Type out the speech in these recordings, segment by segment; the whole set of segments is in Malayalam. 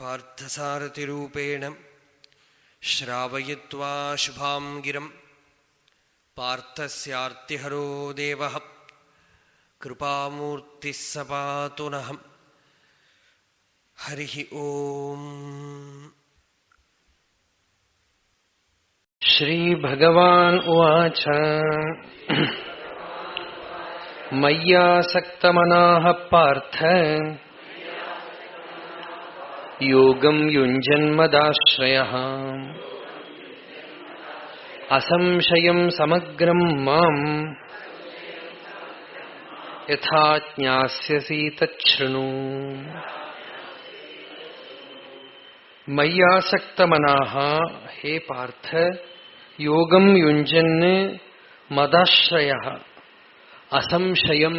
പാർത്ഥസാരഥിരൂപേണ ശ്രാവയിത്വാ ശുഭാം ഗിരം പാർത്ഥസ്യാർത്തിഹരോ ദേവഃ കൃപാമൂർത്തിഃ സ പാതു നഃ. ഹരിഃ ഓം. ശ്രീഭഗവാൻ ഉവാച മയ്യാസക്തമനാഃ പാർത്ഥ യോഗം യുഞ്ജന്മദാശ്രയഃ അസംശയം സമഗ്രം മാം യഥാ ജ്ഞാസ്യസി തച്ഛൃണു. മയ്യാസക്തമനാഃ, ഹേ പാർത്ഥ, യോഗം യുഞ്ജന് മദാശ്രയഃ അസംശയം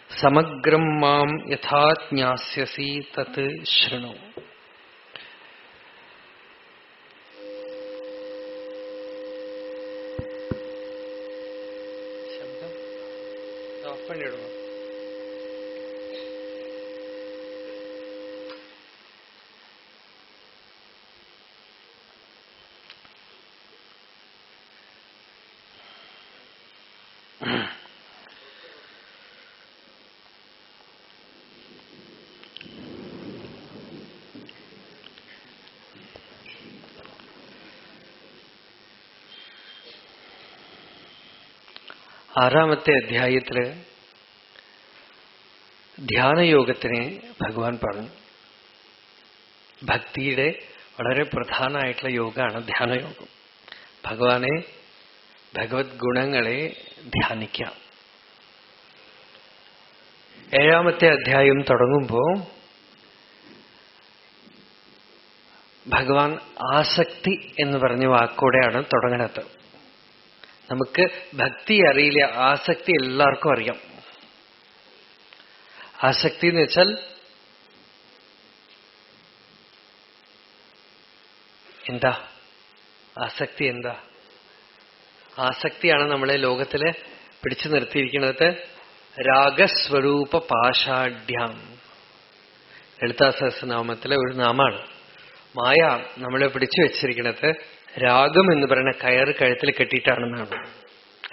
സമഗ്രം മാം യഥാ ജ്ഞാസ്യസി തത് ശൃണു. ആറാമത്തെ അധ്യായത്തില് ധ്യാനയോഗത്തിനെ ഭഗവാൻ പറഞ്ഞു. ഭക്തിയുടെ വളരെ പ്രധാനമായിട്ടുള്ള യോഗമാണ് ധ്യാനയോഗം. ഭഗവാനെ, ഭഗവത് ഗുണങ്ങളെ ധ്യാനിക്കാം. ഏഴാമത്തെ അധ്യായം തുടങ്ങുമ്പോൾ ഭഗവാൻ ആസക്തി എന്ന് പറഞ്ഞ വാക്കോടെയാണ് തുടങ്ങുന്നത്. നമുക്ക് ഭക്തി അറിയില്ല, ആസക്തി എല്ലാവർക്കും അറിയാം. ആസക്തി എന്ന് വെച്ചാൽ എന്താ? ആസക്തി എന്താ? ആസക്തിയാണ് നമ്മളെ ലോകത്തില് പിടിച്ചു നിർത്തിയിരിക്കുന്നത്. രാഗസ്വരൂപ പാഷാഢ്യം, ലളിതാ സഹസ്രനാമത്തിലെ ഒരു നാമാണ്. മായ നമ്മളെ പിടിച്ചു വെച്ചിരിക്കുന്നത് രാഗം എന്ന് പറയുന്ന കയറ് കഴുത്തിൽ കെട്ടിയിട്ടാണെന്നാണ്.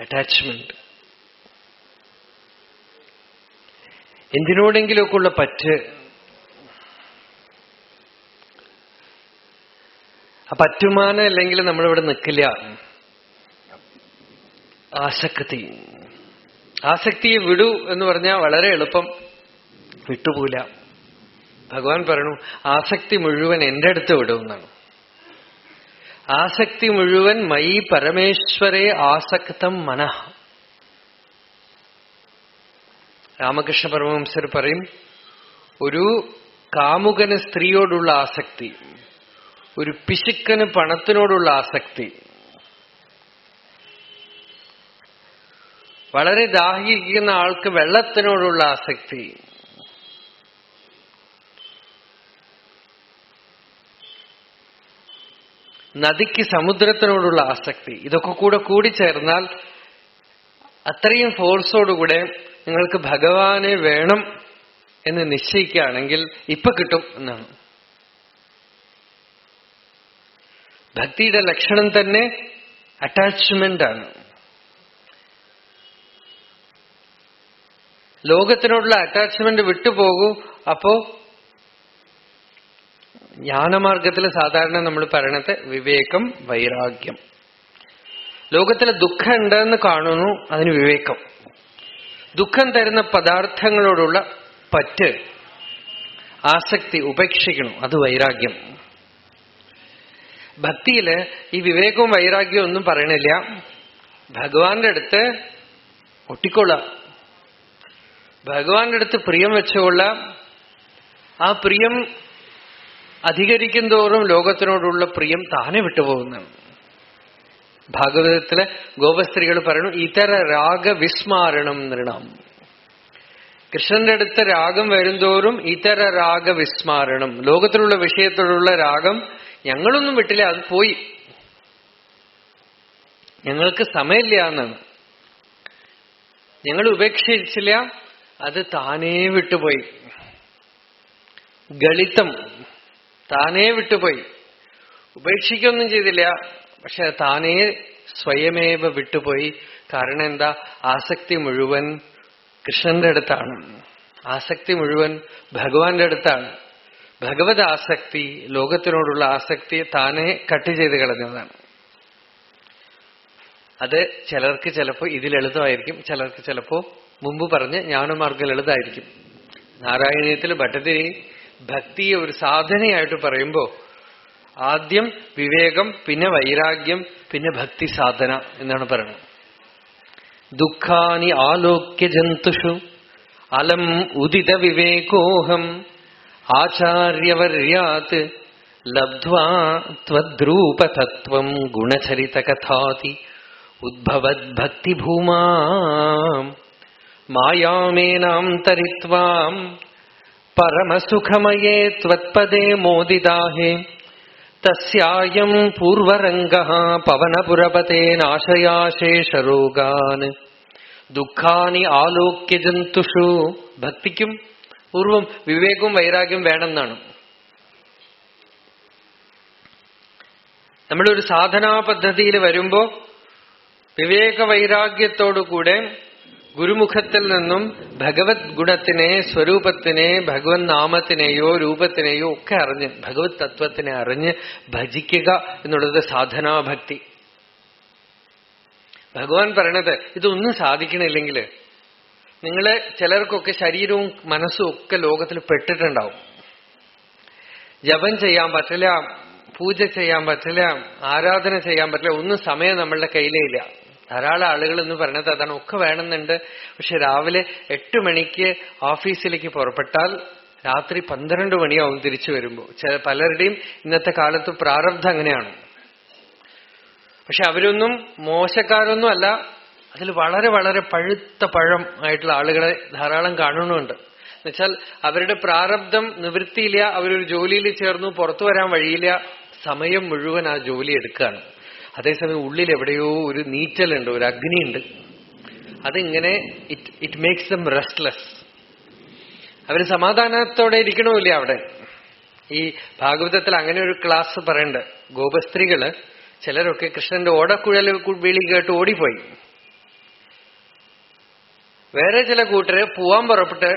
അറ്റാച്ച്മെന്റ്, എന്തിനോടെങ്കിലുമൊക്കെ ഉള്ള പറ്റ്. ആ പറ്റുമാനം അല്ലെങ്കിൽ നമ്മളിവിടെ നിൽക്കില്ല. ആസക്തി, ആസക്തിയെ വിടൂ എന്ന് പറഞ്ഞാൽ വളരെ എളുപ്പം വിട്ടുപോല. ഭഗവാൻ പറയണു, ആസക്തി മുഴുവൻ എന്റെ അടുത്ത് വിടുമെന്നാണ്. ആസക്തി മുഴുവൻ മയി പരമേശ്വരേ ആസക്തം മനഃ. രാമകൃഷ്ണ പരമഹംസർ പറയും, ഒരു കാമുകന് സ്ത്രീയോടുള്ള ആസക്തി, ഒരു പിശുക്കന് പണത്തിനോടുള്ള ആസക്തി, വളരെ ദാഹിക്കുന്ന ആൾക്ക് വെള്ളത്തിനോടുള്ള ആസക്തി, നദിക്ക് സമുദ്രത്തിനോടുള്ള ആസക്തി, ഇതൊക്കെ കൂടെ കൂടിച്ചേർന്നാൽ അത്രയും ഫോഴ്സോടുകൂടെ നിങ്ങൾക്ക് ഭഗവാനെ വേണം എന്ന് നിശ്ചയിക്കുകയാണെങ്കിൽ ഇപ്പൊ കിട്ടും എന്നാണ്. ഭക്തിയുടെ ലക്ഷണം തന്നെ അറ്റാച്ച്മെന്റ് ആണ്. ലോകത്തിനോടുള്ള അറ്റാച്ച്മെന്റ് വിട്ടുപോകൂ. അപ്പോ ജ്ഞാനമാർഗത്തിൽ സാധാരണ നമ്മൾ പറയണത് വിവേകം, വൈരാഗ്യം. ലോകത്തിൽ ദുഃഖം ഉണ്ടെന്ന് കാണുന്നു, അതിന് വിവേകം. ദുഃഖം തരുന്ന പദാർത്ഥങ്ങളോടുള്ള പറ്റ്, ആസക്തി ഉപേക്ഷിക്കണം, അത് വൈരാഗ്യം. ഭക്തിയില് ഈ വിവേകവും വൈരാഗ്യവും ഒന്നും പറയണില്ല. ഭഗവാന്റെ അടുത്ത് ഒട്ടിക്കൊള്ളാം, ഭഗവാന്റെ അടുത്ത് പ്രിയം വെച്ചുകൊള്ളാം. ആ പ്രിയം അധികരിക്കും തോറും ലോകത്തിനോടുള്ള പ്രിയം താനെ വിട്ടുപോകുന്നതാണ്. ഭാഗവതത്തിലെ ഗോപസ്ത്രീകൾ പറയണു, ഇതര രാഗവിസ്മാരണം നൃണം. കൃഷ്ണന്റെ അടുത്ത് രാഗം വരുംതോറും ഇതര രാഗവിസ്മാരണം, ലോകത്തിലുള്ള വിഷയത്തോടുള്ള രാഗം ഞങ്ങളൊന്നും വിട്ടില്ല, അത് പോയി, ഞങ്ങൾക്ക് സമയമില്ല എന്നാണ്. ഞങ്ങൾ ഉപേക്ഷിച്ചില്ല, അത് താനേ വിട്ടുപോയി. ഗളിതം, താനേ വിട്ടുപോയി. ഉപേക്ഷിക്കൊന്നും ചെയ്തില്ല, പക്ഷെ താനേ സ്വയമേവ വിട്ടുപോയി. കാരണം എന്താ? ആസക്തി മുഴുവൻ കൃഷ്ണന്റെ അടുത്താണ്, ആസക്തി മുഴുവൻ ഭഗവാന്റെ അടുത്താണ്. ഭഗവത് ആസക്തി, ലോകത്തിനോടുള്ള ആസക്തി താനെ കട്ട് ചെയ്ത് കളഞ്ഞതാണ്. അത് ചിലർക്ക് ചിലപ്പോ ഇത് ലളിതമായിരിക്കും, ചിലർക്ക് ചിലപ്പോ മുമ്പ് പറഞ്ഞ് ജ്ഞാനമാർഗം ലളിതമായിരിക്കും. നാരായണീയത്തിൽ ഭട്ടതിരി ഭക്തിയെ ഒരു സാധനയായിട്ട് പറയുമ്പോ ആദ്യം വിവേകം, പിന്നെ വൈരാഗ്യം, പിന്നെ ഭക്തി സാധന എന്നാണ് പറയുന്നത്. ദുഃഖാനി ആലോക്യ ജന്തുഷു അലം ഉദിത വിവേകോഹം ആചാര്യവർയാത് ലബ്ധ്വാ ത്വദ്രൂപതത്വം ഗുണചരിത കഥാതി ഉദ്ഭവദ്ഭക്തിഭൂമാം മായാമേനാം തരിത്വാം പരമസുഖമയേ ത്വത്പദേ മോദിതാഹേ തസ്യായം പൂർവരംഗഃ പവനപുരപതേ നാശയാശേഷരോഗാൻ ദുഃഖാനി ആലോക്യ ജന്തുഷു. ഭക്തിക്കും പൂർവം വിവേകവും വൈരാഗ്യം വേണമെന്നാണ്. നമ്മളൊരു സാധനാ പദ്ധതിയിൽ വരുമ്പോ വിവേക വൈരാഗ്യത്തോടുകൂടെ ഗുരുമുഖത്തിൽ നിന്നും ഭഗവത് ഗുണത്തിനെ, സ്വരൂപത്തിനെ, ഭഗവത് നാമത്തിനെയോ രൂപത്തിനെയോ ഒക്കെ അറിഞ്ഞ് ഭഗവത് തത്വത്തിനെ അറിഞ്ഞ് ഭജിക്കുക എന്നുള്ളത് സാധനാഭക്തി. ഭഗവാൻ പറയണത് ഇതൊന്നും സാധിക്കണില്ലെങ്കിൽ നിങ്ങള് ചിലർക്കൊക്കെ ശരീരവും മനസ്സും ഒക്കെ ലോകത്തിൽ പെട്ടിട്ടുണ്ടാവും. ജപം ചെയ്യാൻ പറ്റില്ല, പൂജ ചെയ്യാൻ പറ്റില്ല, ആരാധന ചെയ്യാൻ പറ്റില്ല, ഒന്നും സമയം നമ്മളുടെ കയ്യിലേ ഇല്ല. ധാരാളം ആളുകൾ എന്ന് പറയണത് അതാണ്. ഒക്കെ വേണമെന്നുണ്ട്, പക്ഷെ രാവിലെ 8 മണിക്ക് ഓഫീസിലേക്ക് പുറപ്പെട്ടാൽ രാത്രി 12 മണിയാവും തിരിച്ചു വരുമ്പോ. പലരുടെയും ഇന്നത്തെ കാലത്ത് പ്രാരബ്ധം അങ്ങനെയാണ്. പക്ഷെ അവരൊന്നും മോശക്കാരൊന്നും അല്ല, അതിൽ വളരെ വളരെ പഴുത്ത പഴം ആയിട്ടുള്ള ആളുകളെ ധാരാളം കാണുന്നുണ്ട്. എന്നുവെച്ചാൽ അവരുടെ പ്രാരബ്ധം നിവൃത്തിയില്ല, അവരൊരു ജോലിയിൽ ചേർന്നു, പുറത്തു വരാൻ വഴിയില്ല, സമയം മുഴുവൻ ആ ജോലി എടുക്കുകയാണ്. അതേസമയം ഉള്ളിൽ എവിടെയോ ഒരു നീറ്റലുണ്ട്, ഒരു അഗ്നിയുണ്ട്. അതിങ്ങനെ ഇറ്റ് മേക്സ് ദം റെസ്റ്റ്ലെസ്. അവര് സമാധാനത്തോടെ ഇരിക്കണമില്ല അവിടെ. ഈ ഭാഗവതത്തിൽ അങ്ങനെ ഒരു ക്ലാസ് പറയണ്ട്. ഗോപസ്ത്രീകള് ചിലരൊക്കെ കൃഷ്ണന്റെ ഓടക്കുഴൽ വിളി കേട്ട് ഓടിപ്പോയി. വേറെ ചില കൂട്ടര് പോവാൻ പുറപ്പെട്ട്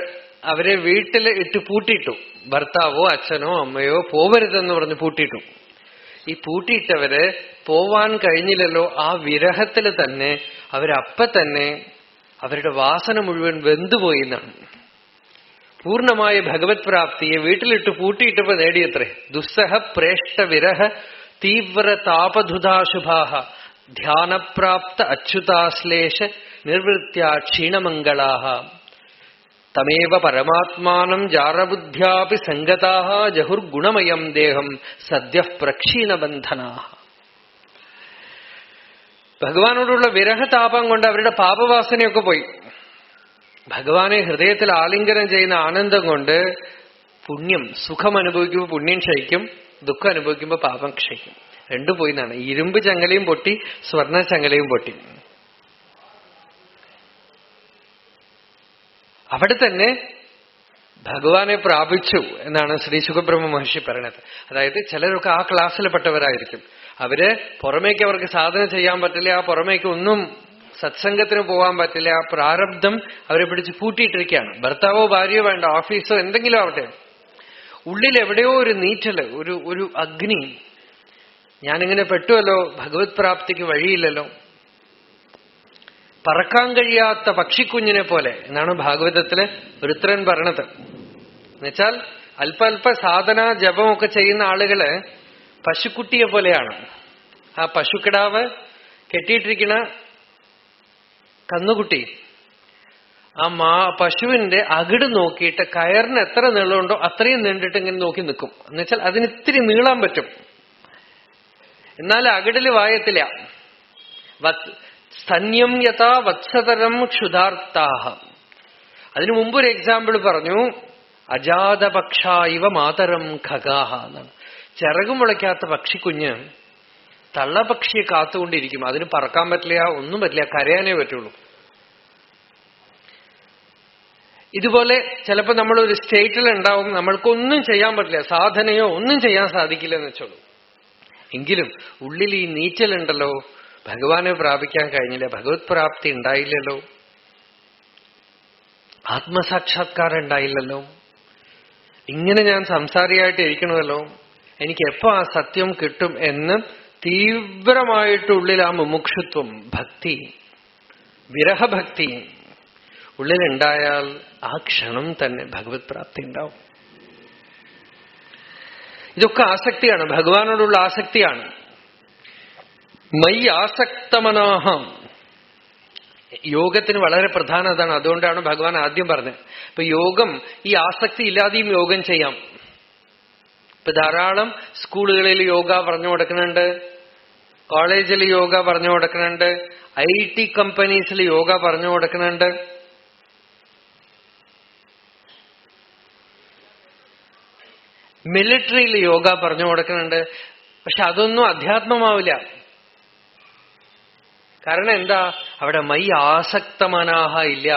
അവരെ വീട്ടിൽ ഇട്ട് പൂട്ടിയിട്ടു. ഭർത്താവോ അച്ഛനോ അമ്മയോ പോവരുതെന്ന് പറഞ്ഞ് പൂട്ടിയിട്ടു. ഈ പൂട്ടിയിട്ടവര് പോവാൻ കഴിഞ്ഞില്ലല്ലോ, ആ വിരഹത്തിൽ തന്നെ അവരപ്പ തന്നെ അവരുടെ വാസന മുഴുവൻ വെന്തുപോയി എന്നാണ്. പൂർണ്ണമായ ഭഗവത് പ്രാപ്തിയെ വീട്ടിലിട്ട് പൂട്ടിയിട്ടപ്പോ നേടിയത്രേ. ദുസ്സഹ പ്രേഷ്ട വിരഹ തീവ്ര താപധുതാശുഭാഹ ധ്യാനപ്രാപ്ത അച്യുതാശ്ലേഷ നിർവൃത്യാ ക്ഷീണമംഗളാഹ തമേവ പരമാത്മാനം ജാരബുദ്ധ്യാപി സംഗതാഹ ജഹുർഗുണമയം ദേഹം സദ്യഃ പ്രക്ഷീണബന്ധനാഹ. ഭഗവാനോടുള്ള വിരഹതാപം കൊണ്ട് അവരുടെ പാപവാസനയൊക്കെ പോയി. ഭഗവാനെ ഹൃദയത്തിൽ ആലിംഗനം ചെയ്യുന്ന ആനന്ദം കൊണ്ട് പുണ്യം, സുഖം അനുഭവിക്കുമ്പോൾ പുണ്യം ക്ഷയിക്കും, ദുഃഖം അനുഭവിക്കുമ്പോൾ പാപം ക്ഷയിക്കും. രണ്ടു പോയി എന്നാണ്. ഇരുമ്പ് ചങ്ങലയും പൊട്ടി, സ്വർണ്ണ ചങ്ങലയും പൊട്ടി. അവിടെ തന്നെ ഭഗവാനെ പ്രാപിച്ചു എന്നാണ് ശ്രീ സുഖബ്രഹ്മ മഹർഷി പറയണത്. അതായത് ചിലരൊക്കെ ആ ക്ലാസ്സിൽ പെട്ടവരായിരിക്കും. അവര് പുറമേക്ക് അവർക്ക് സാധന ചെയ്യാൻ പറ്റില്ല, പുറമേക്ക് ഒന്നും സത്സംഗത്തിന് പോകാൻ പറ്റില്ല. പ്രാരബ്ധം അവരെ പിടിച്ച് പൂട്ടിയിട്ടിരിക്കുകയാണ്. ഭർത്താവോ ഭാര്യയോ വേണ്ട, ഓഫീസോ എന്തെങ്കിലും ആവട്ടെ, ഉള്ളിൽ എവിടെയോ ഒരു നീറ്റല്, ഒരു അഗ്നി. ഞാനിങ്ങനെ പെട്ടുവല്ലോ, ഭഗവത് പ്രാപ്തിക്ക് വഴിയില്ലല്ലോ, പറക്കാൻ കഴിയാത്ത പക്ഷിക്കുഞ്ഞിനെ പോലെ എന്നാണ് ഭാഗവതത്തില് വൃത്രൻ പറഞ്ഞത്. എന്നുവെച്ചാൽ അല്പ സാധന ജപമൊക്കെ ചെയ്യുന്ന ആളുകള് പശുക്കുട്ടിയെ പോലെയാണ്. ആ പശുക്കിടാവ് കെട്ടിയിട്ടിരിക്കുന്ന കന്നുകുട്ടി ആ പശുവിന്റെ അകിട് നോക്കിയിട്ട് കയറിന് എത്ര നീളമുണ്ടോ അത്രയും നീണ്ടിട്ട് ഇങ്ങനെ നോക്കി നിൽക്കും. എന്നുവെച്ചാൽ അതിന് ഇത്തിരി നീളാൻ പറ്റും, എന്നാൽ അകിടില് വായത്തില്ല. സ്തന്യം യഥാ വത്സതരം ക്ഷുധാർത്താഹ. അതിനു മുമ്പൊരു എക്സാമ്പിൾ പറഞ്ഞു, അജാതപക്ഷ ഇവ മാതരം ഖഗാഹ എന്നാണ്. ചിറകു മുളയ്ക്കാത്ത പക്ഷിക്കുഞ്ഞ് തള്ളപക്ഷിയെ കാത്തുകൊണ്ടിരിക്കും. അതിന് പറക്കാൻ പറ്റില്ല, ഒന്നും പറ്റില്ല, കരയാനേ പറ്റുള്ളൂ. ഇതുപോലെ ചിലപ്പോൾ നമ്മളൊരു സ്റ്റേറ്റിൽ ഉണ്ടാവും, നമ്മൾക്കൊന്നും ചെയ്യാൻ പറ്റില്ല, സാധനയോ ഒന്നും ചെയ്യാൻ സാധിക്കില്ല എന്ന് വെച്ചോളൂ. എങ്കിലും ഉള്ളിൽ ഈ നീറ്റലുണ്ടല്ലോ, ഭഗവാനെ പ്രാപിക്കാൻ കഴിഞ്ഞില്ല, ഭഗവത് പ്രാപ്തി ഉണ്ടായില്ലല്ലോ, ആത്മസാക്ഷാത്കാരം ഉണ്ടായില്ലല്ലോ, ഇങ്ങനെ ഞാൻ സംസാരിയായിട്ട് ഇരിക്കണമല്ലോ, എനിക്ക് എപ്പോ ആ സത്യം കിട്ടും എന്ന് തീവ്രമായിട്ടുള്ളിൽ ആ മുമുക്ഷുത്വം, ഭക്തി, വിരഹഭക്തി ഉള്ളിലുണ്ടായാൽ ആ ക്ഷണം തന്നെ ഭഗവത് പ്രാപ്തി ഉണ്ടാവും. ഇതൊക്കെ ആസക്തിയാണ്, ഭഗവാനോടുള്ള ആസക്തിയാണ്. മൈ ആസക്തമനാഹം യോഗത്തിന് വളരെ പ്രധാനതാണ്. അതുകൊണ്ടാണ് ഭഗവാൻ ആദ്യം പറഞ്ഞത്. ഇപ്പൊ യോഗം, ഈ ആസക്തി ഇല്ലാതെയും യോഗം ചെയ്യാം. ഇപ്പൊ ധാരാളം സ്കൂളുകളിൽ യോഗ പറഞ്ഞു കൊടുക്കുന്നുണ്ട്, കോളേജിൽ യോഗ പറഞ്ഞു കൊടുക്കുന്നുണ്ട്, IT കമ്പനീസിൽ യോഗ പറഞ്ഞു കൊടുക്കുന്നുണ്ട്. മിലിറ്ററിയിൽ യോഗ പറഞ്ഞു കൊടുക്കുന്നുണ്ട്. പക്ഷെ അതൊന്നും അധ്യാത്മമാവില്ല. കാരണം എന്താ? അവിടെ മൈ ആസക്തമനാഹ ഇല്ല.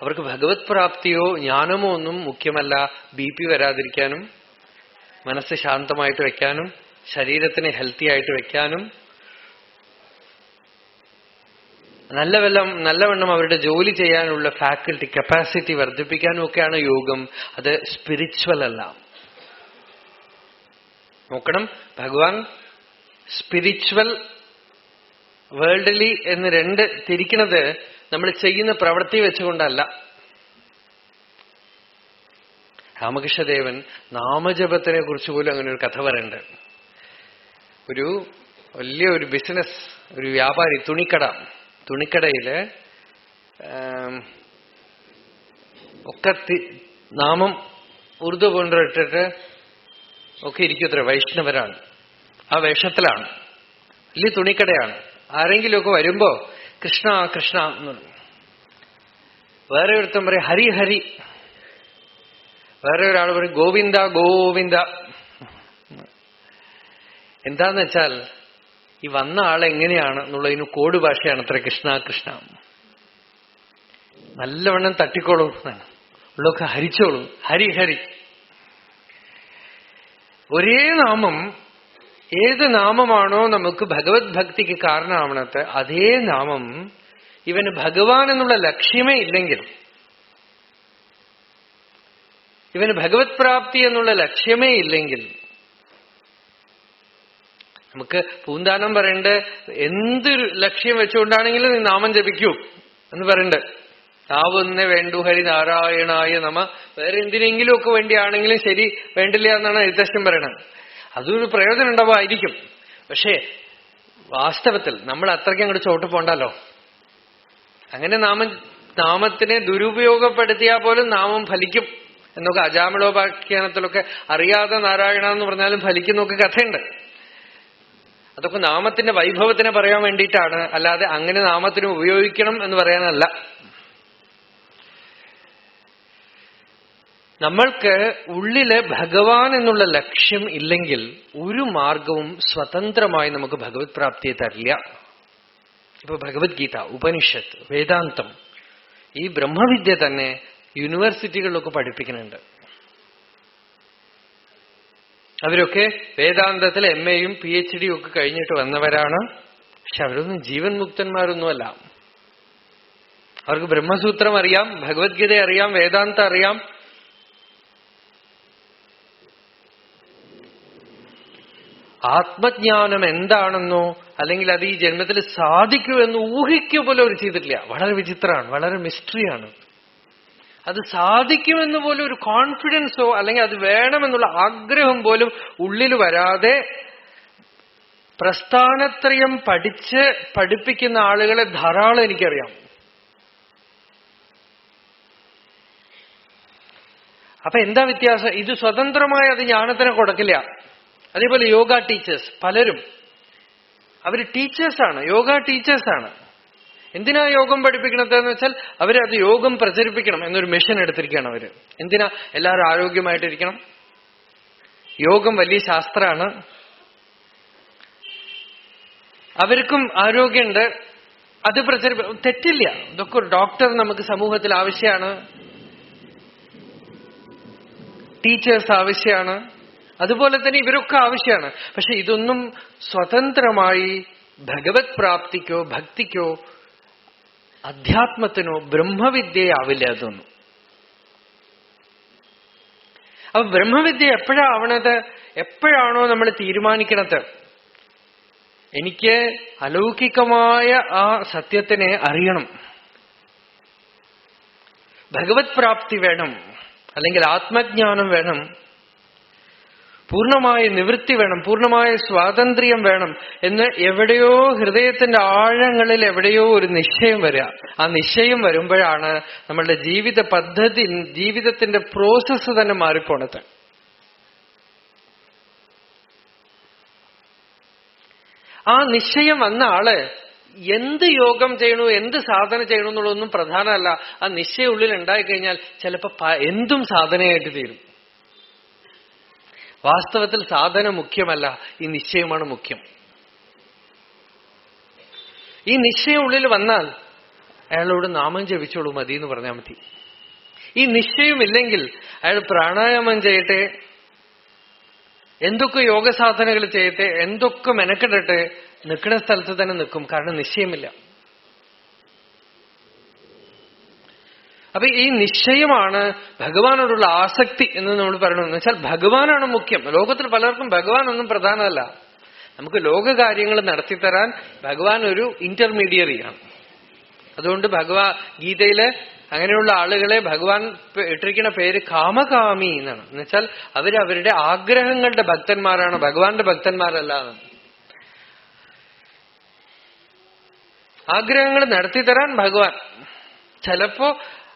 അവർക്ക് ഭഗവത് പ്രാപ്തിയോ ജ്ഞാനമോ ഒന്നും മുഖ്യമല്ല. BP വരാതിരിക്കാനും, മനസ്സ് ശാന്തമായിട്ട് വെക്കാനും, ശരീരത്തിനെ ഹെൽത്തി ആയിട്ട് വെക്കാനും, നല്ലവണ്ണം അവരുടെ ജോലി ചെയ്യാനുള്ള ഫാക്കൽറ്റി, കപ്പാസിറ്റി വർദ്ധിപ്പിക്കാനും ഒക്കെയാണ് യോഗം. അത് സ്പിരിച്വൽ അല്ല. നോക്കണം, ഭഗവാൻ സ്പിരിച്വൽ, വേൾഡ്ലി എന്ന് രണ്ട് തിരിക്കുന്നത് നമ്മൾ ചെയ്യുന്ന പ്രവൃത്തി വെച്ചുകൊണ്ടല്ല. രാമകൃഷ്ണദേവൻ നാമജപത്തിനെ കുറിച്ച് പോലും അങ്ങനെ ഒരു കഥ പറയുന്നുണ്ട്. വലിയ ഒരു ബിസിനസ്, ഒരു വ്യാപാരി, തുണിക്കടയില് ഒക്കെ നാമം ഉറുദു കൊണ്ടിട്ടിട്ട് ഒക്കെ ഇരിക്കത്ര. വൈഷ്ണവരാണ്, ആ വേഷത്തിലാണ്, വലിയ തുണിക്കടയാണ്. ആരെങ്കിലുമൊക്കെ വരുമ്പോ കൃഷ്ണ കൃഷ്ണ എന്ന്, വേറെ ഒരുത്തം പറയും ഹരി ഹരി, വേറെ ഒരാൾ പറയും ഗോവിന്ദ ഗോവിന്ദ. എന്താന്ന് വെച്ചാൽ ഈ വന്ന ആളെങ്ങനെയാണ് എന്നുള്ളതിന് കോഡ് ഭാഷയാണ് അത്ര കൃഷ്ണ കൃഷ്ണ. നല്ലവണ്ണം തട്ടിക്കോളൂ, ഉള്ളൊക്കെ ഹരിച്ചോളൂ, ഹരി ഹരി. ഒരേ നാമം, ഏത് നാമമാണോ നമുക്ക് ഭഗവത് ഭക്തിക്ക് കാരണമാവണത്, അതേ നാമം ഇവന് ഭഗവാൻ എന്നുള്ള ലക്ഷ്യമേ ഇല്ലെങ്കിൽ, ഇവന് ഭഗവത് പ്രാപ്തി എന്നുള്ള ലക്ഷ്യമേ ഇല്ലെങ്കിൽ, നമുക്ക് പൂന്താനം പറയണ്ട്, എന്തൊരു ലക്ഷ്യം വെച്ചുകൊണ്ടാണെങ്കിലും നീ നാമം ജപിക്കൂ എന്ന് പറയണ്ട്. താവൊന്നേ വേണ്ടു ഹരി നാരായണായ നമ. വേറെ എന്തിനെങ്കിലും ഒക്കെ വേണ്ടിയാണെങ്കിലും ശരി, വേണ്ടില്ല എന്നാണ് എഴുത്തച്ഛൻ പറയണത്. അതൊരു പ്രയോജനം ഉണ്ടാവുമായിരിക്കും. പക്ഷേ വാസ്തവത്തിൽ നമ്മൾ അത്രയ്ക്ക് അങ്ങോട്ട് ചോട്ട് പോണ്ടല്ലോ. അങ്ങനെ നാമത്തിനെ ദുരുപയോഗപ്പെടുത്തിയാൽ പോലും നാമം ഫലിക്കും എന്നൊക്കെ അജാമിളോപാഖ്യാനത്തിലൊക്കെ അറിയാതെ നാരായണ എന്ന് പറഞ്ഞാലും ഫലിക്കുന്നൊക്കെ കഥയുണ്ട്. അതൊക്കെ നാമത്തിന്റെ വൈഭവത്തിനെ പറയാൻ വേണ്ടിയിട്ടാണ്, അല്ലാതെ അങ്ങനെ നാമത്തിന് ഉപയോഗിക്കണം എന്ന് പറയാനല്ല. നമ്മൾക്ക് ഉള്ളില് ഭഗവാൻ എന്നുള്ള ലക്ഷ്യം ഇല്ലെങ്കിൽ ഒരു മാർഗവും സ്വതന്ത്രമായി നമുക്ക് ഭഗവത് പ്രാപ്തിയെ തരില്ല. ഇപ്പൊ ഭഗവത്ഗീത, ഉപനിഷത്ത്, വേദാന്തം, ഈ ബ്രഹ്മവിദ്യ തന്നെ യൂണിവേഴ്സിറ്റികളിലൊക്കെ പഠിപ്പിക്കുന്നുണ്ട്. അവരൊക്കെ വേദാന്തത്തിൽ MAയും PhDയും ഒക്കെ കഴിഞ്ഞിട്ട് വന്നവരാണ്. പക്ഷെ അവരൊന്നും ജീവൻ മുക്തന്മാരൊന്നുമല്ല. അവർക്ക് ബ്രഹ്മസൂത്രം അറിയാം, ഭഗവത്ഗീത അറിയാം, വേദാന്തം അറിയാം. ആത്മജ്ഞാനം എന്താണെന്നോ അല്ലെങ്കിൽ അത് ഈ ജന്മത്തിൽ സാധിക്കുമെന്ന് ഊഹിക്കുക പോലും അവർ ചെയ്തിട്ടില്ല. വളരെ വിചിത്രമാണ്, വളരെ മിസ്റ്ററിയാണ്. അത് സാധിക്കുമെന്ന് പോലും ഒരു കോൺഫിഡൻസോ അല്ലെങ്കിൽ അത് വേണമെന്നുള്ള ആഗ്രഹം പോലും ഉള്ളിൽ വരാതെ പ്രസ്ഥാനത്രയം പഠിപ്പിക്കുന്ന ആളുകളെ ധാരാളം എനിക്കറിയാം. അപ്പൊ എന്താ വ്യത്യാസം? ഇത് സ്വതന്ത്രമായി അത് ജ്ഞാനത്തിനെ കൊടുക്കില്ല. അതേപോലെ യോഗ ടീച്ചേഴ്സ് പലരും, അവര് ടീച്ചേഴ്സാണ്, യോഗ ടീച്ചേഴ്സാണ്. എന്തിനാ യോഗം പഠിപ്പിക്കണതെന്ന് വെച്ചാൽ അവരത് യോഗം പ്രചരിപ്പിക്കണം എന്നൊരു മിഷൻ എടുത്തിരിക്കുകയാണ് അവര്. എന്തിനാ? എല്ലാവരും ആരോഗ്യമായിട്ടിരിക്കണം. യോഗം വലിയ ശാസ്ത്രമാണ്, അവർക്കും ആരോഗ്യമുണ്ട്, അത് തെറ്റില്ല. ഇതൊക്കെ ഒരു ഡോക്ടർ നമുക്ക് സമൂഹത്തിൽ ആവശ്യമാണ്. ടീച്ചേഴ്സ് ആവശ്യമാണ്, അതുപോലെ തന്നെ ഇവരൊക്കെ ആവശ്യമാണ്. പക്ഷെ ഇതൊന്നും സ്വതന്ത്രമായി ഭഗവത് പ്രാപ്തിക്കോ ഭക്തിക്കോ അധ്യാത്മത്തിനോ ബ്രഹ്മവിദ്യയാവില്ല അതൊന്നും. അപ്പൊ ബ്രഹ്മവിദ്യ എപ്പോഴാവണത്? എപ്പോഴാണോ നമ്മൾ തീരുമാനിക്കണത് എനിക്ക് അലൗകികമായ ആ സത്യത്തിനെ അറിയണം, ഭഗവത് പ്രാപ്തി വേണം, അല്ലെങ്കിൽ ആത്മജ്ഞാനം വേണം, പൂർണ്ണമായ നിവൃത്തി വേണം, പൂർണ്ണമായ സ്വാതന്ത്ര്യം വേണം എന്ന് എവിടെയോ ഹൃദയത്തിന്റെ ആഴങ്ങളിൽ എവിടെയോ ഒരു നിശ്ചയം വരിക. ആ നിശ്ചയം വരുമ്പോഴാണ് നമ്മളുടെ ജീവിത പദ്ധതി, ജീവിതത്തിന്റെ പ്രോസസ്സ് തന്നെ മാറിപ്പോണത്. ആ നിശ്ചയം വന്ന ആള് എന്ത് യോഗം ചെയ്യണു, എന്ത് സാധന ചെയ്യണു എന്നുള്ളതൊന്നും പ്രധാനമല്ല. ആ നിശ്ചയം ഉള്ളിൽ ഉണ്ടായിക്കഴിഞ്ഞാൽ ചിലപ്പോ എന്തും സാധനയായിട്ട് തീരും. വാസ്തവത്തിൽ സാധന മുഖ്യമല്ല, ഈ നിശ്ചയമാണ് മുഖ്യം. ഈ നിശ്ചയം ഉള്ളിൽ വന്നാൽ അയാളോട് നാമം ജപിച്ചോളൂ മതി എന്ന് പറഞ്ഞാൽ മതി. ഈ നിശ്ചയമില്ലെങ്കിൽ അയാൾ പ്രാണായാമം ചെയ്യട്ടെ, എന്തൊക്കെ യോഗ സാധനകൾ ചെയ്യട്ടെ, എന്തൊക്കെ മെനക്കെടട്ടെ, നിൽക്കുന്ന സ്ഥലത്ത് തന്നെ നിൽക്കും. കാരണം നിശ്ചയമില്ല. അപ്പൊ ഈ നിശ്ചയമാണ് ഭഗവാനോടുള്ള ആസക്തി എന്ന് നമ്മൾ പറയണമെന്ന് വെച്ചാൽ ഭഗവാനാണ് മുഖ്യം. ലോകത്തിൽ പലർക്കും ഭഗവാൻ ഒന്നും പ്രധാനമല്ല. നമുക്ക് ലോകകാര്യങ്ങൾ നടത്തിത്തരാൻ ഭഗവാൻ ഒരു ഇന്റർമീഡിയറിയാണ്. അതുകൊണ്ട് ഗീതയില് അങ്ങനെയുള്ള ആളുകളെ ഭഗവാൻ ഇട്ടിരിക്കുന്ന പേര് കാമകാമി എന്നാണ്. എന്നുവെച്ചാൽ അവരവരുടെ ആഗ്രഹങ്ങളുടെ ഭക്തന്മാരാണ്, ഭഗവാന്റെ ഭക്തന്മാരല്ല. ആഗ്രഹങ്ങൾ നടത്തിത്തരാൻ ഭഗവാൻ. ചിലപ്പോ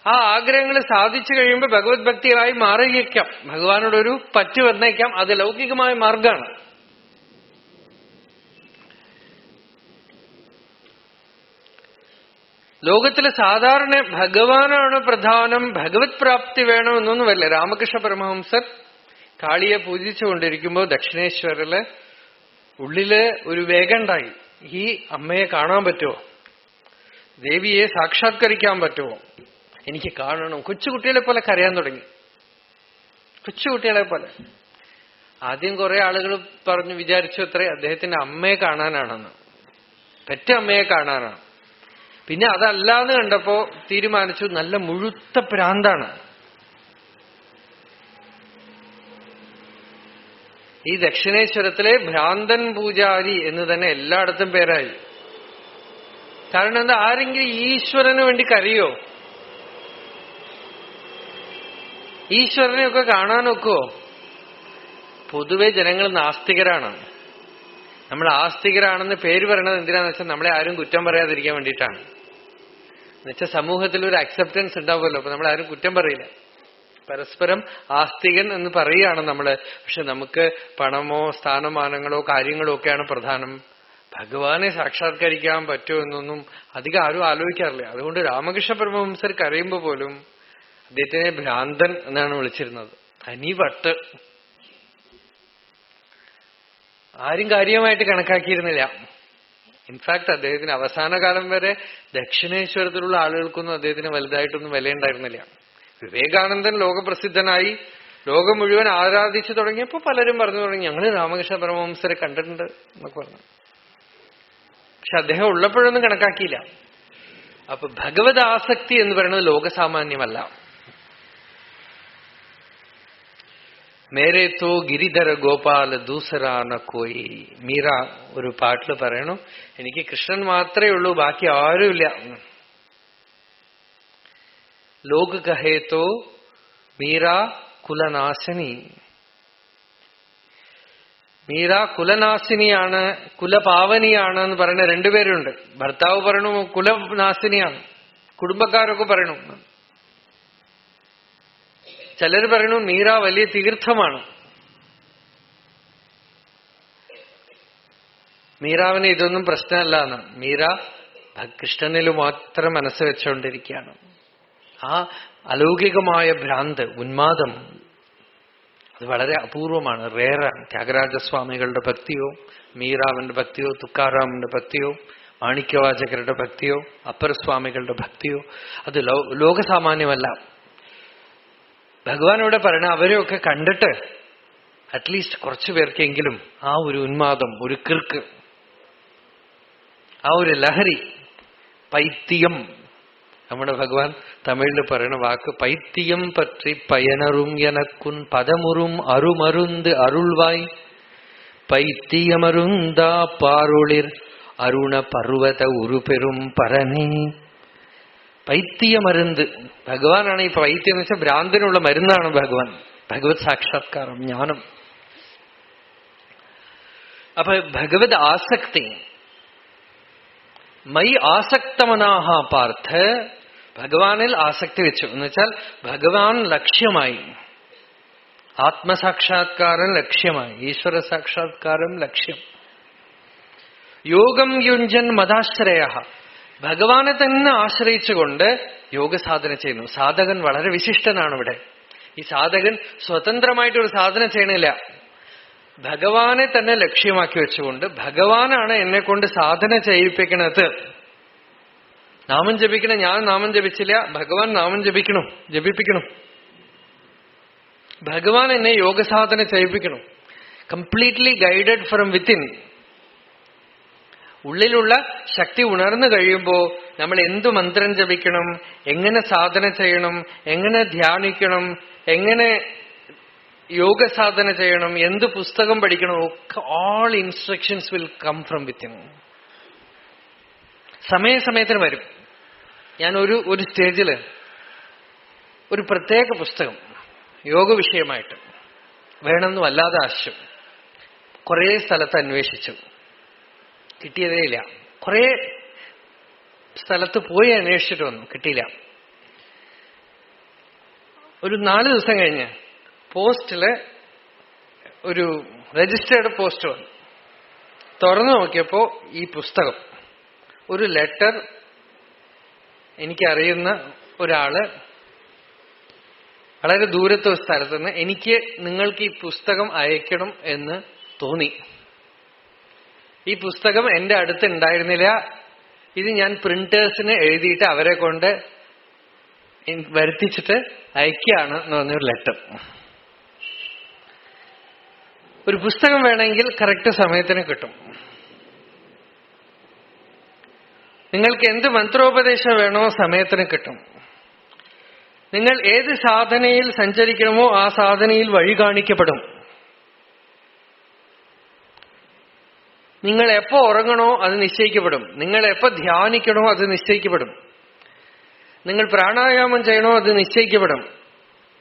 ആ ആഗ്രഹങ്ങൾ സാധിച്ചു കഴിയുമ്പോൾ ഭഗവത് ഭക്തിയായി മാറിയേക്കാം, ഭഗവാനോടൊരു പറ്റ് വന്നേക്കാം. അത് ലൗകികമായ മാർഗമാണ്. ലോകത്തില് സാധാരണ ഭഗവാനാണ് പ്രധാനം, ഭഗവത് പ്രാപ്തി വേണമെന്നൊന്നുമല്ല. രാമകൃഷ്ണ പരമഹംസർ കാളിയെ പൂജിച്ചുകൊണ്ടിരിക്കുമ്പോൾ ദക്ഷിണേശ്വരില് ഉള്ളില് ഒരു വേഗം ഉണ്ടായി. ഈ അമ്മയെ കാണാൻ പറ്റുമോ, ദേവിയെ സാക്ഷാത്കരിക്കാൻ പറ്റുമോ, എനിക്ക് കാണണം. കൊച്ചുകുട്ടികളെ പോലെ കരയാൻ തുടങ്ങി. കൊച്ചുകുട്ടികളെ പോലെ. ആദ്യം കുറെ ആളുകൾ വിചാരിച്ചു അത്രേ അദ്ദേഹത്തിന്റെ അമ്മയെ കാണാനാണെന്ന്, പെറ്റ അമ്മയെ കാണാനാണ്. പിന്നെ അതല്ലാന്ന് കണ്ടപ്പോ തീരുമാനിച്ചു നല്ല മുഴുത്ത പ്രാന്താണ്. ഈ ദക്ഷിണേശ്വരത്തിലെ ഭ്രാന്തൻ പൂജാരി എന്ന് തന്നെ എല്ലായിടത്തും പേരായി. കാരണം എന്താ, ആരെങ്കിലും ഈശ്വരന് വേണ്ടി കരയോ? ഈശ്വരനെയൊക്കെ കാണാനൊക്കുവോ? പൊതുവെ ജനങ്ങൾ നാസ്തികരാണ്. നമ്മൾ ആസ്തികരാണെന്ന് പേര് പറയണത് എന്തിനാന്ന് വെച്ചാൽ നമ്മളെ ആരും കുറ്റം പറയാതിരിക്കാൻ വേണ്ടിയിട്ടാണ്. എന്നുവെച്ചാൽ സമൂഹത്തിൽ ഒരു അക്സെപ്റ്റൻസ് ഉണ്ടാവുമല്ലോ, അപ്പൊ നമ്മളാരും കുറ്റം പറയില്ല. പരസ്പരം ആസ്തികൻ എന്ന് പറയുകയാണ് നമ്മള്. പക്ഷെ നമുക്ക് പണമോ സ്ഥാനമാനങ്ങളോ കാര്യങ്ങളോ ഒക്കെയാണ് പ്രധാനം. ഭഗവാനെ സാക്ഷാത്കരിക്കാൻ പറ്റുമോ എന്നൊന്നും അധികം ആരും ആലോചിക്കാറില്ല. അതുകൊണ്ട് രാമകൃഷ്ണ പരമഹംസർ കരയുമ്പോ പോലും അദ്ദേഹത്തിനെ ഭ്രാന്തൻ എന്നാണ് വിളിച്ചിരുന്നത്. അനിവട്ട് ആരും കാര്യമായിട്ട് കണക്കാക്കിയിരുന്നില്ല. ഇൻഫാക്ട് അദ്ദേഹത്തിന് അവസാന കാലം വരെ ദക്ഷിണേശ്വരത്തിലുള്ള ആളുകൾക്കൊന്നും അദ്ദേഹത്തിന് വലുതായിട്ടൊന്നും വിലയുണ്ടായിരുന്നില്ല. വിവേകാനന്ദൻ ലോകപ്രസിദ്ധനായി, ലോകം മുഴുവൻ ആരാധിച്ചു തുടങ്ങിയപ്പോ പലരും പറഞ്ഞു തുടങ്ങി ഞങ്ങൾ രാമകൃഷ്ണ പരമഹംസരെ കണ്ടിട്ടുണ്ട് എന്നൊക്കെ പറഞ്ഞു. പക്ഷെ അദ്ദേഹം ഉള്ളപ്പോഴൊന്നും കണക്കാക്കിയില്ല. അപ്പൊ ഭഗവത് ആസക്തി എന്ന് പറയുന്നത് ലോകസാമാന്യമല്ല. മേരെ തോ ഗിരിധര ഗോപാല ദൂസരാന കോയി. മീര ഒരു പാട്ടില് പറയണു, എനിക്ക് കൃഷ്ണൻ മാത്രമേ ഉള്ളൂ, ബാക്കി ആരുമില്ല. ലോക് കഹേ തോ മീര കുലനാശിനി. മീര കുലനാശിനിയാണ്, കുലപാവനിയാണ് എന്ന് പറയുന്ന രണ്ടുപേരുണ്ട്. ഭർത്താവ് പറയണു കുലനാശിനിയാണ്, കുടുംബക്കാരൊക്കെ പറയണു. ചിലർ പറയണു മീര വലിയ തീർത്ഥമാണ്. മീരാവിന് ഇതൊന്നും പ്രശ്നമല്ല എന്ന്. മീര കൃഷ്ണനിൽ മാത്രം മനസ്സ് വെച്ചുകൊണ്ടിരിക്കുകയാണ്. ആ അലൗകികമായ ഭ്രാന്ത്, ഉന്മാദം, അത് വളരെ അപൂർവമാണ്, റേറാണ്. ത്യാഗരാജസ്വാമികളുടെ ഭക്തിയോ മീരാവിന്റെ ഭക്തിയോ തുക്കാറാമിന്റെ ഭക്തിയോ മാണിക്യവാചകരുടെ ഭക്തിയോ അപ്പർ സ്വാമികളുടെ ഭക്തിയോ അത് ലോകസാമാന്യമല്ല. ഭഗവാൻ ഇവിടെ പറയണ അവരെയൊക്കെ കണ്ടിട്ട് അറ്റ്ലീസ്റ്റ് കുറച്ചു പേർക്കെങ്കിലും ആ ഒരു ഉന്മാദം, ഒരു കിർക്ക്, ആ ഒരു ലഹരി, പൈത്യം, നമ്മുടെ ഭഗവാൻ തമിഴിൽ പറയുന്ന വാക്ക് പൈത്യം പറ്റി പയനറും എനക്കുൻ പദമുറും അരുമരുന്ത് അരുൾവായ് പൈത്യമരുന്താ പാറുളിർ അരുണ പർവ്വത ഉരുപെരും പരനേ. പൈത്യമരുന്ത് ഭഗവാനാണ്. ഈ പൈത്യം എന്ന് വെച്ചാൽ ഭ്രാന്തിനുള്ള മരുന്നാണ് ഭഗവാൻ. ഭഗവത് സാക്ഷാത്കാരം, ജ്ഞാനം. അപ്പൊ ഭഗവത് ആസക്തി, മൈ ആസക്തമനാഹ പാർത്ഥ, ഭഗവാനിൽ ആസക്തി വെച്ചു എന്ന് വെച്ചാൽ ഭഗവാൻ ലക്ഷ്യമായി, ആത്മസാക്ഷാത്കാരം ലക്ഷ്യമായി, ഈശ്വര സാക്ഷാത്കാരം ലക്ഷ്യം. യോഗം യുഞ്ജൻ മതാശ്രയ, ഭഗവാനെ തന്നെ ആശ്രയിച്ചുകൊണ്ട് യോഗസാധന ചെയ്യുന്നു. സാധകൻ വളരെ വിശിഷ്ടനാണ് ഇവിടെ. ഈ സാധകൻ സ്വതന്ത്രമായിട്ടൊരു സാധന ചെയ്യണില്ല, ഭഗവാനെ തന്നെ ലക്ഷ്യമാക്കി വെച്ചുകൊണ്ട് ഭഗവാനാണ് എന്നെ കൊണ്ട് സാധന ചെയ്യിപ്പിക്കണത്. നാമം ജപിക്കണം, ഞാൻ നാമം ജപിച്ചില്ല, ഭഗവാൻ നാമം ജപിപ്പിക്കണം. ഭഗവാൻ എന്നെ യോഗസാധന ചെയ്യിപ്പിക്കണം. Completely guided from within. ഉള്ളിലുള്ള ശക്തി ഉണർന്നു കഴിയുമ്പോൾ നമ്മൾ എന്തു മന്ത്രം ജപിക്കണം, എങ്ങനെ സാധന ചെയ്യണം, എങ്ങനെ ധ്യാനിക്കണം, എങ്ങനെ യോഗസാധന ചെയ്യണം, എന്ത് പുസ്തകം പഠിക്കണം, ഒക്കെ all instructions will come from within. സമയസമയത്തിന് വരും. ഞാൻ ഒരു സ്റ്റേജിൽ ഒരു പ്രത്യേക പുസ്തകം യോഗ വിഷയമായിട്ട് വേണമെന്ന് വല്ലാതെ ആശയം, കുറേ സ്ഥലത്ത് അന്വേഷിച്ചു, കിട്ടിയതേ ഇല്ല. കുറേ സ്ഥലത്ത് പോയി അന്വേഷിച്ചിട്ട് വന്നു, കിട്ടിയില്ല. ഒരു 4 ദിവസം കഴിഞ്ഞ് പോസ്റ്റില് ഒരു രജിസ്റ്റേർഡ് പോസ്റ്റ് വന്നു. തുറന്നു നോക്കിയപ്പോ ഈ പുസ്തകം, ഒരു ലെറ്റർ, എനിക്കറിയുന്ന ഒരാള് വളരെ ദൂരത്തെ ഒരു സ്ഥലത്തുനിന്ന് എനിക്ക് നിങ്ങൾക്ക് ഈ പുസ്തകം അയക്കണം എന്ന് തോന്നി. ഈ പുസ്തകം എന്റെ അടുത്ത് ഉണ്ടായിരുന്നില്ല. ഇത് ഞാൻ പ്രിന്റേഴ്സിന് എഴുതിയിട്ട് അവരെ കൊണ്ട് വരുത്തിച്ചിട്ട് അയക്കുകയാണ് എന്ന് പറഞ്ഞൊരു ലെറ്റർ. ഒരു പുസ്തകം വേണമെങ്കിൽ കറക്റ്റ് സമയത്തിന് കിട്ടും. നിങ്ങൾക്ക് എന്ത് മന്ത്രോപദേശം വേണോ സമയത്തിന് കിട്ടും. നിങ്ങൾ ഏത് സാധനയിൽ സഞ്ചരിക്കണമോ ആ സാധനയിൽ വഴി കാണിക്കപ്പെടും. നിങ്ങൾ എപ്പോ ഉറങ്ങണോ അത് നിശ്ചയിക്കപ്പെടും. നിങ്ങൾ എപ്പോ ധ്യാനിക്കണോ അത് നിശ്ചയിക്കപ്പെടും. നിങ്ങൾ പ്രാണായാമം ചെയ്യണോ അത് നിശ്ചയിക്കപ്പെടും.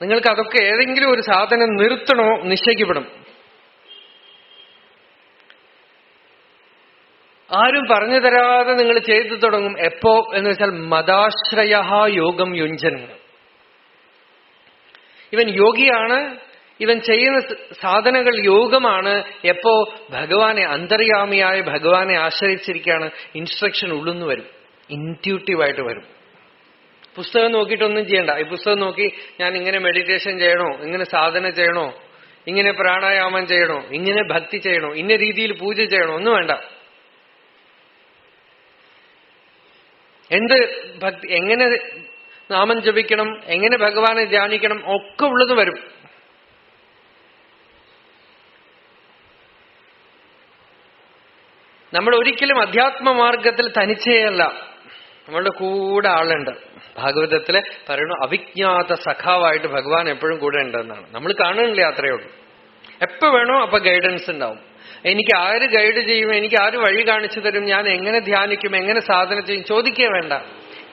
നിങ്ങൾക്ക് അതൊക്കെ ഏതെങ്കിലും ഒരു സാധനം നിർത്തണോ നിശ്ചയിക്കപ്പെടും. ആരും പറഞ്ഞു തരാതെ നിങ്ങൾ ചെയ്തു തുടങ്ങും. എപ്പോ എന്ന് വെച്ചാൽ മതാശ്രയ യോഗം യുഞ്ജൻ. ഇവൻ യോഗിയാണ്, ഇവൻ ചെയ്യുന്ന സാധനകൾ യോഗമാണ്. എപ്പോ ഭഗവാനെ, അന്തര്യാമിയായ ഭഗവാനെ ആശ്രയിച്ചിരിക്കുകയാണ്. ഇൻസ്ട്രക്ഷൻ ഉള്ളുന്ന് വരും, ഇൻറ്റ്യൂട്ടീവായിട്ട് വരും. പുസ്തകം നോക്കിയിട്ടൊന്നും ചെയ്യണ്ട. ഈ പുസ്തകം നോക്കി ഞാൻ ഇങ്ങനെ മെഡിറ്റേഷൻ ചെയ്യണോ, ഇങ്ങനെ സാധന ചെയ്യണോ, ഇങ്ങനെ പ്രാണായാമം ചെയ്യണോ, ഇങ്ങനെ ഭക്തി ചെയ്യണോ, ഇന്ന രീതിയിൽ പൂജ ചെയ്യണോ, ഒന്നും വേണ്ട. എന്ത് ഭക്തി, എങ്ങനെ നാമം ജപിക്കണം, എങ്ങനെ ഭഗവാനെ ധ്യാനിക്കണം, ഒക്കെ ഉള്ളത് വരും. നമ്മൾ ഒരിക്കലും അധ്യാത്മമാർഗത്തിൽ തനിച്ചേയല്ല, നമ്മളുടെ കൂടെ ആളുണ്ട്. ഭാഗവതത്തിലെ പറയുന്നു, അവിജ്ഞാത സഖാവായിട്ട് ഭഗവാൻ എപ്പോഴും കൂടെ ഉണ്ടെന്നാണ്. നമ്മൾ കാണുന്നില്ല, അത്രയേ ഉള്ളൂ. എപ്പോ വേണോ അപ്പൊ ഗൈഡൻസ് ഉണ്ടാവും. എനിക്ക് ആര് ഗൈഡ് ചെയ്യും, എനിക്ക് ആര് വഴി കാണിച്ചു തരും, ഞാൻ എങ്ങനെ ധ്യാനിക്കും, എങ്ങനെ സാധന ചെയ്യും, ചോദിക്കേ വേണ്ട.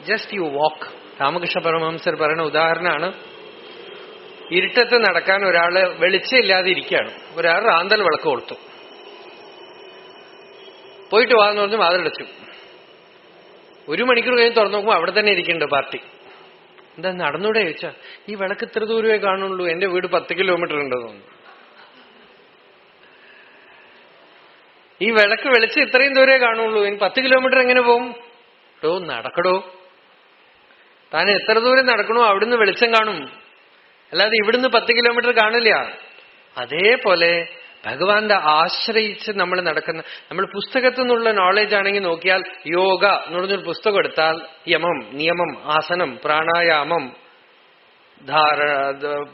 Just you walk. രാമകൃഷ്ണ പരമഹംസർ പറയുന്ന ഉദാഹരണമാണ്, ഇരുട്ടത്ത് നടക്കാൻ ഒരാള് വെളിച്ചമില്ലാതെ ഇരിക്കുകയാണ്. ഒരാൾ റാന്തൽ വിളക്ക് കൊടുത്തു, പോയിട്ട് വാന്ന് പറഞ്ഞ് വാതിലടച്ചു. 1 മണിക്കൂർ കഴിഞ്ഞ് തുറന്നു നോക്കുമ്പോൾ അവിടെ തന്നെ ഇരിക്കുന്നുണ്ട് പാർട്ടി. എന്താ നടന്നൂടെ ചോദിച്ചാ, ഈ വിളക്ക് ഇത്ര ദൂരമേ കാണുള്ളൂ, എന്റെ വീട് 10 കിലോമീറ്റർ ഉണ്ടെന്ന് തോന്നുന്നു. ഈ വിളക്ക് വെളിച്ചം ഇത്രയും ദൂരേ കാണുള്ളൂ, ഇനി 10 കിലോമീറ്റർ എങ്ങനെ പോകും? നടക്കടോ, താൻ എത്ര ദൂരം നടക്കണോ അവിടുന്ന് വെളിച്ചം കാണും, അല്ലാതെ ഇവിടുന്ന് 10 കിലോമീറ്റർ കാണില്ല. അതേപോലെ ഭഗവാന്റെ ആശ്രയിച്ച് നമ്മൾ നടക്കുന്ന, നമ്മൾ പുസ്തകത്തിൽ നിന്നുള്ള നോളജ് ആണെങ്കിൽ നോക്കിയാൽ, യോഗ എന്ന് പറഞ്ഞൊരു പുസ്തകം എടുത്താൽ യമം, നിയമം, ആസനം, പ്രാണായാമം,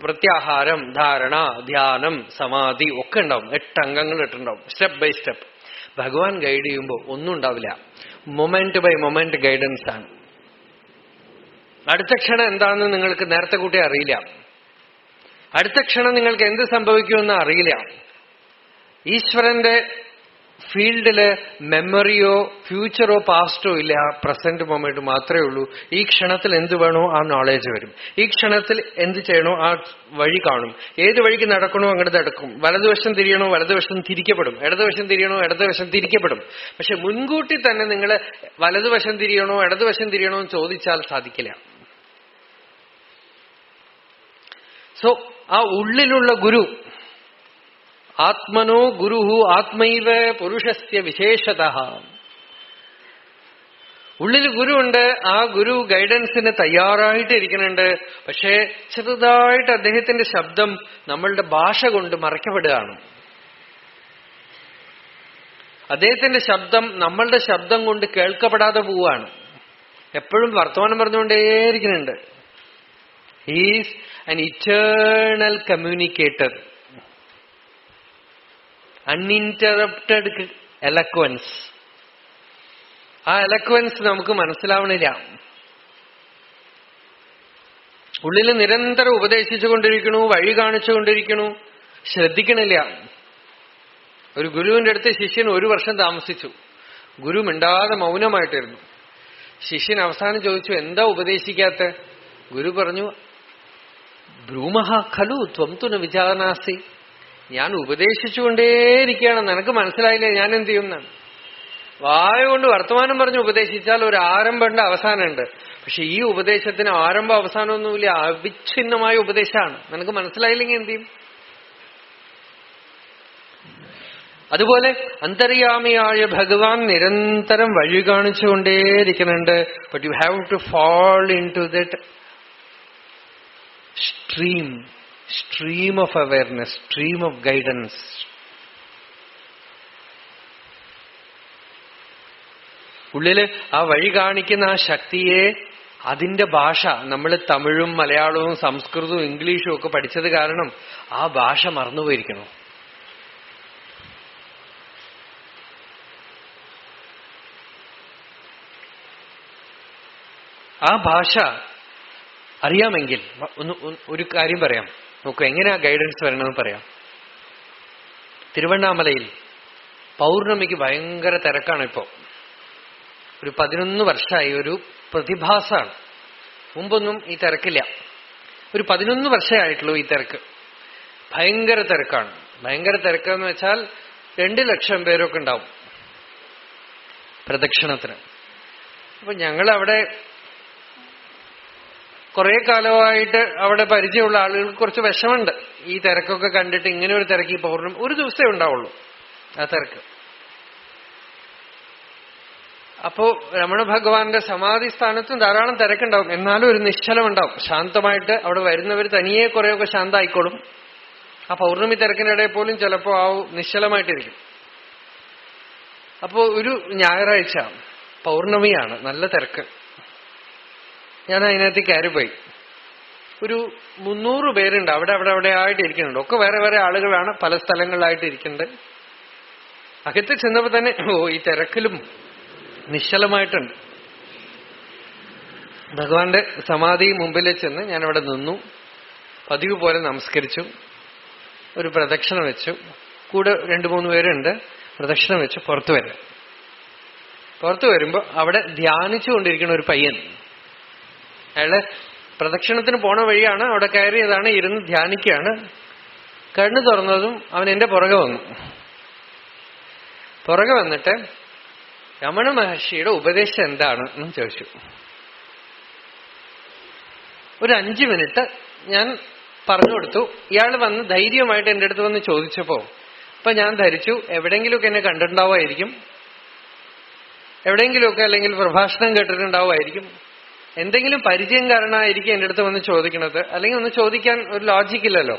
പ്രത്യാഹാരം, ധാരണ, ധ്യാനം, സമാധി ഒക്കെ ഉണ്ടാവും. 8 അംഗങ്ങൾ ഇട്ടുണ്ടാവും, സ്റ്റെപ്പ് ബൈ സ്റ്റെപ്പ്. ഭഗവാൻ ഗൈഡ് ചെയ്യുമ്പോൾ ഒന്നും ഉണ്ടാവില്ല. മൊമെന്റ് ബൈ മൊമെന്റ് ഗൈഡൻസ് ആണ്. അടുത്ത ക്ഷണം എന്താണെന്ന് നിങ്ങൾക്ക് നേരത്തെ കൂട്ടി അറിയില്ല. അടുത്ത ക്ഷണം നിങ്ങൾക്ക് എന്ത് സംഭവിക്കുമെന്ന് അറിയില്ല. ഈശ്വരന്റെ ഫീൽഡില് മെമ്മറിയോ ഫ്യൂച്ചറോ പാസ്റ്റോ ഇല്ല, പ്രസന്റ് മൊമെന്റ് മാത്രമേ ഉള്ളൂ. ഈ ക്ഷണത്തിൽ എന്ത് വേണോ ആ നോളേജ് വരും. ഈ ക്ഷണത്തിൽ എന്ത് ചെയ്യണോ ആ വഴി കാണും. ഏത് വഴിക്ക് നടക്കണോ അങ്ങോട്ട് നടക്കും. വലതുവശം തിരിയണോ വലതുവശം തിരിക്കപ്പെടും, ഇടതുവശം തിരിയണോ ഇടതുവശം തിരിക്കപ്പെടും. പക്ഷെ മുൻകൂട്ടി തന്നെ നിങ്ങൾ വലതുവശം തിരിയണോ ഇടതുവശം തിരിയണോ എന്ന് ചോദിച്ചാൽ സാധിക്കില്ല. സോ ആ ഉള്ളിലുള്ള ഗുരു, ആത്മനോ ഗുരുഹു ആത്മൈവ പുരുഷസ്യ വിശേഷതഃ. ഉള്ളിൽ ഗുരുവുണ്ട്, ആ ഗുരു ഗൈഡൻസിന് തയ്യാറായിട്ട് ഇരിക്കുന്നുണ്ട്. പക്ഷേ ചെറുതായിട്ട് അദ്ദേഹത്തിന്റെ ശബ്ദം നമ്മളുടെ ഭാഷ കൊണ്ട് മറയ്ക്കപ്പെടുകയാണ്. അദ്ദേഹത്തിന്റെ ശബ്ദം നമ്മളുടെ ശബ്ദം കൊണ്ട് കേൾക്കപ്പെടാതെ പോവുകയാണ്. എപ്പോഴും വർത്തമാനം പറഞ്ഞുകൊണ്ടേയിരിക്കുന്നുണ്ട്. He's an eternal communicator, uninterrupted eloquence. ആ എലക്വൻസ് നമുക്ക് മനസ്സിലാവണില്ല. ഉള്ളിൽ നിരന്തരം ഉപദേശിച്ചുകൊണ്ടിരിക്കണു, വഴി കാണിച്ചുകൊണ്ടിരിക്കണു, ശ്രദ്ധിക്കണില്ല. ഒരു ഗുരുവിന്റെ അടുത്ത് ശിഷ്യൻ 1 വർഷം താമസിച്ചു. ഗുരു മിണ്ടാതെ മൗനമായിട്ടിരുന്നു. ശിഷ്യൻ അവസാനം ചോദിച്ചു, എന്താ ഉപദേശിക്കാത്ത? ഗുരു പറഞ്ഞു, ബ്രൂമഹ ഖലു ത്വം തു ന വിജാനാസി. ഞാൻ ഉപദേശിച്ചുകൊണ്ടേയിരിക്കുകയാണ്, നിനക്ക് മനസ്സിലായില്ലേ ഞാൻ എന്ത് ചെയ്യുന്നതാണ്. വായ കൊണ്ട് വർത്തമാനം പറഞ്ഞ് ഉപദേശിച്ചാൽ ഒരു ആരംഭമുണ്ട്, അവസാനമുണ്ട്. പക്ഷെ ഈ ഉപദേശത്തിന് ആരംഭം അവസാനമൊന്നുമില്ല, അവിഛിന്നമായ ഉപദേശമാണ്. നിനക്ക് മനസ്സിലായില്ലെങ്കിൽ എന്ത് ചെയ്യും? അതുപോലെ അന്തര്യാമിയായ ഭഗവാൻ നിരന്തരം വഴി കാണിച്ചുകൊണ്ടേയിരിക്കുന്നുണ്ട്. But you have to fall into that stream of awareness, stream of guidance. ഉള്ളില് ആ വഴി കാണിക്കുന്ന ആ ശക്തിയെ, അതിന്റെ ഭാഷ, നമ്മൾ തമിഴും മലയാളവും സംസ്കൃതവും ഇംഗ്ലീഷും ഒക്കെ പഠിച്ചത് കാരണം ആ ഭാഷ മറന്നുപോയിരിക്കണം. ആ ഭാഷ അറിയാമെങ്കിൽ ഒരു കാര്യം പറയാം. നോക്കൂ, എങ്ങനെയാ ഗൈഡൻസ് വരണമെന്ന് പറയാം. തിരുവണ്ണാമലയിൽ പൗർണമിക്ക് ഭയങ്കര തിരക്കാണ്. ഇപ്പോ ഒരു 11 വർഷമായി ഒരു പ്രതിഭാസമാണ്. മുമ്പൊന്നും ഈ തിരക്കില്ല. ഒരു 11 വർഷമായിട്ടുള്ളൂ ഈ തിരക്ക്. ഭയങ്കര തിരക്കാണ്. ഭയങ്കര തിരക്കെന്ന് വെച്ചാൽ 2 ലക്ഷം പേരൊക്കെ ഉണ്ടാവും പ്രദക്ഷിണത്തിന്. അപ്പൊ ഞങ്ങളവിടെ കുറെ കാലമായിട്ട് അവിടെ പരിചയമുള്ള ആളുകൾക്ക് കുറച്ച് വിഷമുണ്ട്. ഈ തിരക്കൊക്കെ കണ്ടിട്ട് ഇങ്ങനെ ഒരു തിരക്ക് ഈ പൗർണമി ഒരു ദിവസമേ ഉണ്ടാവുള്ളൂ ആ തിരക്ക്. അപ്പോ രമണ ഭഗവാന്റെ സമാധി സ്ഥാനത്തും ധാരാളം തിരക്കുണ്ടാവും. എന്നാലും ഒരു നിശ്ചലം ഉണ്ടാവും. ശാന്തമായിട്ട് അവിടെ വരുന്നവർ തനിയെ കുറെയൊക്കെ ശാന്തമായിക്കോളും. ആ പൗർണമി തിരക്കിനിടയിൽ പോലും ചിലപ്പോ ആ നിശ്ചലമായിട്ടിരിക്കും. അപ്പോ ഒരു ഞായറാഴ്ച പൗർണമിയാണ്, നല്ല തിരക്ക്. ഞാൻ അതിനകത്ത് കയറിപ്പോയി. ഒരു 300 പേരുണ്ട് അവിടെ ആയിട്ട് ഇരിക്കുന്നുണ്ട്. ഒക്കെ വേറെ വേറെ ആളുകളാണ്, പല സ്ഥലങ്ങളിലായിട്ട് ഇരിക്കുന്നുണ്ട്. അകത്ത് ചെന്നപ്പോ തന്നെ ഈ തിരക്കിലും നിശ്ചലമായിട്ടുണ്ട്. ഭഗവാന്റെ സമാധി മുമ്പിൽ ചെന്ന് ഞാനവിടെ നിന്നു. പതിവ് പോലെ നമസ്കരിച്ചു. ഒരു പ്രദക്ഷിണം വെച്ചു. കൂടെ 2-3 പേരുണ്ട്. പ്രദക്ഷിണം വെച്ച് പുറത്തു വരുമ്പോ അവിടെ ധ്യാനിച്ചുകൊണ്ടിരിക്കുന്ന ഒരു പയ്യൻ. അയാള് പ്രദക്ഷിണത്തിന് പോണ വഴിയാണ്, അവിടെ കയറിയതാണ്, ഇരുന്ന് ധ്യാനിക്കുകയാണ്. കണ്ണു തുറന്നതും അവൻ എന്റെ പുറകെ വന്നു. പുറകെ വന്നിട്ട് രമണ മഹർഷിയുടെ ഉപദേശം എന്താണ് എന്ന് ചോദിച്ചു. ഒരു 5 മിനിറ്റ് ഞാൻ പറഞ്ഞു കൊടുത്തു. ഇയാൾ വന്ന് ധൈര്യമായിട്ട് എന്റെ അടുത്ത് വന്ന് ചോദിച്ചപ്പോ അപ്പൊ ഞാൻ ധരിച്ചു എവിടെയെങ്കിലുമൊക്കെ എന്നെ കണ്ടിട്ടുണ്ടാവുമായിരിക്കും, എവിടെയെങ്കിലുമൊക്കെ അല്ലെങ്കിൽ പ്രഭാഷണം കേട്ടിട്ടുണ്ടാവുമായിരിക്കും, എന്തെങ്കിലും പരിചയം കാരണമായിരിക്കും എന്റെ അടുത്ത് വന്ന് ചോദിക്കണത്. അല്ലെങ്കിൽ ഒന്ന് ചോദിക്കാൻ ഒരു ലോജിക്കില്ലല്ലോ.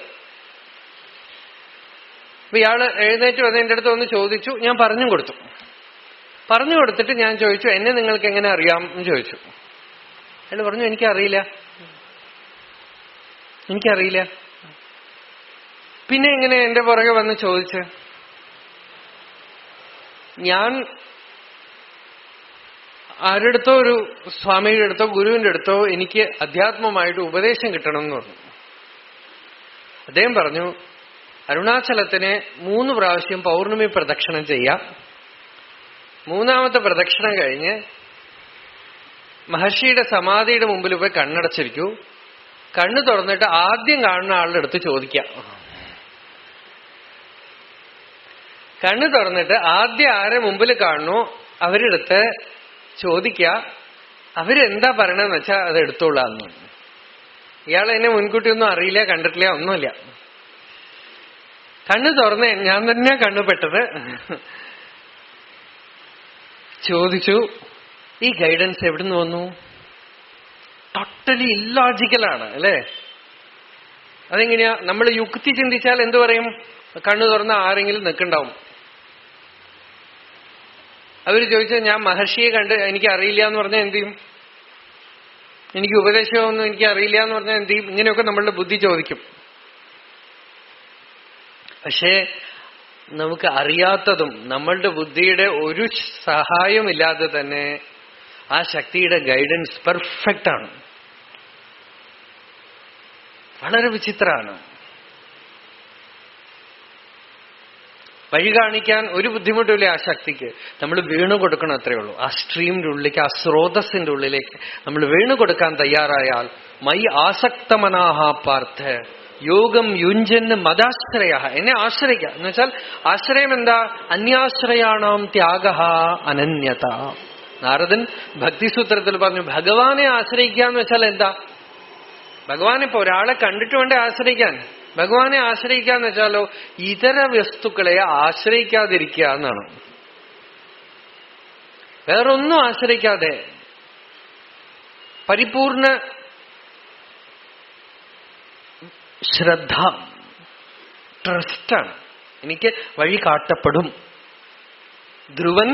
അപ്പൊ ഇയാള് എഴുന്നേറ്റ് വന്ന് എന്റെ അടുത്ത് വന്ന് ചോദിച്ചു. ഞാൻ പറഞ്ഞു കൊടുത്തിട്ട് ഞാൻ ചോദിച്ചു, എന്നെ നിങ്ങൾക്ക് എങ്ങനെ അറിയാം എന്ന് ചോദിച്ചു. അയാൾ പറഞ്ഞു, എനിക്കറിയില്ല. എനിക്കറിയില്ല. പിന്നെ എങ്ങനെ എന്റെ പുറകെ വന്ന് ചോദിച്ച്? ഞാൻ ആരുടെ അടുത്തോ, ഒരു സ്വാമിയുടെ അടുത്തോ ഗുരുവിന്റെ അടുത്തോ എനിക്ക് അധ്യാത്മമായിട്ട് ഉപദേശം കിട്ടണം എന്ന് പറഞ്ഞു. അദ്ദേഹം പറഞ്ഞു, അരുണാചലത്തിന് 3 പ്രാവശ്യം പൗർണമി പ്രദക്ഷിണം ചെയ്യാം. 3ാമത്തെ പ്രദക്ഷിണം കഴിഞ്ഞ് മഹർഷിയുടെ സമാധിയുടെ മുമ്പിൽ പോയി കണ്ണടച്ചിരിക്കൂ. കണ്ണു തുറന്നിട്ട് ആദ്യം കാണുന്ന ആളുടെ അടുത്ത് ചോദിക്കാം. കണ്ണു തുറന്നിട്ട് ആദ്യം ആരെ മുമ്പിൽ കാണുന്നു അവരുടെ അടുത്ത് ചോദിക്ക. അവരെന്താ പറയണെന്ന് വെച്ചാ അത് എടുത്തോളാന്ന്. ഇയാൾ എന്നെ മുൻകൂട്ടി ഒന്നും അറിയില്ല, കണ്ടിട്ടില്ല, ഒന്നുമില്ല. കണ്ണു തുറന്ന് ഞാൻ തന്നെ കണ്ണുപെട്ടത്. ചോദിച്ചു, ഈ ഗൈഡൻസ് എവിടുന്ന് വന്നു? ടോട്ടലി ഇല്ലോജിക്കലാണ് അല്ലേ? അതെങ്ങനെയാ? നമ്മൾ യുക്തി ചിന്തിച്ചാൽ എന്തു പറയും? കണ്ണു തുറന്ന ആരെങ്കിലും നിൽക്കുന്നുണ്ടാവും. അവര് ചോദിച്ചാൽ ഞാൻ മഹർഷിയെ കണ്ട് എനിക്ക് അറിയില്ല എന്ന് പറഞ്ഞാൽ എന്ത് ചെയ്യും? എനിക്ക് ഉപദേശമൊന്നും എനിക്ക് അറിയില്ല എന്ന് പറഞ്ഞാൽ എന്ത് ചെയ്യും? ഇങ്ങനെയൊക്കെ നമ്മളുടെ ബുദ്ധി ചോദിക്കും. പക്ഷേ നമുക്ക് അറിയാത്തതും നമ്മളുടെ ബുദ്ധിയുടെ ഒരു സഹായമില്ലാതെ തന്നെ ആ ശക്തിയുടെ ഗൈഡൻസ് പെർഫെക്റ്റ് ആണ്. വളരെ വിചിത്രമാണ്. വഴി കാണിക്കാൻ ഒരു ബുദ്ധിമുട്ടില്ല ആ ശക്തിക്ക്. നമ്മൾ വീണു കൊടുക്കണം, അത്രയേ ഉള്ളൂ. ആ സ്ട്രീമിന്റെ ഉള്ളിലേക്ക്, ആ സ്രോതസ്സിന്റെ ഉള്ളിലേക്ക് നമ്മൾ വീണു കൊടുക്കാൻ തയ്യാറായാൽ, മൈ ആസക്തമനാഹ പാർത്ഥ യോഗം യുഞ്ജന് മദാശ്രയ, എന്നെ ആശ്രയിക്കുക എന്ന് വെച്ചാൽ ആശ്രയം എന്താ? അന്യാശ്രയാണാം ത്യാഗ അനന്യത. നാരദൻ ഭക്തിസൂത്രത്തിൽ പറഞ്ഞു, ഭഗവാനെ ആശ്രയിക്കുക എന്ന് വെച്ചാൽ എന്താ? ഭഗവാനെ ഇപ്പൊ ഒരാളെ കണ്ടിട്ട് വേണ്ടേ ആശ്രയിക്കാൻ? ഭഗവാനെ ആശ്രയിക്കുക എന്ന് വെച്ചാലോ ഇതര വസ്തുക്കളെ ആശ്രയിക്കാതിരിക്കുക എന്നാണ്. വേറൊന്നും ആശ്രയിക്കാതെ പരിപൂർണ ശ്രദ്ധ, ട്രസ്റ്റാണ്. എനിക്ക് വഴി കാട്ടപ്പെടും. ധ്രുവൻ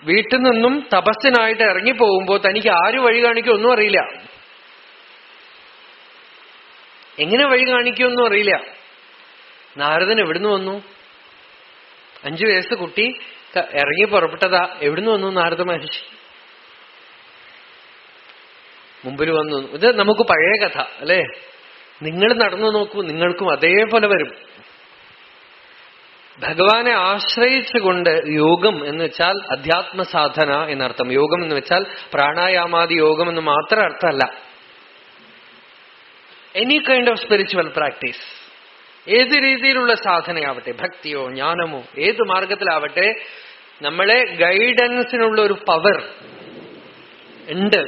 വീട്ടിൽ നിന്നും തപസ്സിനായിട്ട് ഇറങ്ങിപ്പോകുമ്പോ തനിക്ക് ആര് വഴി കാണിക്കും ഒന്നും അറിയില്ല. എങ്ങനെ വഴി കാണിക്കുമെന്നും അറിയില്ല. നാരദൻ എവിടുന്ന് വന്നു? 5 വയസ്സ് കുട്ടി ഇറങ്ങി പുറപ്പെട്ടതാ. എവിടുന്ന് വന്നു നാരദ മഹർഷി? മുമ്പിൽ വന്നു. ഇത് നമുക്ക് പഴയ കഥ അല്ലേ? നിങ്ങൾ നടന്നു നോക്കൂ, നിങ്ങൾക്കും അതേപോലെ വരും. ഭഗവാനെ ആശ്രയിച്ചുകൊണ്ട് യോഗം എന്ന് വെച്ചാൽ അധ്യാത്മ സാധന എന്നർത്ഥം. യോഗം എന്ന് വെച്ചാൽ പ്രാണായാമാദി യോഗം എന്ന് മാത്രം അർത്ഥമല്ല. Any kind of spiritual practice, ഏത് രീതിയിലുള്ള സാധനയാവട്ടെ, ഭക്തിയോ ജ്ഞാനമോ ഏത് മാർഗത്തിലാവട്ടെ, നമ്മളെ ഗൈഡൻസിനുള്ള ഒരു പവർ ഉണ്ട്.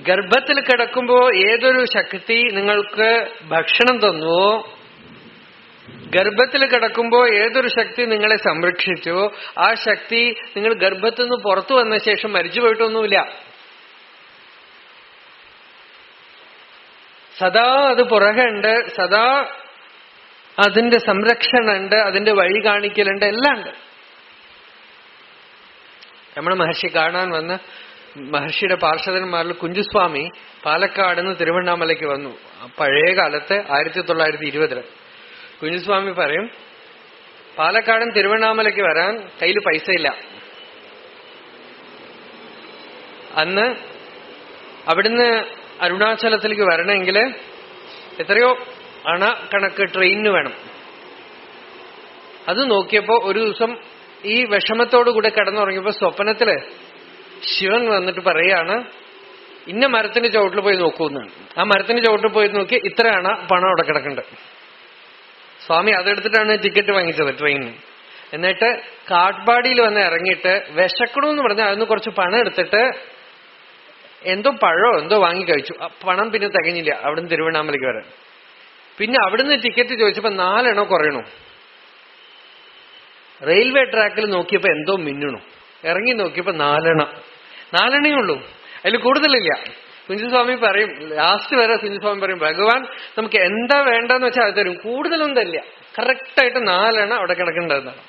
ഗർഭത്തിൽ കിടക്കുമ്പോ ഏതൊരു ശക്തി നിങ്ങൾക്ക് ഭക്ഷണം തന്നുവോ, ഗർഭത്തിൽ കിടക്കുമ്പോ ഏതൊരു ശക്തി നിങ്ങളെ സംരക്ഷിച്ചോ, ആ ശക്തി നിങ്ങൾ ഗർഭത്തിൽ നിന്ന് പുറത്തു വന്ന ശേഷം മരിച്ചു പോയിട്ടൊന്നുമില്ല. സദാ അത് പുറകുണ്ട്, സദാ അതിന്റെ സംരക്ഷണമുണ്ട്, അതിന്റെ വഴി കാണിക്കലുണ്ട്, എല്ലാം ഉണ്ട്. രമണ മഹർഷി കാണാൻ വന്ന മഹർഷിയുടെ പാർഷദന്മാരിൽ കുഞ്ചുസ്വാമി പാലക്കാട് നിന്ന് തിരുവണ്ണാമലയ്ക്ക് വന്നു. പഴയ കാലത്ത് 1920 കുഞ്ചുസ്വാമി പറയും, പാലക്കാടൻ തിരുവണ്ണാമലയ്ക്ക് വരാൻ കയ്യിൽ പൈസ ഇല്ല. അന്ന് അവിടുന്ന് അരുണാചലത്തിലേക്ക് വരണമെങ്കിൽ എത്രയോ അണ കണക്ക് ട്രെയിനിന് വേണം. അത് നോക്കിയപ്പോ ഒരു ദിവസം ഈ വിഷമത്തോടുകൂടെ കിടന്നുറങ്ങിയപ്പോ സ്വപ്നത്തില് ശിവൻ വന്നിട്ട് പറയാണ്, ഇന്ന മരത്തിന്റെ ചുവട്ടിൽ പോയി നോക്കൂന്നാണ്. ആ മരത്തിന്റെ ചുവട്ടിൽ പോയി നോക്കി ഇത്രയാണ് പണം അവിടെ കിടക്കുന്നുണ്ട്. സ്വാമി അതെടുത്തിട്ടാണ് ടിക്കറ്റ് വാങ്ങിച്ചത് ട്രെയിനിന്. എന്നിട്ട് കാട്ട്പാടിയിൽ വന്ന് ഇറങ്ങിയിട്ട് വിശക്കണമെന്ന് പറഞ്ഞാൽ അതിന് കുറച്ച് പണം എടുത്തിട്ട് എന്തോ പഴോ എന്തോ വാങ്ങി കഴിച്ചു. പണം പിന്നെ തികഞ്ഞില്ല അവിടുന്ന് തിരുവണ്ണാമലയ്ക്ക് വരാൻ. പിന്നെ അവിടുന്ന് ടിക്കറ്റ് ചോദിച്ചപ്പോ 4 എണ്ണം കുറയണു. റെയിൽവേ ട്രാക്കിൽ നോക്കിയപ്പോ എന്തോ മിന്നണു. ഇറങ്ങി നോക്കിയപ്പോ 4 എണ്ണേ ഉള്ളൂ, അതിൽ കൂടുതലില്ല. കുഞ്ചുസ്വാമി പറയും, ലാസ്റ്റ് വരെ കുഞ്ചുസ്വാമി പറയും, ഭഗവാൻ നമുക്ക് എന്താ വേണ്ടെന്ന് വെച്ചാൽ അത് തരും, കൂടുതലൊന്നും തരില്ല. കറക്റ്റായിട്ട് 4 എണ്ണം അവിടെ കിടക്കേണ്ടതെന്നാണ്.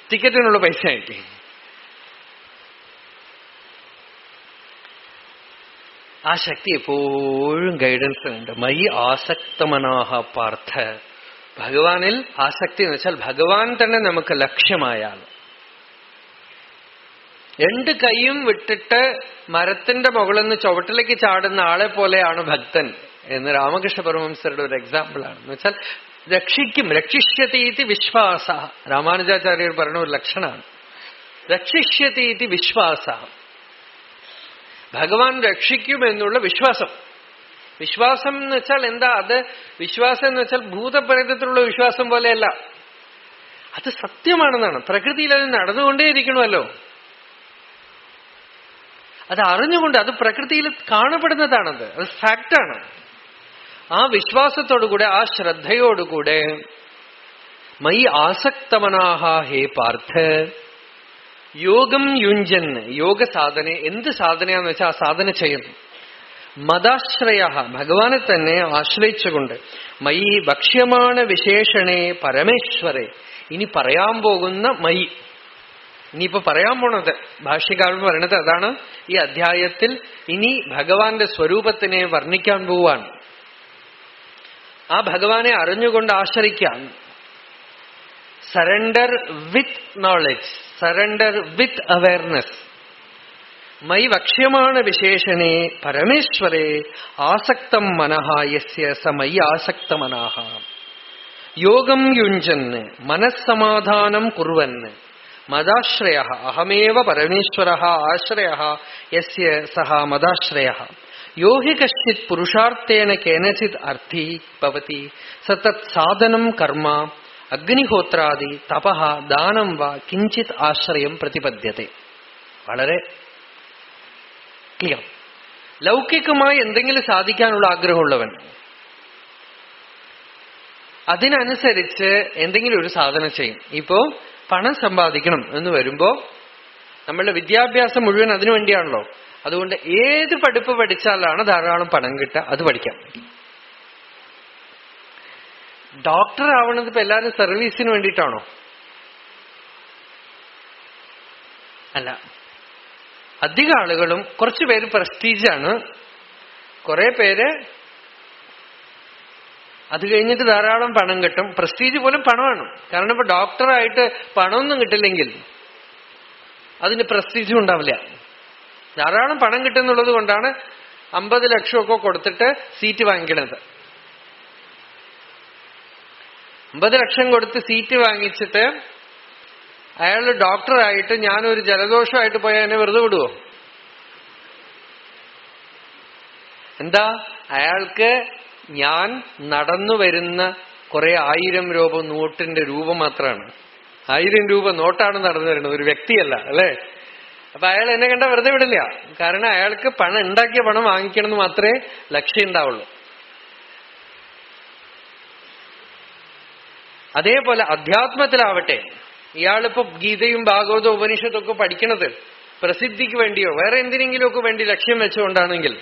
ടിക്കറ്റിനുള്ള പൈസ ആയിട്ട് ആ ശക്തി എപ്പോഴും ഗൈഡൻസ് ഉണ്ട്. മയി ആസക്തമനാഹ പാർത്ഥ. ഭഗവാനിൽ ആസക്തി എന്ന് വെച്ചാൽ ഭഗവാൻ തന്നെ നമുക്ക് ലക്ഷ്യമായാൽ. രണ്ട് കൈയും വിട്ടിട്ട് മരത്തിന്റെ മുകളിൽ നിന്ന് ചുവട്ടിലേക്ക് ചാടുന്ന ആളെ പോലെയാണ് ഭക്തൻ എന്ന് രാമകൃഷ്ണ പരമഹംസരുടെ ഒരു എക്സാമ്പിളാണ്. എന്ന് വെച്ചാൽ രക്ഷിക്കും, രക്ഷിഷ്യതീതി വിശ്വാസ. രാമാനുജാചാര്യർ പറഞ്ഞ ഒരു ലക്ഷണമാണ് രക്ഷിഷ്യതീതി വിശ്വാസ. ഭഗവാൻ രക്ഷിക്കുമെന്നുള്ള വിശ്വാസം. വിശ്വാസം എന്ന് വെച്ചാൽ എന്താ? അത് വിശ്വാസം എന്ന് വെച്ചാൽ ഭൂതപ്രേതത്തിലുള്ള വിശ്വാസം പോലെയല്ല, അത് സത്യമാണെന്നാണ്. പ്രകൃതിയിൽ അത് നടന്നുകൊണ്ടേയിരിക്കണമല്ലോ, അത് അറിഞ്ഞുകൊണ്ട്, അത് പ്രകൃതിയിൽ കാണപ്പെടുന്നതാണത്, അത് ഫാക്റ്റാണ്. ആ വിശ്വാസത്തോടുകൂടെ, ആ ശ്രദ്ധയോടുകൂടെ മയി ആസക്തമനാഹ ഹേ പാർത്ഥ യോഗം യുഞ്ജൻ. യോഗ സാധന, എന്ത് സാധനയാന്ന് വെച്ചാൽ ആ സാധന ചെയ്യുന്നു. മദാശ്രയ, ഭഗവാനെ തന്നെ ആശ്രയിച്ചുകൊണ്ട്. മയി ഭക്ഷ്യമാണ് വിശേഷണേ പരമേശ്വരെ. ഇനി പറയാൻ പോകുന്ന മയി, ഇനിയിപ്പോ പറയാൻ പോണത് ഭാഷ്യകാരൻ പറയണത് അതാണ്. ഈ അധ്യായത്തിൽ ഇനി ഭഗവാന്റെ സ്വരൂപത്തിനെ വർണ്ണിക്കാൻ പോവാൻ. ആ ഭഗവാനെ അറിഞ്ഞുകൊണ്ട് ആശ്രയിക്കാൻ. Surrender with knowledge, surrender with awareness. മൈ വക്ഷ്യമാണ് വിശേഷണേ പരമേശ്വരേ ആസക്തം മനഃ യസ്യ സ മൈ ആസക്ത മനഃ. യോഗം യുഞ്ജന് മനസ്സമാധാനം കുർവന് മദാശ്രയ. അഹമേവ പരമേശ്വര ആശ്രയ യസ്യ സഹ മദാശ്രയ. യോ ഹി കശ്ചിത് പുരുഷാർത്ഥേന കേനചിത് അർത്ഥി ഭവതി സ തത് സാധനം കർമ്മ അഗ്നിഹോത്രാദി തപഃ ദാനം വാ കിഞ്ചിത് ആശ്രയം പ്രതിപദ്യത്തെ. വളരെ ക്ലിയർ. ലൗകികമായി എന്തെങ്കിലും സാധിക്കാനുള്ള ആഗ്രഹമുള്ളവൻ അതിനനുസരിച്ച് എന്തെങ്കിലും ഒരു സാധന ചെയ്യും. ഇപ്പോ പണം സമ്പാദിക്കണം എന്ന് വരുമ്പോ നമ്മളുടെ വിദ്യാഭ്യാസം മുഴുവൻ അതിനു വേണ്ടിയാണല്ലോ. അതുകൊണ്ട് ഏത് പഠിപ്പ് പഠിച്ചാലാണ് ധാരാളം പണം കിട്ടുക, അത് പഠിക്കാം. ഡോക്ടർ ആവണത് ഇപ്പൊ എല്ലാവരും സർവീസിന് വേണ്ടിയിട്ടാണോ? അല്ല. അധിക ആളുകളും, കുറച്ചു പേര് പ്രസ്റ്റീജാണ്, കുറെ പേര് അത് കഴിഞ്ഞിട്ട് ധാരാളം പണം കിട്ടും. പ്രസ്റ്റീജ് പോലും പണമാണ്. കാരണം ഇപ്പൊ ഡോക്ടറായിട്ട് പണമൊന്നും കിട്ടില്ലെങ്കിൽ അതിന് പ്രസ്റ്റീജും ഉണ്ടാവില്ല. ധാരാളം പണം കിട്ടുന്നുള്ളത് കൊണ്ടാണ് 50 ലക്ഷമൊക്കെ കൊടുത്തിട്ട് സീറ്റ് വാങ്ങിക്കണത്. 50 ലക്ഷം കൊടുത്ത് സീറ്റ് വാങ്ങിച്ചിട്ട് അയാൾ ഡോക്ടറായിട്ട് ഞാനൊരു ജലദോഷമായിട്ട് പോയാൽ എന്നെ വെറുതെ വിടുവോ? എന്താ? അയാൾക്ക് ഞാൻ നടന്നു വരുന്ന കുറെ 1000 രൂപ നോട്ടിന്റെ രൂപം മാത്രമാണ്. 1000 രൂപ നോട്ടാണ് നടന്നു വരുന്നത്, ഒരു വ്യക്തിയല്ല, അല്ലേ? അപ്പൊ അയാൾ എന്നെ കണ്ടാൽ വെറുതെ വിടില്ല. കാരണം അയാൾക്ക് പണം, ഉണ്ടാക്കിയ പണം വാങ്ങിക്കണം എന്ന് മാത്രമേ ലക്ഷ്യം ഉണ്ടാവുള്ളൂ. അതേപോലെ അധ്യാത്മത്തിലാവട്ടെ, ഇയാളിപ്പോ ഗീതയും ഭാഗവതവും ഉപനിഷത്തും ഒക്കെ പഠിക്കണത് പ്രസിദ്ധിക്ക് വേണ്ടിയോ വേറെ എന്തിനെങ്കിലുമൊക്കെ വേണ്ടി ലക്ഷ്യം വെച്ചുകൊണ്ടാണെങ്കിൽ,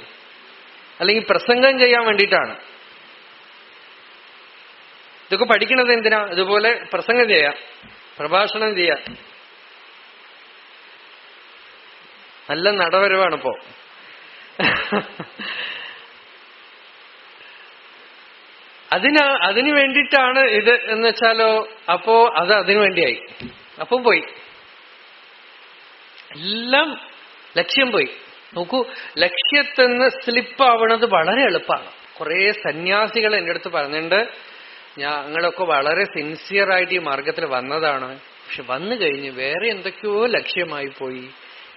അല്ലെങ്കിൽ പ്രസംഗം ചെയ്യാൻ വേണ്ടിയിട്ടാണ്. ഇതൊക്കെ പഠിക്കണത് എന്തിനാ? ഇതുപോലെ പ്രസംഗം ചെയ്യാം, പ്രഭാഷണം ചെയ്യാം. നല്ല നടവരവാണിപ്പോ. അതിനു വേണ്ടിയിട്ടാണ് ഇത് എന്ന് വെച്ചാലോ, അപ്പോ അത് അതിനു വേണ്ടിയായി. അപ്പം പോയി, എല്ലാം ലക്ഷ്യം പോയി. നോക്കൂ, ലക്ഷ്യത്തിന്ന് സ്ലിപ്പാവണത് വളരെ എളുപ്പമാണ്. കുറെ സന്യാസികൾ എൻ്റെ അടുത്ത് പറഞ്ഞിട്ടുണ്ട്, ഞങ്ങളൊക്കെ വളരെ സിൻസിയറായിട്ട് ഈ മാർഗത്തിൽ വന്നതാണ്, പക്ഷെ വന്നു കഴിഞ്ഞ് വേറെ എന്തൊക്കെയോ ലക്ഷ്യമായി പോയി,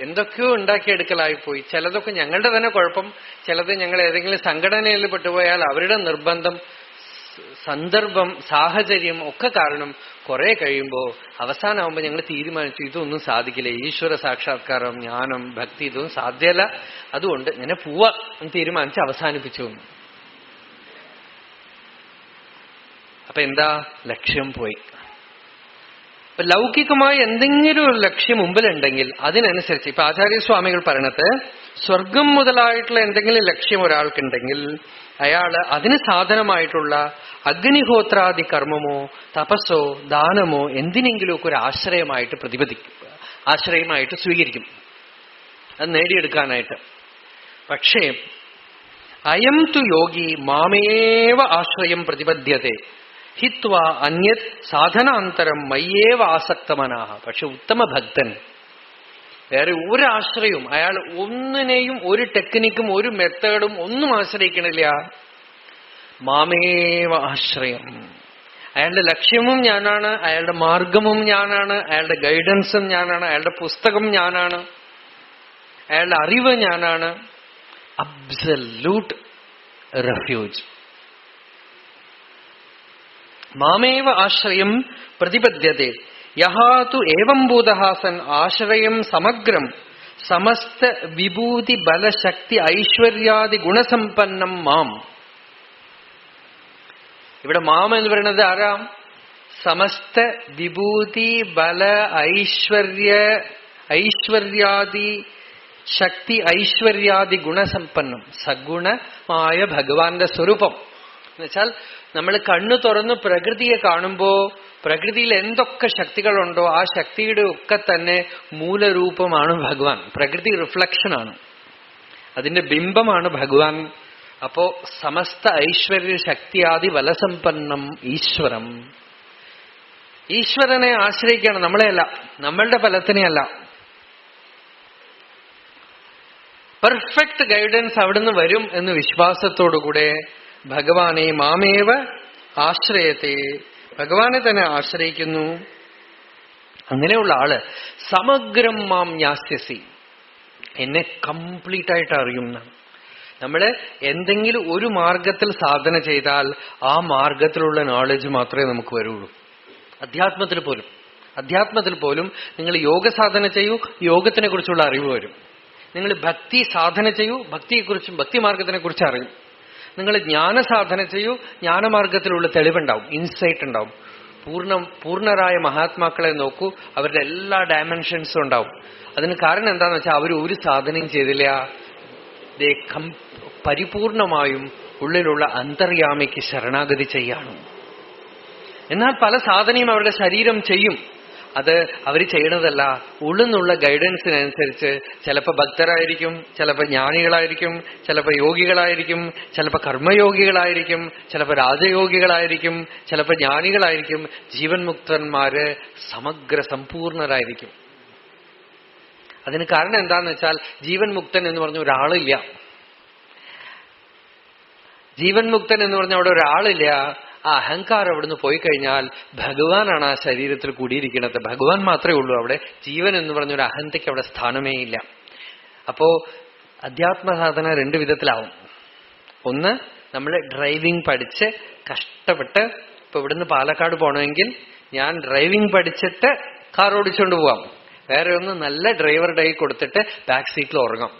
എന്തൊക്കെയോ ഉണ്ടാക്കിയെടുക്കലായിപ്പോയി. ചിലതൊക്കെ ഞങ്ങളുടെ തന്നെ കുഴപ്പം, ചിലത് ഞങ്ങൾ ഏതെങ്കിലും സംഘടനയിൽ പെട്ടുപോയാൽ അവരുടെ നിർബന്ധം, സന്ദർഭം, സാഹചര്യം ഒക്കെ കാരണം കുറെ കഴിയുമ്പോൾ അവസാനമാകുമ്പോൾ ഞങ്ങൾ തീരുമാനിച്ചു ഇതൊന്നും സാധിക്കില്ല, ഈശ്വര സാക്ഷാത്കാരം, ജ്ഞാനം, ഭക്തി ഇതൊന്നും സാധ്യമല്ല, അതുകൊണ്ട് ഇങ്ങനെ പോവാ എന്ന് തീരുമാനിച്ച് അവസാനിപ്പിച്ചു. അപ്പൊ എന്താ? ലക്ഷ്യം പോയി. അപ്പൊ ലൗകികമായി എന്തെങ്കിലും ഒരു ലക്ഷ്യം മുമ്പിലുണ്ടെങ്കിൽ അതിനനുസരിച്ച്, ഇപ്പൊ ആചാര്യസ്വാമികൾ പറയണത്, സ്വർഗം മുതലായിട്ടുള്ള എന്തെങ്കിലും ലക്ഷ്യം ഒരാൾക്കുണ്ടെങ്കിൽ അയാള് അതിന് സാധനമായിട്ടുള്ള അഗ്നിഹോത്രാദി കർമ്മമോ തപസ്സോ ദാനമോ എന്തിനെങ്കിലുമൊക്കെ ഒരു ആശ്രയമായിട്ട് ആശ്രയമായിട്ട് സ്വീകരിക്കും, അത് നേടിയെടുക്കാനായിട്ട്. പക്ഷേ അയം തു യോഗി മാമേവ ആശ്രയം പ്രതിപദ്യത്തെ ഹിത്വാ അന്യത് സാധനാന്തരം മയ്യേവ ആസക്തമനാഹ. പക്ഷെ ഉത്തമ ഭക്തൻ വേറെ ഒരു ആശ്രയവും, അയാൾ ഒന്നിനെയും ഒരു ടെക്നിക്കും ഒരു മെത്തേഡും ഒന്നും ആശ്രയിക്കണില്ല. മാമേവ ആശ്രയം. അയാളുടെ ലക്ഷ്യവും ഞാനാണ്, അയാളുടെ മാർഗവും ഞാനാണ്, അയാളുടെ ഗൈഡൻസും ഞാനാണ്, അയാളുടെ പുസ്തകം ഞാനാണ്, അയാളുടെ അറിവ് ഞാനാണ്. Absolute refuge. മാമേവ ആശ്രയം പ്രതിപദ്യത്തെ യഹാതു ഏവം ഭൂതഃ സൻ ആശ്രയം സമഗ്രം സമസ്ത വിഭൂതി ബലശക്തി ഐശ്വര്യാദി ഗുണസമ്പന്നം മാം. ഇവിടെ മാം എന്ന് പറയുന്നത് ആരാ? സമസ്ത വിഭൂതി ബല ഐശ്വര്യാദി ശക്തി ഐശ്വര്യാദി ഗുണസമ്പന്നം, സഗുണമായ ഭഗവാന്റെ സ്വരൂപം. എന്നുവെച്ചാൽ നമ്മൾ കണ്ണു തുറന്ന് പ്രകൃതിയെ കാണുമ്പോ പ്രകൃതിയിൽ എന്തൊക്കെ ശക്തികളുണ്ടോ ആ ശക്തിയുടെ ഒക്കെ തന്നെ മൂലരൂപമാണ് ഭഗവാൻ. പ്രകൃതി റിഫ്ലക്ഷനാണ്, അതിന്റെ ബിംബമാണ് ഭഗവാൻ. അപ്പോ സമസ്ത ഐശ്വര്യ ശക്തിയാദി ബലസമ്പന്നം ഈശ്വരം. ഈശ്വരനെ ആശ്രയിക്കണം, നമ്മളെയല്ല, നമ്മളുടെ ഫലത്തിനെയല്ല. പെർഫെക്റ്റ് ഗൈഡൻസ് അവിടുന്ന് വരും എന്ന് വിശ്വാസത്തോടുകൂടെ ഭഗവാനെ മാമേവ ആശ്രയത്തെ, ഭഗവാനെ തന്നെ ആശ്രയിക്കുന്നു. അങ്ങനെയുള്ള ആള് സമഗ്രം മാം യാസ്യസി, എന്നെ കംപ്ലീറ്റ് ആയിട്ട് അറിയുന്നതാണ്. നമ്മള് എന്തെങ്കിലും ഒരു മാർഗത്തിൽ സാധന ചെയ്താൽ ആ മാർഗത്തിലുള്ള നോളജ് മാത്രമേ നമുക്ക് വരുള്ളൂ. അധ്യാത്മത്തിൽ പോലും നിങ്ങൾ യോഗ സാധന ചെയ്യൂ, യോഗത്തിനെ കുറിച്ചുള്ള അറിവ് വരും. നിങ്ങൾ ഭക്തി സാധന ചെയ്യൂ, ഭക്തിയെക്കുറിച്ചും ഭക്തിമാർഗത്തിനെ കുറിച്ച് അറിയും. നിങ്ങൾ ജ്ഞാനസാധന ചെയ്യൂ, ജ്ഞാനമാർഗത്തിലുള്ള തെളിവുണ്ടാവും, ഇൻസൈറ്റ് ഉണ്ടാവും. പൂർണ്ണരായ മഹാത്മാക്കളെ നോക്കൂ, അവരുടെ എല്ലാ ഡയമെൻഷൻസും ഉണ്ടാവും. അതിന് കാരണം എന്താണെന്ന് വെച്ചാൽ അവർ ഒരു സാധനയും ചെയ്തില്ല. പരിപൂർണമായും ഉള്ളിലുള്ള അന്തർയാമിക്ക് ശരണാഗതി ചെയ്യാണ്. എന്നാൽ പല സാധനയും അവരുടെ ശരീരം ചെയ്യും. അത് അവർ ചെയ്യണതല്ല, ഉള്ളിന്നുള്ള ഗൈഡൻസിനനുസരിച്ച് ചിലപ്പോൾ ഭക്തരായിരിക്കും, ചിലപ്പോൾ ജ്ഞാനികളായിരിക്കും, ചിലപ്പോൾ യോഗികളായിരിക്കും, ചിലപ്പോൾ കർമ്മയോഗികളായിരിക്കും, ചിലപ്പോൾ രാജയോഗികളായിരിക്കും, ചിലപ്പോൾ ജ്ഞാനികളായിരിക്കും. ജീവൻ മുക്തന്മാര് സമഗ്ര സമ്പൂർണരായിരിക്കും. അതിന് കാരണം എന്താന്ന് വെച്ചാൽ ജീവൻ മുക്തൻ എന്ന് പറഞ്ഞ ഒരാളില്ല. ജീവൻ മുക്തൻ എന്ന് പറഞ്ഞ അവിടെ ഒരാളില്ല. ആ അഹങ്കാരം അവിടുന്ന് പോയി കഴിഞ്ഞാൽ ഭഗവാനാണ് ആ ശരീരത്തിൽ കൂടിയിരിക്കുന്നത്. ഭഗവാൻ മാത്രമേ ഉള്ളൂ അവിടെ. ജീവൻ എന്ന് പറഞ്ഞൊരു അഹന്തയ്ക്ക് അവിടെ സ്ഥാനമേ ഇല്ല. അപ്പോ അധ്യാത്മസാധന രണ്ട് വിധത്തിലാവും. ഒന്ന്, നമ്മൾ ഡ്രൈവിംഗ് പഠിച്ച് കഷ്ടപ്പെട്ട്, ഇപ്പൊ ഇവിടുന്ന് പാലക്കാട് പോകണമെങ്കിൽ ഞാൻ ഡ്രൈവിംഗ് പഠിച്ചിട്ട് കാർ ഓടിച്ചുകൊണ്ട് പോവാം. വേറെ ഒന്ന്, നല്ല ഡ്രൈവറുടെ കൈ കൊടുത്തിട്ട് ബാക്ക് സീറ്റിൽ ഉറങ്ങാം,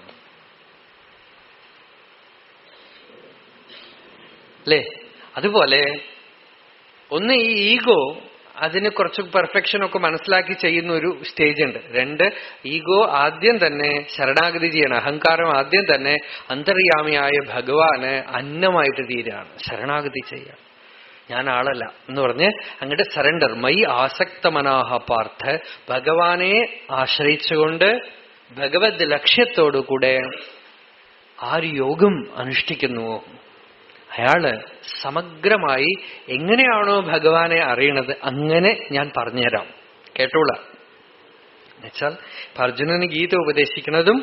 അല്ലേ? അതുപോലെ ഒന്ന്, ഈ ഈഗോ അതിന് കുറച്ച് പെർഫെക്ഷനൊക്കെ മനസ്സിലാക്കി ചെയ്യുന്ന ഒരു സ്റ്റേജ് ഉണ്ട്. രണ്ട്, ഈഗോ ആദ്യം തന്നെ ശരണാഗതി ചെയ്യണം. അഹങ്കാരം ആദ്യം തന്നെ അന്തർയാമിയായ ഭഗവാന് അന്നമായിട്ട് തീരാണ്, ശരണാഗതി ചെയ്യാണ്. ഞാൻ ആളല്ല എന്ന് പറഞ്ഞ് അങ്ങോട്ട് സറണ്ടർ. മൈ ആസക്തമനാഹ പാർത്ഥ, ഭഗവാനെ ആശ്രയിച്ചുകൊണ്ട് ഭഗവത് ലക്ഷ്യത്തോടുകൂടെ ആര് യോഗം അനുഷ്ഠിക്കുന്നുവോ അയാള് സമഗ്രമായി എങ്ങനെയാണോ ഭഗവാനെ അറിയണത് അങ്ങനെ ഞാൻ പറഞ്ഞുതരാം, കേട്ടോളാം. എന്നുവെച്ചാൽ അർജുനന് ഗീത ഉപദേശിക്കുന്നതും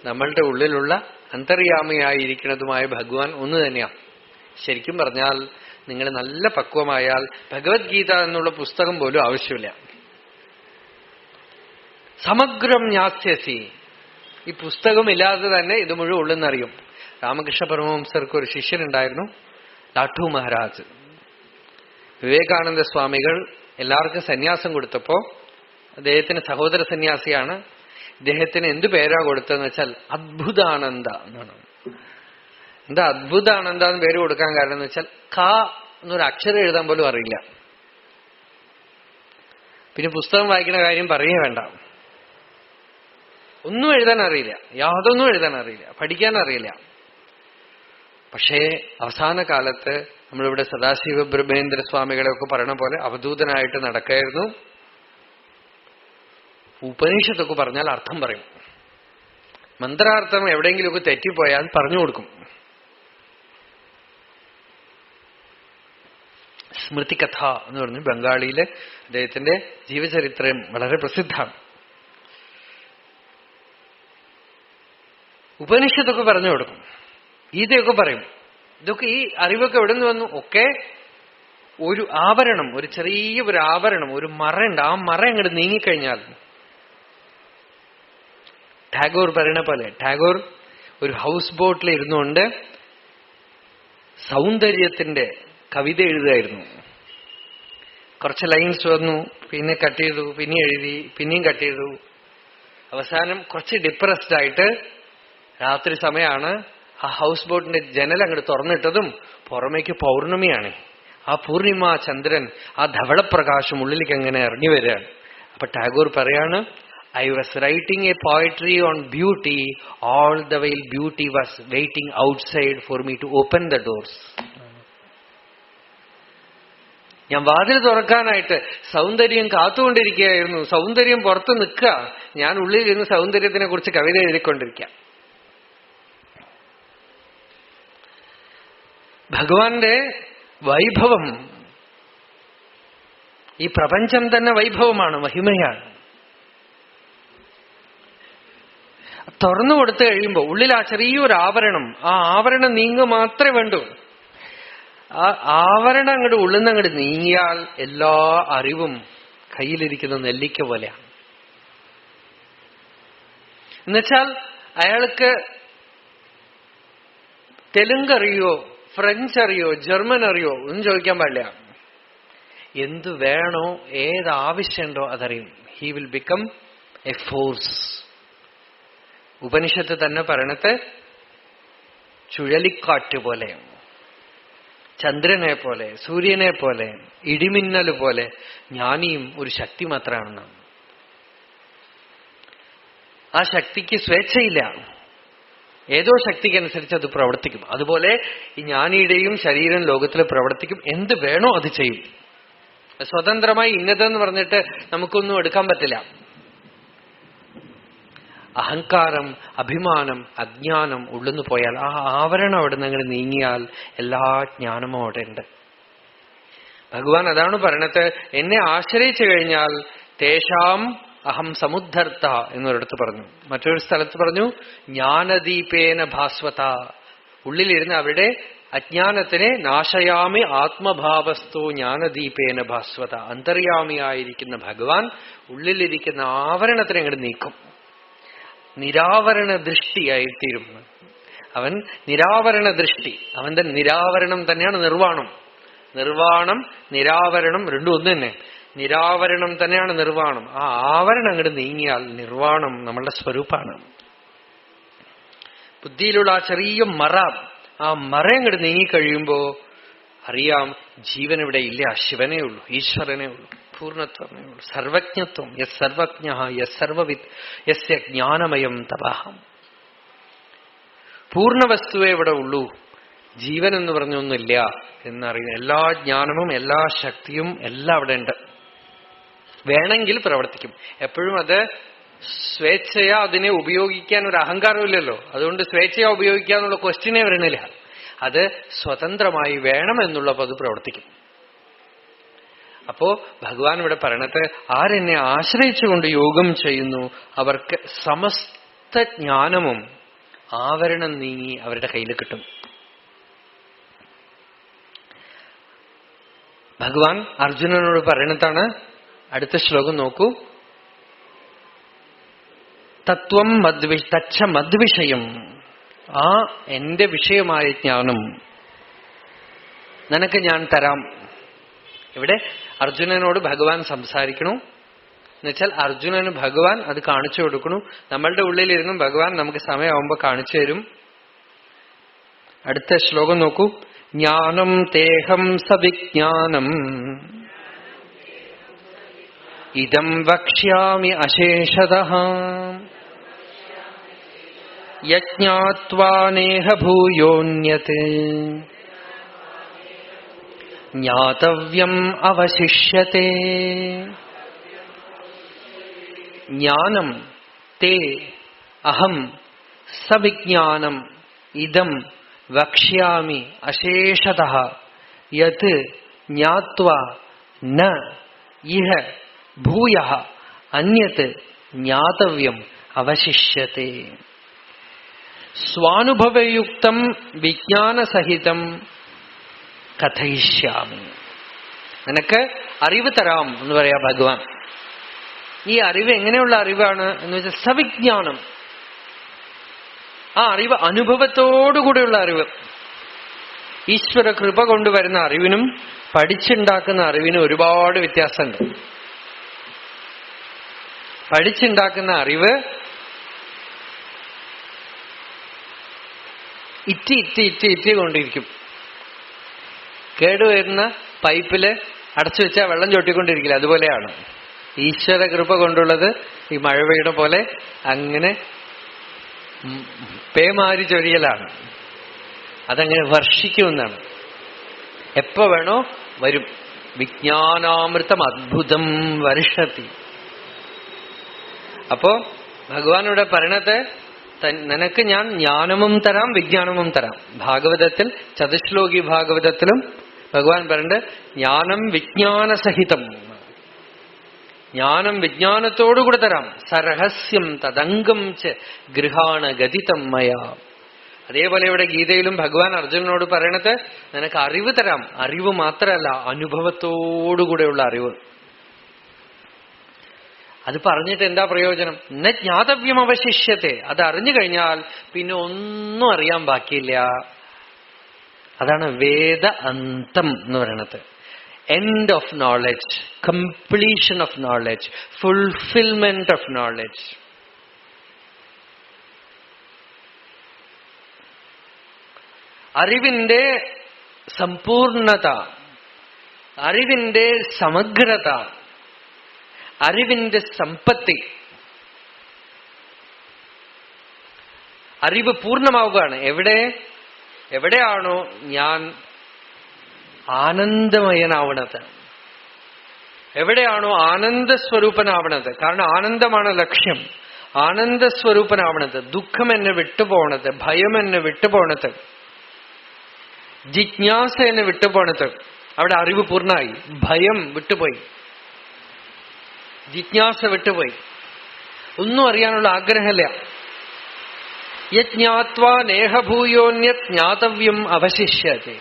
നമ്മളുടെ ഉള്ളിലുള്ള അന്തർയാമിയായിരിക്കുന്നതുമായ ഭഗവാൻ ഒന്ന് തന്നെയാണ്. ശരിക്കും പറഞ്ഞാൽ നിങ്ങൾ നല്ല പക്വമായാൽ ഭഗവത്ഗീത എന്നുള്ള പുസ്തകം പോലും ആവശ്യമില്ല. സമഗ്രം ജ്ഞാസ്യസി, ഈ പുസ്തകമില്ലാതെ തന്നെ ഇത് മുഴുവൻ ഉള്ളെന്നറിയും. രാമകൃഷ്ണ പരമഹംസർക്ക് ഒരു ശിഷ്യനുണ്ടായിരുന്നു, ലാഠു മഹാരാജ്. വിവേകാനന്ദ സ്വാമികൾ എല്ലാവർക്കും സന്യാസം കൊടുത്തപ്പോ അദ്ദേഹത്തിന് സഹോദര സന്യാസിയാണ്. ഇദ്ദേഹത്തിന് എന്തു പേരാ കൊടുത്തതെന്ന് വെച്ചാൽ അദ്ഭുതാനന്ദ എന്നാണ്. എന്താ അദ്ഭുതാനന്ദ എന്ന് പേര് കൊടുക്കാൻ കാരണം എന്ന് വെച്ചാൽ ക എന്നൊരു അക്ഷരം എഴുതാൻ പോലും അറിയില്ല. പിന്നെ പുസ്തകം വായിക്കുന്ന കാര്യം പറയേ വേണ്ട, ഒന്നും എഴുതാൻ അറിയില്ല, യാതൊന്നും എഴുതാൻ അറിയില്ല, പഠിക്കാൻ അറിയില്ല. പക്ഷേ അവസാന കാലത്ത് നമ്മളിവിടെ സദാശിവ ബ്രഹ്മേന്ദ്ര സ്വാമികളെയൊക്കെ പറയണ പോലെ അവധൂതനായിട്ട് നടക്കായിരുന്നു. ഉപനിഷത്തൊക്കെ പറഞ്ഞാൽ അർത്ഥം പറയും. മന്ത്രാർത്ഥം എവിടെയെങ്കിലുമൊക്കെ തെറ്റിപ്പോയാൽ പറഞ്ഞു കൊടുക്കും. സ്മൃതികഥ എന്ന് പറഞ്ഞു. ബംഗാളിയിലെ അദ്ദേഹത്തിന്റെ ജീവചരിത്രം വളരെ പ്രസിദ്ധമാണ്. ഉപനിഷത്തൊക്കെ പറഞ്ഞു കൊടുക്കും, ഗീതയൊക്കെ പറയും. ഇതൊക്കെ ഈ അറിവൊക്കെ എവിടെ നിന്ന് വന്നു? ഒക്കെ ഒരു ആവരണം, ഒരു ചെറിയ ഒരു ആവരണം, ഒരു മറയുണ്ട്. ആ മറ അങ്ങോട്ട് നീങ്ങിക്കഴിഞ്ഞാൽ, ടാഗോർ പറയണ പോലെ, ടാഗോർ ഒരു ഹൗസ് ബോട്ടിൽ ഇരുന്നുകൊണ്ട് സൗന്ദര്യത്തിന്റെ കവിത എഴുതുമായിരുന്നു. കുറച്ച് ലൈൻസ് വന്നു, പിന്നെ കട്ട് ചെയ്തു, പിന്നെ എഴുതി, പിന്നെയും കട്ട് ചെയ്തു. അവസാനം കുറച്ച് ഡിപ്രസ്ഡ് ആയിട്ട് രാത്രി സമയമാണ്, ആ ഹൗസ് ബോട്ടിന്റെ ജനൽ അങ്ങോട്ട് തുറന്നിട്ടതും പുറമേക്ക് പൗർണമിയാണ്. ആ പൂർണിമ ചന്ദ്രൻ, ആ ധവളപ്രകാശം ഉള്ളിലേക്ക് അങ്ങനെ ഇറങ്ങി വരികയാണ്. അപ്പൊ ടാഗോർ പറയാണ്, I was writing a poetry on beauty, all the while beauty was waiting outside for me to open the doors. ഞാൻ വാതിൽ തുറക്കാനായിട്ട് സൗന്ദര്യം കാത്തുകൊണ്ടിരിക്കുകയായിരുന്നു. സൗന്ദര്യം പുറത്ത് നിൽക്കുക, ഞാൻ ഉള്ളിൽ ഇരുന്ന് സൗന്ദര്യത്തിനെ കുറിച്ച് കവിത എഴുതിക്കൊണ്ടിരിക്കുക. ഭഗവാന്റെ വൈഭവം, ഈ പ്രപഞ്ചം തന്നെ വൈഭവമാണ്, മഹിമയാണ്. തുറന്നു കൊടുത്തു കഴിയുമ്പോൾ ഉള്ളിൽ ആ ചെറിയൊരു ആവരണം, ആ ആവരണം നീങ്ങുക മാത്രമേ വേണ്ടൂ. ആ ആവരണം അങ്ങോട്ട് ഉള്ളിന്ന് അങ്ങോട്ട് നീങ്ങിയാൽ എല്ലാ അറിവും കയ്യിലിരിക്കുന്ന നെല്ലിക്ക പോലെയാണ്. എന്നുവെച്ചാൽ അയാൾക്ക് തെലുങ്ക് അറിയോ, ഫ്രഞ്ച് അറിയോ, ജർമ്മൻ അറിയോ ഒന്നും ചോദിക്കാൻ പാടില്ല. എന്തു വേണോ, ഏത് ആവശ്യമുണ്ടോ അതറിയും. He will become a force. ഉപനിഷത്ത് തന്നെ പറയണത് ചുഴലിക്കാറ്റ് പോലെ, ചന്ദ്രനെ പോലെ, സൂര്യനെ പോലെ, ഇടിമിന്നൽ പോലെ ജ്ഞാനിയും ഒരു ശക്തി മാത്രമാണെന്നാണ്. ആ ശക്തിക്ക് സ്വേച്ഛയില്ല, ഏതോ ശക്തിക്കനുസരിച്ച് അത് പ്രവർത്തിക്കും. അതുപോലെ ഈ ജ്ഞാനിയുടെയും ശരീരം ലോകത്തിൽ പ്രവർത്തിക്കും. എന്ത് വേണോ അത് ചെയ്യും. സ്വതന്ത്രമായി ഇന്നതെന്ന് പറഞ്ഞിട്ട് നമുക്കൊന്നും എടുക്കാൻ പറ്റില്ല. അഹങ്കാരം, അഭിമാനം, അജ്ഞാനം ഉള്ളിന്ന് പോയാൽ, ആ ആവരണം അവിടെ നിന്ന് അങ്ങനെ നീങ്ങിയാൽ എല്ലാ ജ്ഞാനവും അവിടെ ഉണ്ട്. ഭഗവാൻ അതാണ് പറയണത്, എന്നെ ആശ്രയിച്ചു കഴിഞ്ഞാൽ തേഷാം അഹം സമുദ്ധർത്ത എന്നൊരിടത്ത് പറഞ്ഞു. മറ്റൊരു സ്ഥലത്ത് പറഞ്ഞു ജ്ഞാനദീപേന ഭാസ്വത. ഉള്ളിലിരുന്ന് അവിടെ അജ്ഞാനത്തിനെ നാശയാമി ആത്മഭാവസ്തു ജ്ഞാനദീപേന ഭാസ്വത. അന്തര്യാമിയായിരിക്കുന്ന ഭഗവാൻ ഉള്ളിലിരിക്കുന്ന ആവരണത്തിനെ അങ്ങോട്ട് നീക്കും. നിരാവരണ ദൃഷ്ടിയായിത്തീരും അവൻ. നിരാവരണ ദൃഷ്ടി, അവന്റെ നിരാവരണം തന്നെയാണ് നിർവാണം. നിർവാണം, നിരാവരണം രണ്ടും ഒന്ന് തന്നെ. നിരാവരണം തന്നെയാണ് നിർവാണം. ആ ആവരണം അങ്ങോട്ട് നീങ്ങിയാൽ നിർവാണം നമ്മളുടെ സ്വരൂപാണ്. ബുദ്ധിയിലുള്ള ആ ചെറിയ മറ, ആ മറ അങ്ങോട്ട് നീങ്ങിക്കഴിയുമ്പോ അറിയാം ജീവൻ ഇവിടെ ഇല്ല, ശിവനേ ഉള്ളൂ, ഈശ്വരനേ ഉള്ളൂ, പൂർണ്ണത്വമേ ഉള്ളൂ, സർവജ്ഞത്വം. യസ് സർവജ്ഞ യസ് സർവവിത് യസ്യ ജ്ഞാനമയം തപഹം. പൂർണ്ണവസ്തുവേ ഇവിടെ ഉള്ളൂ, ജീവൻ എന്ന് പറഞ്ഞൊന്നുമില്ല എന്നറിയുന്ന എല്ലാ ജ്ഞാനവും എല്ലാ ശക്തിയും എല്ലാം അവിടെ ഉണ്ട്. വേണമെങ്കിൽ പ്രവർത്തിക്കും. എപ്പോഴും അത് സ്വേച്ഛയാ അതിനെ ഉപയോഗിക്കാൻ ഒരു അഹങ്കാരമില്ലല്ലോ. അതുകൊണ്ട് സ്വേച്ഛയാ ഉപയോഗിക്കാന്നുള്ള ക്വസ്റ്റ്യനെ വരണില്ല. അത് സ്വതന്ത്രമായി വേണമെന്നുള്ളപ്പോൾ അത് പ്രവർത്തിക്കും. അപ്പോ ഭഗവാൻ ഇവിടെ പറയണത്, ആരെന്നെ ആശ്രയിച്ചുകൊണ്ട് യോഗം ചെയ്യുന്നു അവർക്ക് സമസ്ത ജ്ഞാനവും ആവരണം നീങ്ങി അവരുടെ കയ്യിൽ കിട്ടും. ഭഗവാൻ അർജുനനോട് പറയണതാണ്. അടുത്ത ശ്ലോകം നോക്കൂ. തത്വം തച്ഛ മദ്വിഷയം. ആ എന്റെ വിഷയമായ ജ്ഞാനം നിനക്ക് ഞാൻ തരാം. ഇവിടെ അർജുനനോട് ഭഗവാൻ സംസാരിക്കണു. എന്നുവെച്ചാൽ അർജുനന് ഭഗവാൻ അത് കാണിച്ചു കൊടുക്കണു. നമ്മളുടെ ഉള്ളിലിരുന്നും ഭഗവാൻ നമുക്ക് സമയമാകുമ്പോ കാണിച്ചു തരും. അടുത്ത ശ്ലോകം നോക്കൂ. ജ്ഞാനം തേഹം സവിജ്ഞാനം ഇദം വക്ഷ്യാമി അശേഷതഃ യജ്ഞാത്വാ നേഹ ഭൂയോന്യത് ജ്ഞാതവ്യം അവശിഷ്യത്തെ. ജ്ഞാനം തേ അഹം സവിജ്ഞാനം ഇദം വക്ഷ്യാമി അശേഷതഃ യത് ജ്ഞാത്വാ ന ഇഹ ഭൂയഃ അന്യത് ജ്ഞാതവ്യം അവശിഷ്യത്തെ. സ്വാനുഭവയുക്തം വിജ്ഞാനസഹിതം കഥയിഷ്യാമി. നിനക്ക് അറിവ് തരാം എന്ന് പറയാ ഭഗവാൻ. ഈ അറിവ് എങ്ങനെയുള്ള അറിവാണ് എന്ന് വെച്ചാൽ സവിജ്ഞാനം. ആ അറിവ് അനുഭവത്തോടുകൂടിയുള്ള അറിവ്. ഈശ്വര കൃപ കൊണ്ടുവരുന്ന അറിവിനും പഠിച്ചുണ്ടാക്കുന്ന അറിവിനും ഒരുപാട് വ്യത്യാസമുണ്ട്. പഠിച്ചുണ്ടാക്കുന്ന അറിവ് ഇറ്റി കൊണ്ടിരിക്കും. കേടുവരുന്ന പൈപ്പില് അടച്ചു വെച്ചാൽ വെള്ളം ചോട്ടിക്കൊണ്ടിരിക്കില്ല, അതുപോലെയാണ് ഈശ്വര കൃപ കൊണ്ടുള്ളത്. ഈ മഴ പെയ്യുന്ന പോലെ അങ്ങനെ പേമാരി ചൊരിയലാണ്. അതങ്ങനെ വർഷിക്കുമെന്നാണ്. എപ്പോ വേണോ വരും. വിജ്ഞാനാമൃതം അദ്ഭുതം വർഷത്തി. അപ്പോ ഭഗവാൻ ഇവിടെ പറയണത് നിനക്ക് ഞാൻ ജ്ഞാനവും തരാം വിജ്ഞാനവും തരാം. ഭാഗവതത്തിൽ ചതുശ്ലോകി ഭാഗവതത്തിലും ഭഗവാൻ പറഞ്ഞത് ജ്ഞാനം വിജ്ഞാനസഹിതം. ജ്ഞാനം വിജ്ഞാനത്തോടുകൂടെ തരാം. സരഹസ്യം തദംഗം ച ഗൃഹാണ ഗതിതം മയാ. അതേപോലെ ഇവിടെ ഗീതയിലും ഭഗവാൻ അർജുനനോട് പറയണത് നിനക്ക് അറിവ് തരാം. അറിവ് മാത്രമല്ല, അനുഭവത്തോടുകൂടെയുള്ള അറിവ്. അത് പറഞ്ഞിട്ട് എന്താ പ്രയോജനം? ന ജ്ഞാതവ്യം അവശിഷ്യത്തെ. അത് അറിഞ്ഞു കഴിഞ്ഞാൽ പിന്നെ ഒന്നും അറിയാൻ ബാക്കിയില്ല. അതാണ് വേദ അന്തം എന്ന് പറയണത്. End of knowledge, completion of knowledge, fulfilment of knowledge. അറിവിന്റെ സമ്പൂർണത, അറിവിന്റെ സമഗ്രത, അറിവിന്റെ സമ്പത്തി. അറിവ് പൂർണ്ണമാവുകയാണ് എവിടെയാണോ ഞാൻ ആനന്ദമയനാവണത്, എവിടെയാണോ ആനന്ദസ്വരൂപനാവണത്. കാരണം ആനന്ദമാണ് ലക്ഷ്യം. ആനന്ദസ്വരൂപനാവണത്, ദുഃഖം എന്നെ വിട്ടുപോണത്, ഭയം എന്നെ വിട്ടുപോണത്, ജിജ്ഞാസ എന്നെ വിട്ടുപോണത്. അവിടെ അറിവ് പൂർണ്ണമായി. ഭയം വിട്ടുപോയി, ജിജ്ഞാസ വിട്ടുപോയി, ഒന്നും അറിയാനുള്ള ആഗ്രഹമില്ല. യജ്ഞാത്വാ നേഹഭൂയോന്യത് ജ്ഞാതവ്യം അവശിഷ്യത്തെ.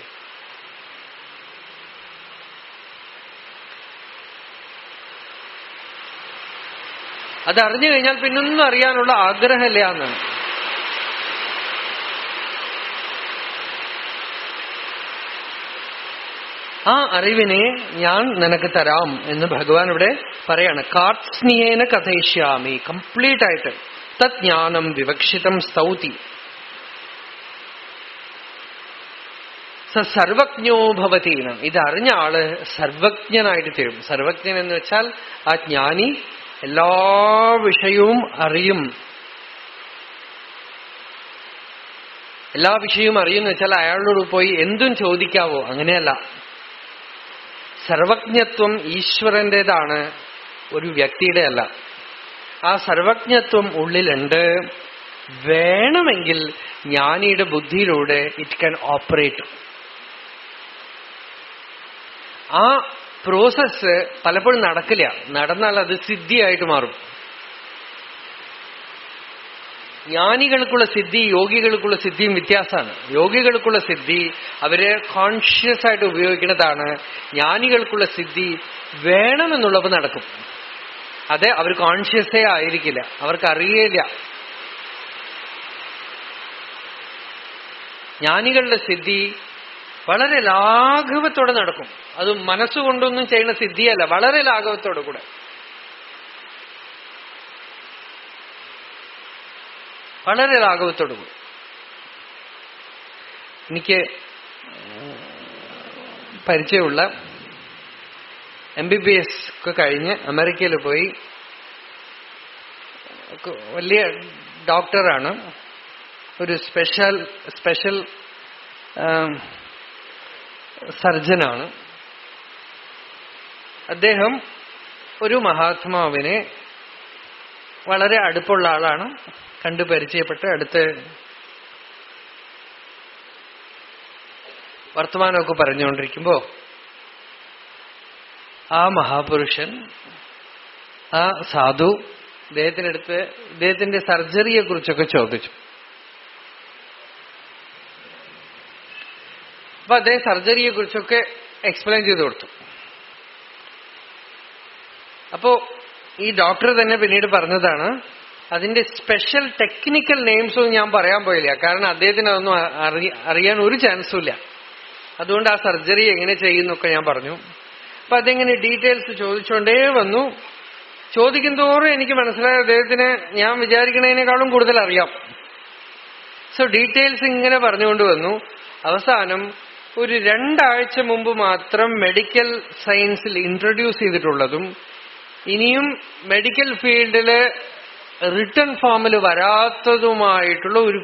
അതറിഞ്ഞു കഴിഞ്ഞാൽ പിന്നൊന്നും അറിയാനുള്ള ആഗ്രഹമില്ല എന്നാണ്. ആ അറിവിനെ ഞാൻ നിനക്ക് തരാം എന്ന് ഭഗവാൻ ഇവിടെ പറയാണ്. കാർസ്നിയേന കഥയിഷ്യാമി. കംപ്ലീറ്റ് ആയിട്ട്. തജ്ഞാനം വിവക്ഷിതം സ്തൗതി. സർവജ്ഞോ ഭവതി. ഇത് അറിഞ്ഞ ആള് സർവജ്ഞനായിട്ട് തീരും. സർവജ്ഞൻ എന്ന് വെച്ചാൽ ആ ജ്ഞാനി എല്ലാ വിഷയവും അറിയും. എല്ലാ വിഷയവും അറിയുന്ന വെച്ചാൽ അയാളോട് പോയി എന്തും ചോദിക്കാവോ, അങ്ങനെയല്ല. സർവജ്ഞത്വം ഈശ്വരന്റേതാണ്, ഒരു വ്യക്തിയുടെ അല്ല. ആ സർവജ്ഞത്വം ഉള്ളിലുണ്ട്. വേണമെങ്കിൽ ജ്ഞാനിയുടെ ബുദ്ധിയിലൂടെ ഇറ്റ് ക്യാൻ ഓപ്പറേറ്റ്. ആ പ്രോസസ് പലപ്പോഴും നടക്കില്ല. നടന്നാൽ അത് സിദ്ധിയായിട്ട് മാറും. ജ്ഞാനികൾക്കുള്ള സിദ്ധി യോഗികൾക്കുള്ള സിദ്ധിയും വ്യത്യാസമാണ്. യോഗികൾക്കുള്ള സിദ്ധി അവര് കോൺഷ്യസ് ആയിട്ട് ഉപയോഗിക്കുന്നതാണ്. ജ്ഞാനികൾക്കുള്ള സിദ്ധി വേണമെന്നുള്ളപ്പോൾ നടക്കും. അത് അവർ കോൺഷ്യസേ ആയിരിക്കില്ല, അവർക്ക് അറിയില്ല. ജ്ഞാനികളുടെ സിദ്ധി വളരെ ലാഘവത്തോടെ നടക്കും. അത് മനസ്സുകൊണ്ടൊന്നും ചെയ്യുന്ന സിദ്ധിയല്ല, വളരെ ലാഘവത്തോടെ കൂടെ. വളരെ ലാഘവത്തോടു കൂടി. എനിക്ക് പരിചയമുള്ള MBBS ഒക്കെ കഴിഞ്ഞ് അമേരിക്കയിൽ പോയി വലിയ ഡോക്ടറാണ്, ഒരു സ്പെഷ്യൽ സർജനാണ്. അദ്ദേഹം ഒരു മഹാത്മാവിനെ വളരെ അടുപ്പുള്ള ആളാണ്, കണ്ടു പരിചയപ്പെട്ട് അടുത്ത് വർത്തമാനമൊക്കെ പറഞ്ഞുകൊണ്ടിരിക്കുമ്പോ ആ മഹാപുരുഷൻ, ആ സാധു ഇദ്ദേഹത്തിനടുത്ത് ഇദ്ദേഹത്തിന്റെ സർജറിയെ കുറിച്ചൊക്കെ ചോദിച്ചു. അപ്പൊ അദ്ദേഹം സർജറിയെ കുറിച്ചൊക്കെ എക്സ്പ്ലെയിൻ ചെയ്തു കൊടുത്തു. അപ്പോ ഈ ഡോക്ടർ തന്നെ പിന്നീട് പറഞ്ഞതാണ്, അതിന്റെ സ്പെഷ്യൽ ടെക്നിക്കൽ നെയിംസൊന്നും ഞാൻ പറയാൻ പോയില്ല, കാരണം അദ്ദേഹത്തിന് അതൊന്നും അറിയാൻ ഒരു ചാൻസും ഇല്ല. അതുകൊണ്ട് ആ സർജറി എങ്ങനെ ചെയ്യുന്നൊക്കെ ഞാൻ പറഞ്ഞു. അപ്പൊ അതെങ്ങനെ ഡീറ്റെയിൽസ് ചോദിച്ചുകൊണ്ടേ വന്നു. ചോദിക്കും തോറും എനിക്ക് മനസ്സിലായ അദ്ദേഹത്തിന് ഞാൻ വിചാരിക്കുന്നതിനേക്കാളും കൂടുതൽ അറിയാം. സോ ഡീറ്റെയിൽസ് ഇങ്ങനെ പറഞ്ഞുകൊണ്ട് വന്നു. അവസാനം ഒരു 2 ആഴ്ച മുമ്പ് മാത്രം മെഡിക്കൽ സയൻസിൽ ഇൻട്രൊഡ്യൂസ് ചെയ്തിട്ടുള്ളതും ഇനിയും മെഡിക്കൽ ഫീൽഡില് റിട്ടൺ ഫോമിൽ വരാത്തതുമായിട്ടുള്ള ഒരു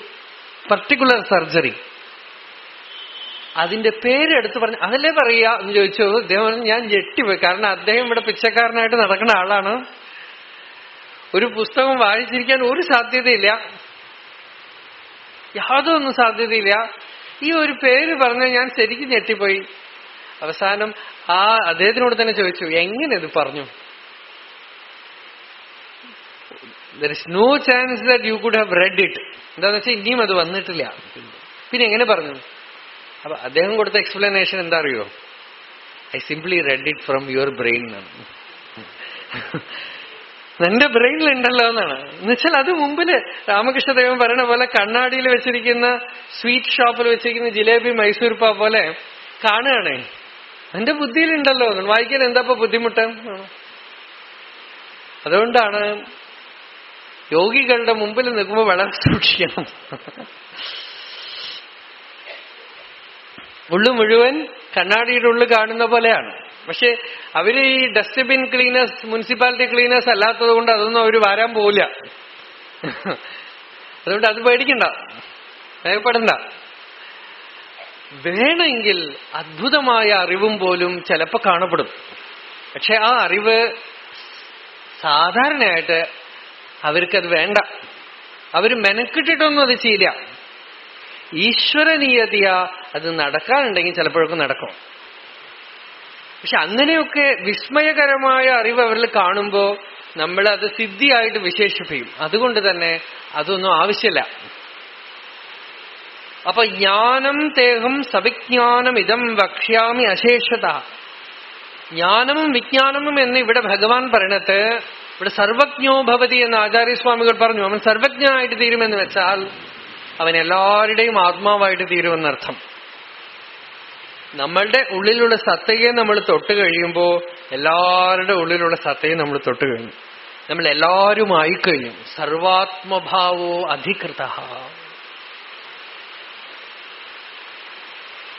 പർട്ടിക്കുലർ സർജറി, അതിന്റെ പേരെടുത്ത് പറഞ്ഞു. അതല്ലേ പറയാ എന്ന് ചോദിച്ചു. അദ്ദേഹം ഞാൻ ഞെട്ടിപ്പോയി. കാരണം അദ്ദേഹം ഇവിടെ പിച്ചക്കാരനായിട്ട് നടക്കുന്ന ആളാണ്. ഒരു പുസ്തകം വായിച്ചിരിക്കാൻ ഒരു സാധ്യതയില്ല, യാതൊന്നും സാധ്യതയില്ല. ഈ ഒരു പേര് പറഞ്ഞ ഞാൻ ശരിക്കും ഞെട്ടിപ്പോയി. അവസാനം ആ അദ്ദേഹത്തിനോട് തന്നെ ചോദിച്ചു, എങ്ങനെ ഇത് പറഞ്ഞു? There is no chance that you could have read it. എന്താന്ന് വെച്ചാൽ ഇനിയും അത് വന്നിട്ടില്ല. പിന്നെ എങ്ങനെ പറഞ്ഞു? അപ്പൊ അദ്ദേഹം കൊടുത്ത എക്സ്പ്ലനേഷൻ എന്താ അറിയോ? I simply red it from your brain എന്നാണ്. എന്റെ ബ്രെയിനിലുണ്ടല്ലോ എന്നാണ്. എന്നുവെച്ചാൽ അത് മുമ്പില് രാമകൃഷ്ണദേവൻ പറയണ പോലെ കണ്ണാടിയിൽ വെച്ചിരിക്കുന്ന സ്വീറ്റ് ഷോപ്പിൽ വെച്ചിരിക്കുന്ന ജിലേബി മൈസൂർ പാ പോലെ കാണുകയാണേ. എന്റെ ബുദ്ധിയിലുണ്ടല്ലോ, വായിക്കാൻ എന്താ ഇപ്പൊ ബുദ്ധിമുട്ട്? അതുകൊണ്ടാണ് യോഗികളുടെ മുമ്പിൽ നിൽക്കുമ്പോൾ വളരെ സൂക്ഷിക്കണം. ഉള്ളു മുഴുവൻ കണ്ണാടിയുടെ ഉള്ളിൽ കാണുന്ന പോലെയാണ്. പക്ഷെ അവര് ഈ ഡസ്റ്റ്ബിൻ ക്ലീനേഴ്സ്, മുനിസിപ്പാലിറ്റി ക്ലീനേഴ്സ് അല്ലാത്തത് കൊണ്ട് അതൊന്നും അവര് വാരാൻ പോവില്ല. അതുകൊണ്ട് അത് പേടിക്കണ്ട, ഭയപ്പെടണ്ട. വേണമെങ്കിൽ അദ്ഭുതമായ അറിവും പോലും ചിലപ്പോൾ കാണപ്പെടും. പക്ഷെ ആ അറിവ് സാധാരണയായിട്ട് അവർക്കത് വേണ്ട. അവര് മെനക്കിട്ടിട്ടൊന്നും അത് ചെയ്യില്ല. ഈശ്വരനീയതയ അത് നടക്കാനുണ്ടെങ്കിൽ ചിലപ്പോഴൊക്കെ നടക്കും. പക്ഷെ അങ്ങനെയൊക്കെ വിസ്മയകരമായ അറിവ് അവരിൽ കാണുമ്പോ നമ്മൾ അത് സിദ്ധിയായിട്ട് വിശേഷിപ്പിക്കും. അതുകൊണ്ട് തന്നെ അതൊന്നും ആവശ്യമില്ല. അപ്പൊ ജ്ഞാനം തേഹം സവിജ്ഞാനം ഇതം വക്ഷ്യാമി അശേഷത. ജ്ഞാനവും വിജ്ഞാനവും എന്ന് ഇവിടെ ഭഗവാൻ പറയണത്, ഇവിടെ സർവജ്ഞോ ഭവതി എന്ന് ആചാര്യസ്വാമികൾ പറഞ്ഞു. അവൻ സർവജ്ഞനായിട്ട് തീരുമെന്ന് വെച്ചാൽ അവൻ എല്ലാവരുടെയും ആത്മാവായിട്ട് തീരുമെന്നർത്ഥം. നമ്മളുടെ ഉള്ളിലുള്ള സത്തയെ നമ്മൾ തൊട്ട് കഴിയുമ്പോ എല്ലാവരുടെ ഉള്ളിലുള്ള സത്തയെ നമ്മൾ തൊട്ട് കഴിഞ്ഞു. നമ്മൾ എല്ലാവരും ആയിക്കഴിഞ്ഞു. സർവാത്മഭാവോ അധികൃത.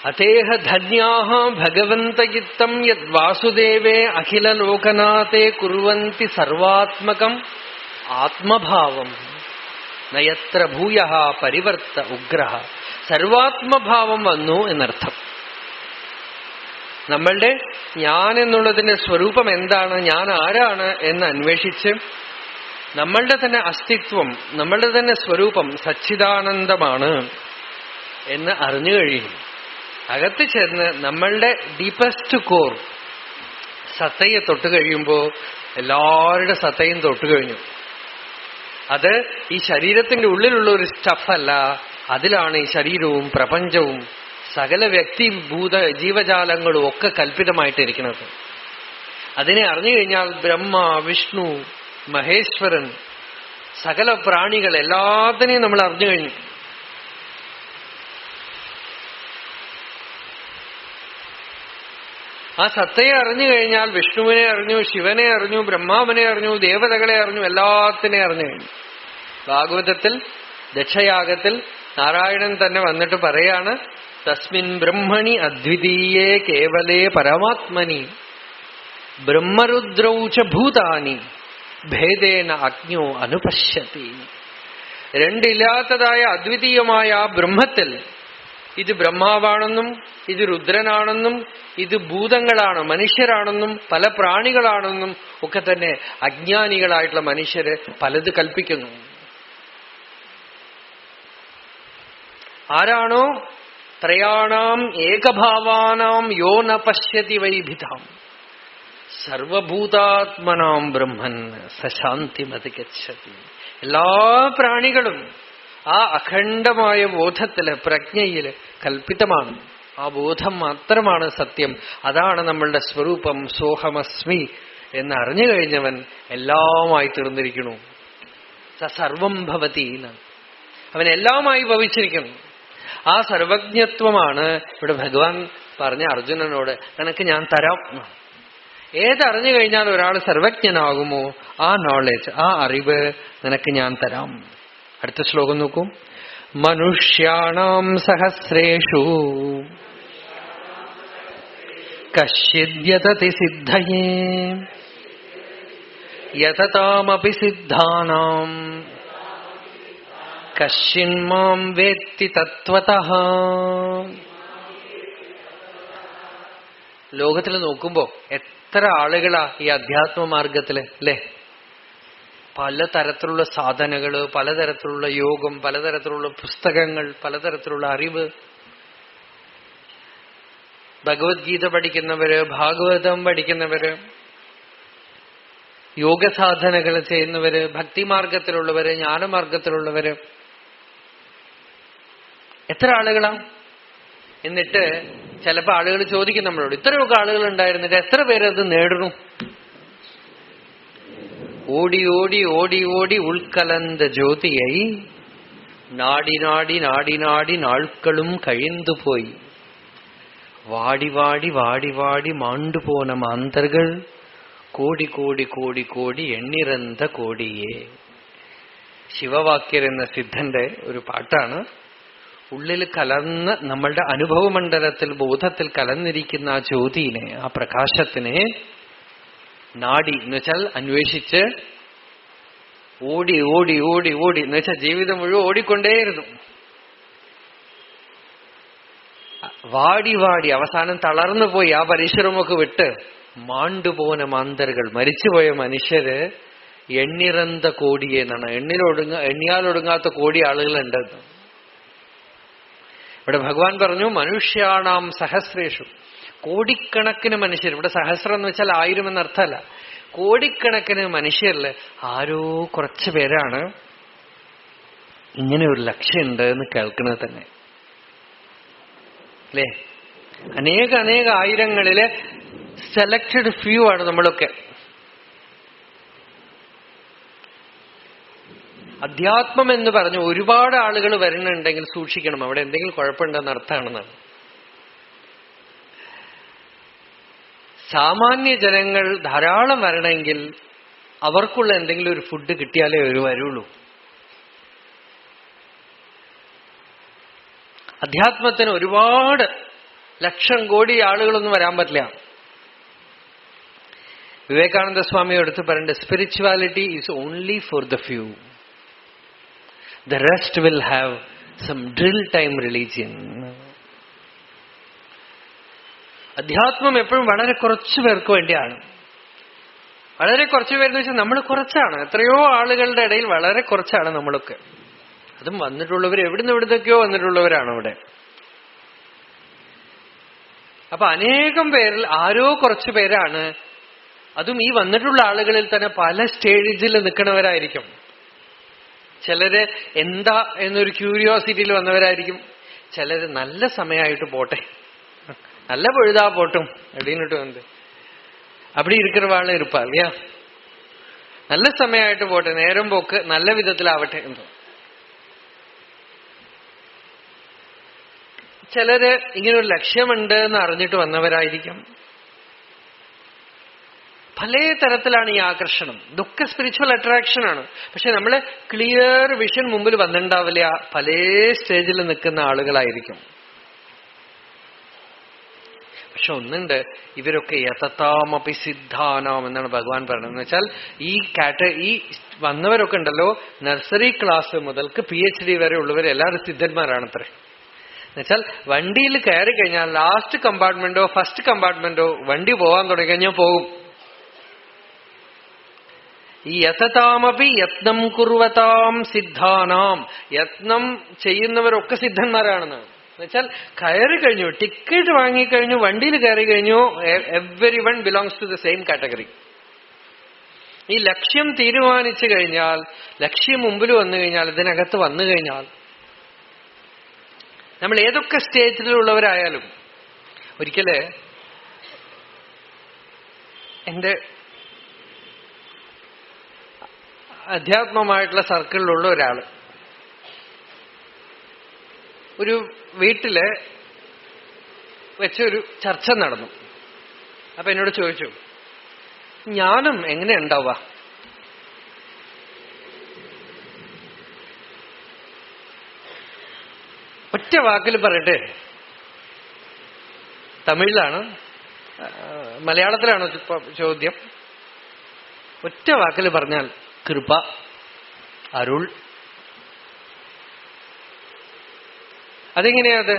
അതേഹ ധന്യാഹ ഭഗവന്തയിത്തം യത് വാസുദേവേ അഖില ലോകനാഥേ കുർവന്തി സർവാത്മകം ആത്മഭാവം നയത്ര ഭൂയഃ പരിവർത്ത ഉഗ്രഹ. സർവാത്മഭാവം വന്നു എന്നർത്ഥം. നമ്മളുടെ ഞാൻ എന്നുള്ളതിന്റെ സ്വരൂപം എന്താണ്, ഞാൻ ആരാണ് എന്ന് അന്വേഷിച്ച് നമ്മളുടെ തന്നെ അസ്തിത്വം, നമ്മളുടെ തന്നെ സ്വരൂപം സച്ചിദാനന്ദമാണ് എന്ന് അറിഞ്ഞു കഴിയും. അകത്ത് ചെന്ന് നമ്മളുടെ ഡീപ്പസ്റ്റ് കോർ സത്തയെ തൊട്ട് കഴിയുമ്പോ എല്ലാവരുടെ സത്തയും തൊട്ട് കഴിഞ്ഞു. അത് ഈ ശരീരത്തിന്റെ ഉള്ളിലുള്ള ഒരു സ്റ്റഫല്ല, അതിലാണ് ഈ ശരീരവും പ്രപഞ്ചവും സകല വ്യക്തി ഭൂത ജീവജാലങ്ങളും ഒക്കെ കൽപ്പിതമായിട്ടിരിക്കുന്നത്. അതിനെ അറിഞ്ഞു കഴിഞ്ഞാൽ ബ്രഹ്മ, വിഷ്ണു, മഹേശ്വരൻ, സകല പ്രാണികൾ എല്ലാത്തിനെയും നമ്മൾ അറിഞ്ഞു കഴിഞ്ഞു. ആ സത്തയെ അറിഞ്ഞു കഴിഞ്ഞാൽ വിഷ്ണുവിനെ അറിഞ്ഞു, ശിവനെ അറിഞ്ഞു, ബ്രഹ്മാവിനെ അറിഞ്ഞു, ദേവതകളെ അറിഞ്ഞു, എല്ലാത്തിനെയും അറിഞ്ഞു കഴിഞ്ഞു. ഭാഗവതത്തിൽ ദക്ഷയാഗത്തിൽ നാരായണൻ തന്നെ വന്നിട്ട് പറയാണ്, തസ്മിൻ ബ്രഹ്മണി അദ്വിതീയേ കേവലേ പരമാത്മനി ബ്രഹ്മരുദ്രൗച ഭൂതാനി ഭേദേന അജ്ഞോ അനുപശ്യതി. രണ്ടില്ലാത്തതായ അദ്വിതീയമായ ആ ബ്രഹ്മത്തിൽ ഇത് ബ്രഹ്മാവാണെന്നും ഇത് രുദ്രനാണെന്നും ഇത് ഭൂതങ്ങളാണ്, മനുഷ്യരാണെന്നും പല പ്രാണികളാണെന്നും ഒക്കെ തന്നെ അജ്ഞാനികളായിട്ടുള്ള മനുഷ്യര് പലത് കൽപ്പിക്കുന്നു. ആരാണോ ത്രയാണാം ഏകഭാവാനാം യോ ന പശ്യതി വൈഭിതാം, സർവഭൂതാത്മനാം ബ്രഹ്മൻ സശാന്തിമതി ഗച്ഛതി. എല്ലാ പ്രാണികളും ആ അഖണ്ഡമായ ബോധത്തില്, പ്രജ്ഞയില് കൽപ്പിതമാണ്. ആ ബോധം മാത്രമാണ് സത്യം. അതാണ് നമ്മളുടെ സ്വരൂപം. സോഹമസ്മി എന്ന് അറിഞ്ഞു കഴിഞ്ഞവൻ എല്ലാമായി തീർന്നിരിക്കുന്നു. സർവം ഭവതി എന്നാണ്. അവൻ എല്ലാമായി ഭവിച്ചിരിക്കുന്നു. ആ സർവജ്ഞത്വമാണ് ഇവിടെ ഭഗവാൻ പറഞ്ഞ അർജുനനോട്, നിനക്ക് ഞാൻ തരാം. ഏതറിഞ്ഞു കഴിഞ്ഞാൽ ഒരാൾ സർവജ്ഞനാകുമോ ആ നോളജ്, ആ അറിവ് നിനക്ക് ഞാൻ തരാം. അടുത്ത ശ്ലോകം നോക്കൂ. മനുഷ്യാണാം സഹസ്രേഷു കശ്ചിദ്യതതി സിദ്ധയേ യതതാമപി സിദ്ധാനാം കശ്ചിന്മാം വേത്തി തത്വതഃ. ലോകത്തിൽ നോക്കുമ്പോ എത്ര ആളുകളാ ഈ അധ്യാത്മമാർഗത്തില്, അല്ലേ? പലതരത്തിലുള്ള സാധനകള്, പലതരത്തിലുള്ള യോഗം, പലതരത്തിലുള്ള പുസ്തകങ്ങൾ, പലതരത്തിലുള്ള അറിവ്. ഭഗവത്ഗീത പഠിക്കുന്നവര്, ഭാഗവതം പഠിക്കുന്നവര്, യോഗസാധനകൾ ചെയ്യുന്നവര്, ഭക്തിമാർഗത്തിലുള്ളവര്, ജ്ഞാനമാർഗത്തിലുള്ളവര്, എത്ര ആളുകളാ. എന്നിട്ട് ചിലപ്പോ ആളുകൾ ചോദിക്കും നമ്മളോട്, ഇത്രയൊക്കെ ആളുകൾ ഉണ്ടായിരുന്നിട്ട് എത്ര പേരത് നേടുന്നു? ഓടി ഓടി ഓടി ഓടി ഉൾക്കലന്ത ജ്യോതിയായി നാടി നാടി നാടി നാടി നാൾക്കളും കഴിന്തു പോയി വാടി വാടി വാടി വാടി മാണ്ടുപോന മാന്തർകൾ കോടി കോടി കോടി കോടി എണ്ണിറന്ത കോടിയേ. ശിവവാക്യർ എന്ന സിദ്ധന്റെ ഒരു പാട്ടാണ്. ഉള്ളിൽ കലർന്ന് നമ്മളുടെ അനുഭവമണ്ഡലത്തിൽ, ബോധത്തിൽ കലർന്നിരിക്കുന്ന ആ ജ്യോതിനെ, ആ പ്രകാശത്തിനെ നാടി എന്ന് വെച്ചാൽ അന്വേഷിച്ച് ഓടി ഓടി ഓടി ഓടി എന്ന് വെച്ചാൽ ജീവിതം മുഴുവൻ ഓടിക്കൊണ്ടേയിരുന്നു. വാടി വാടി അവസാനം തളർന്നു പോയി ആ പരിശ്രമമൊക്കെ വിട്ട് മാണ്ടുപോന മാന്തറുകൾ, മരിച്ചുപോയ മനുഷ്യര് എണ്ണിറന്ത കോടിയെ എന്നാണ്. എണ്ണിയാലൊടുങ്ങാത്ത കോടി ആളുകളുണ്ട്. ഇവിടെ ഭഗവാൻ പറഞ്ഞു മനുഷ്യാണാം സഹസ്രേഷു, കോടിക്കണക്കിന് മനുഷ്യർ. ഇവിടെ സഹസ്രം എന്ന് വെച്ചാൽ 1000 എന്നർത്ഥമല്ല. കോടിക്കണക്കിന് മനുഷ്യരില് ആരോ കുറച്ചു പേരാണ് ഇങ്ങനെ ഒരു ലക്ഷ്യമുണ്ട് എന്ന് കേൾക്കുന്നത് തന്നെ, അല്ലേ? അനേക അനേക ആയിരങ്ങളിലെ സെലക്റ്റഡ് ഫ്യൂ ആണ് നമ്മളൊക്കെ. അധ്യാത്മം എന്ന് പറഞ്ഞ് ഒരുപാട് ആളുകൾ വരുന്നുണ്ടെങ്കിൽ സൂക്ഷിക്കണം, അവിടെ എന്തെങ്കിലും കുഴപ്പമുണ്ടെന്ന് അർത്ഥമാണെന്നാണ്. സാമാന്യ ജനങ്ങൾ ധാരാളം വരണമെങ്കിൽ അവർക്കുള്ള എന്തെങ്കിലും ഒരു ഫുഡ് കിട്ടിയാലേ അവർ വരുള്ളൂ. അധ്യാത്മത്തിന് ഒരുപാട് ലക്ഷം കോടി ആളുകളൊന്നും വരാൻ പറ്റില്ല. വിവേകാനന്ദ സ്വാമി എടുത്ത് പറയേണ്ട, spirituality is only for the few, the rest will have some drill time religion. അധ്യാത്മം എപ്പോഴും വളരെ കുറച്ചു പേർക്ക് വേണ്ടിയാണ്. വളരെ കുറച്ചു പേരെന്ന് വെച്ചാൽ നമ്മൾ കുറച്ചാണ്. എത്രയോ ആളുകളുടെ ഇടയിൽ വളരെ കുറച്ചാണ് നമ്മളൊക്കെ. അതും വന്നിട്ടുള്ളവർ എവിടുന്നൊക്കെയോ വന്നിട്ടുള്ളവരാണ് അവിടെ. അപ്പൊ അനേകം പേരിൽ ആരോ കുറച്ചു പേരാണ്, അതും ഈ വന്നിട്ടുള്ള ആളുകളിൽ തന്നെ പല സ്റ്റേജിൽ നിൽക്കുന്നവരായിരിക്കും. ചിലര് എന്താ എന്നൊരു ക്യൂരിയോസിറ്റിയിൽ വന്നവരായിരിക്കും. ചിലര് നല്ല സമയമായിട്ട് പോട്ടെ, நல்ல பொழுதா போட்டும் அப்படின்னுட்டு வந்து அப்படி இருக்கிறவாள் இருப்பா இல்லையா. நல்ல സമയമായിട്ട് പോട്ടെ, നേരം പോക്ക് നല്ല വിധത്തിലാവട്ടെ എന്ന്. ചിലര് ഇങ്ങനൊരു ലക്ഷ്യമുണ്ട് എന്ന് അറിഞ്ഞിട്ട് വന്നവരായിരിക്കും. പല തരത്തിലാണ് ഈ ആകർഷണം. ഇതൊക്കെ സ്പിരിച്വൽ അട്രാക്ഷൻ ആണ്. പക്ഷെ നമ്മള് ക്ലിയർ വിഷൻ മുമ്പിൽ വന്നിട്ടുണ്ടാവില്ല. പല സ്റ്റേജിൽ നിൽക്കുന്ന ആളുകളായിരിക്കും. പക്ഷെ ഒന്നുണ്ട്, ഇവരൊക്കെ യതതാമപി സിദ്ധാനാം എന്നാണ് ഭഗവാൻ പറയുന്നത്. എന്ന് വെച്ചാൽ ഈ വന്നവരൊക്കെ ഉണ്ടല്ലോ, നഴ്സറി ക്ലാസ് മുതൽക്ക് PhD വരെ ഉള്ളവർ എല്ലാവരും സിദ്ധന്മാരാണത്രേ. എന്നുവെച്ചാൽ വണ്ടിയിൽ കയറി കഴിഞ്ഞാൽ ലാസ്റ്റ് കമ്പാർട്ട്മെന്റോ ഫസ്റ്റ് കമ്പാർട്ട്മെന്റോ വണ്ടി പോകാൻ തുടങ്ങി കഴിഞ്ഞാൽ പോകും. ഈ യതതാമപി യത്നം കുർവതാം സിദ്ധാനാം, യത്നം ചെയ്യുന്നവരൊക്കെ സിദ്ധന്മാരാണെന്ന്. എന്നുവെച്ചാൽ കയറി കഴിഞ്ഞു, ടിക്കറ്റ് വാങ്ങിക്കഴിഞ്ഞു, വണ്ടിയിൽ കയറി കഴിഞ്ഞു, everyone belongs to the same category. ഈ ലക്ഷ്യം തീരുമാനിച്ചു കഴിഞ്ഞാൽ, ലക്ഷ്യം മുമ്പിൽ വന്നു കഴിഞ്ഞാൽ, ഇതിനകത്ത് വന്നു കഴിഞ്ഞാൽ, നമ്മൾ ഏതൊക്കെ സ്റ്റേജിലുള്ളവരായാലും, ഒരിക്കല് എന്റെ അധ്യാത്മമായിട്ടുള്ള സർക്കിളിലുള്ള ഒരാള് ഒരു വീട്ടില് വെച്ചൊരു ചർച്ച നടന്നു. അപ്പൊ എന്നോട് ചോദിച്ചു, ജ്ഞാനം എങ്ങനെ ഉണ്ടാവുക? ഒറ്റ വാക്കിൽ പറയട്ടെ, തമിഴിലാണ്, മലയാളത്തിലാണ് ചോദ്യം. ഒറ്റ വാക്കിൽ പറഞ്ഞാൽ കൃപ, അരുൾ. അതെങ്ങനെയാത്?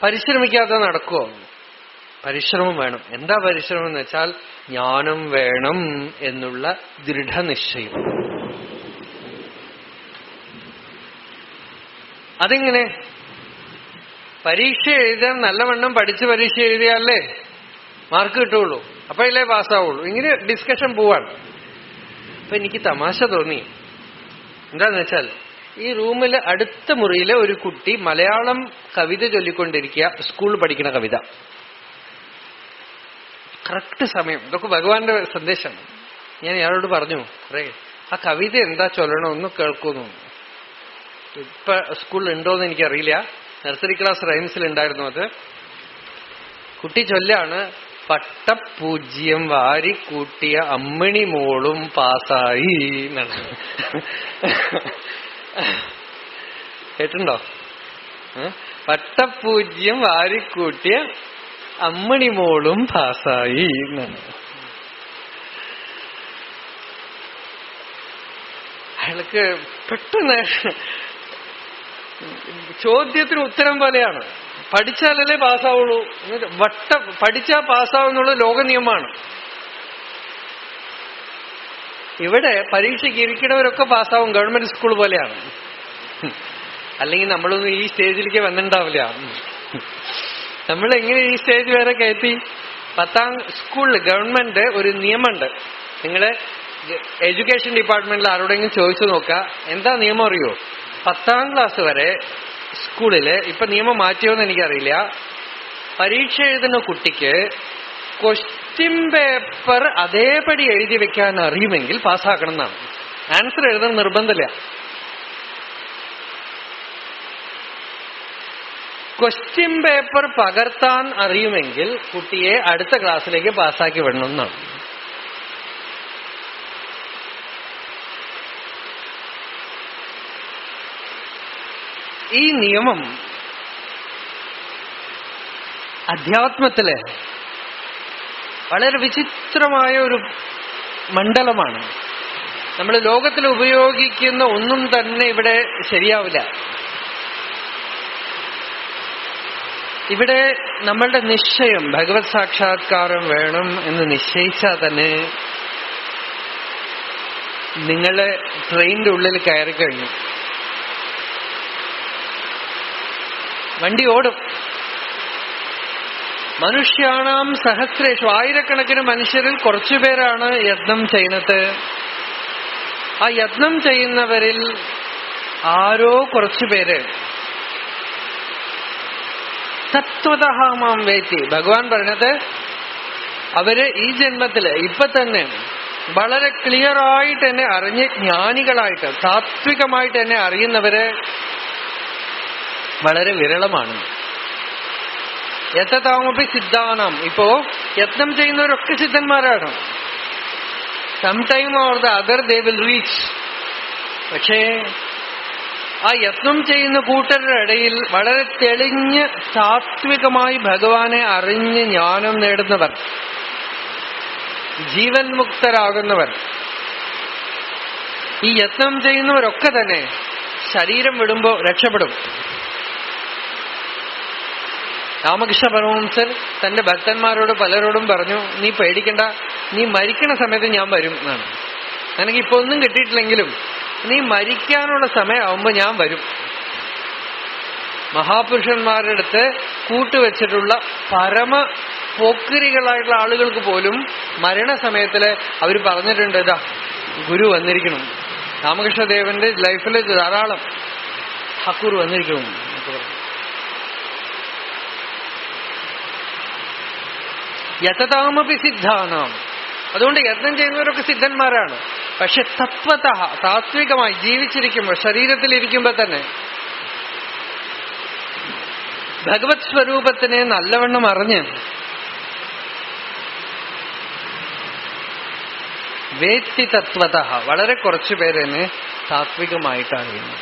പരിശ്രമിക്കാതെ നടക്കുമോ? പരിശ്രമം വേണം. എന്താ പരിശ്രമം എന്ന് വെച്ചാൽ ജ്ഞാനം വേണം എന്നുള്ള ദൃഢനിശ്ചയം. അതെങ്ങനെ? പരീക്ഷ എഴുതാൻ നല്ലവണ്ണം പഠിച്ച് പരീക്ഷ എഴുതിയാലേ മാർക്ക് കിട്ടുള്ളൂ, അപ്പോഴല്ലേ പാസ്സാവുള്ളൂ. ഇങ്ങനെ ഡിസ്കഷൻ പോവാണ്. അപ്പൊ എനിക്ക് തമാശ തോന്നി. എന്താന്ന് വെച്ചാൽ ഈ റൂമില് അടുത്ത മുറിയിലെ ഒരു കുട്ടി മലയാളം കവിത ചൊല്ലിക്കൊണ്ടിരിക്കുക, സ്കൂളിൽ പഠിക്കുന്ന കവിത. കറക്റ്റ് സമയം. ഇതൊക്കെ ഭഗവാന്റെ സന്ദേശമാണ്. ഞാൻ ഇയാളോട് പറഞ്ഞു, ആ കവിത എന്താ ചൊല്ലണമെന്ന് കേൾക്കുന്നു. ഇപ്പൊ സ്കൂളിൽ ഉണ്ടോന്ന് എനിക്കറിയില്ല, നഴ്സറി ക്ലാസ് റൈംസിൽ ഉണ്ടായിരുന്നു അത്. കുട്ടി ചൊല്ലാണ്, പട്ടപൂജ്യം വാരിക്കൂട്ടിയ അമ്മിണി മോളും പാസായി എന്നാണ്. കേട്ടുണ്ടോ? പട്ടപൂജ്യം വാരിക്കൂട്ടിയ അമ്മിണി മോളും പാസായി എന്നാണ്. അയാൾക്ക് പെട്ടെന്ന് ചോദ്യത്തിന് ഉത്തരം പോലെയാണ്. പഠിച്ചാലല്ലേ പാസ്സാവുള്ളൂ. പഠിച്ചാൽ പാസ്സാവുന്നുള്ളത് ലോക നിയമമാണ്. ഇവിടെ പരീക്ഷയ്ക്ക് ഇരിക്കണവരൊക്കെ പാസ്സാവും, ഗവൺമെന്റ് സ്കൂൾ പോലെയാണ്. അല്ലെങ്കിൽ നമ്മളൊന്നും ഈ സ്റ്റേജിലേക്ക് വന്നിട്ടുണ്ടാവില്ല. നമ്മളെങ്ങനെ ഈ സ്റ്റേജ് വരെ കയറ്റി? 10ാം സ്കൂളിൽ ഗവൺമെന്റ് ഒരു നിയമമുണ്ട്. നിങ്ങള് എഡ്യൂക്കേഷൻ ഡിപ്പാർട്ട്മെന്റിൽ ആരോടെങ്കിലും ചോദിച്ചു നോക്കുക, എന്താ നിയമം അറിയോ? 10ാം ക്ലാസ് വരെ സ്കൂളില്, ഇപ്പൊ നിയമം മാറ്റിയോന്ന് എനിക്കറിയില്ല, പരീക്ഷ എഴുതുന്ന കുട്ടിക്ക് ക്വസ്റ്റ്യൻ പേപ്പർ അതേപടി എഴുതി വെക്കാൻ അറിയുമെങ്കിൽ പാസ്സാക്കണം എന്നാണ്. ആൻസർ എഴുതാൻ നിർബന്ധമില്ല. ക്വസ്റ്റ്യൻ പേപ്പർ പകർത്താൻ അറിയുമെങ്കിൽ കുട്ടിയെ അടുത്ത ക്ലാസ്സിലേക്ക് പാസ്സാക്കി വിടണം എന്നാണ്. ഈ നിയമം അധ്യാത്മത്തില് വളരെ വിചിത്രമായ ഒരു മണ്ഡലമാണ്. നമ്മൾ ലോകത്തിൽ ഉപയോഗിക്കുന്ന ഒന്നും തന്നെ ഇവിടെ ശരിയാവില്ല. ഇവിടെ നമ്മളുടെ നിശ്ചയം ഭഗവത് സാക്ഷാത്കാരം വേണം എന്ന് നിശ്ചയിച്ചാൽ തന്നെ നിങ്ങളെ ട്രെയിനിന്റെ ഉള്ളിൽ കയറി കഴിഞ്ഞു, വണ്ടി ഓടും. മനുഷ്യാണാം സഹസ്രേഷു, ആയിരക്കണക്കിന് മനുഷ്യരിൽ കുറച്ചുപേരാണ് യത്നം ചെയ്യുന്നത്. ആ യത്നം ചെയ്യുന്നവരിൽ ആരോ കുറച്ചുപേര് തത്വതഃ മാം വേത്തി. ഭഗവാൻ പറഞ്ഞത് അവര് ഈ ജന്മത്തില് ഇപ്പൊ തന്നെ വളരെ ക്ലിയറായിട്ട് എന്നെ അറിഞ്ഞ് ജ്ഞാനികളായിട്ട് താത്വികമായിട്ട് എന്നെ അറിയുന്നവര് വളരെ വിരളമാണ്. യഥതാമപി സിദ്ധാനാം. ഇപ്പോ യത്നം ചെയ്യുന്നവരൊക്കെ സിദ്ധന്മാരാണ്. Some time or the other they will reach. പക്ഷേ ആ യത്നം ചെയ്യുന്ന കൂട്ടരുടെ ഇടയിൽ വളരെ തെളിഞ്ഞ് സാത്വികമായി ഭഗവാനെ അറിഞ്ഞ് ജ്ഞാനം നേടുന്നവർ, ജീവൻ മുക്തരാകുന്നവർ, ഈ യത്നം ചെയ്യുന്നവരൊക്കെ തന്നെ ശരീരം വിടുമ്പോ രക്ഷപ്പെടും. രാമകൃഷ്ണ പരമഹംസൻ തന്റെ ഭക്തന്മാരോട് പലരോടും പറഞ്ഞു, നീ പേടിക്കണ്ട, നീ മരിക്കണ സമയത്ത് ഞാൻ വരും എന്നാണ്. എനിക്കിപ്പോ ഒന്നും കിട്ടിയിട്ടില്ലെങ്കിലും നീ മരിക്കാനുള്ള സമയമാവുമ്പോ ഞാൻ വരും. മഹാപുരുഷന്മാരുടെ അടുത്ത് കൂട്ടുവെച്ചിട്ടുള്ള പരമ പോക്കരികളായിട്ടുള്ള ആളുകൾക്ക് പോലും മരണസമയത്തില് അവർ പറഞ്ഞിട്ടുണ്ട്, ഇതാ ഗുരു വന്നിരിക്കണം, രാമകൃഷ്ണദേവന്റെ ലൈഫിൽ ധാരാളം ഠാക്കൂർ വന്നിരിക്കണം എന്നൊക്കെ പറഞ്ഞു. യതതാമപി സിദ്ധാനാം. അതുകൊണ്ട് യത്നം ചെയ്യുന്നവരൊക്കെ സിദ്ധന്മാരാണ്. പക്ഷെ തത്വത താത്വികമായി ജീവിച്ചിരിക്കുമ്പോൾ, ശരീരത്തിലിരിക്കുമ്പോൾ തന്നെ ഭഗവത് സ്വരൂപത്തിനെ നല്ലവണ്ണം അറിഞ്ഞ് വേത്തി തത്വത വളരെ കുറച്ചു പേരെന്നെ താത്വികമായിട്ട് അറിയുന്നു.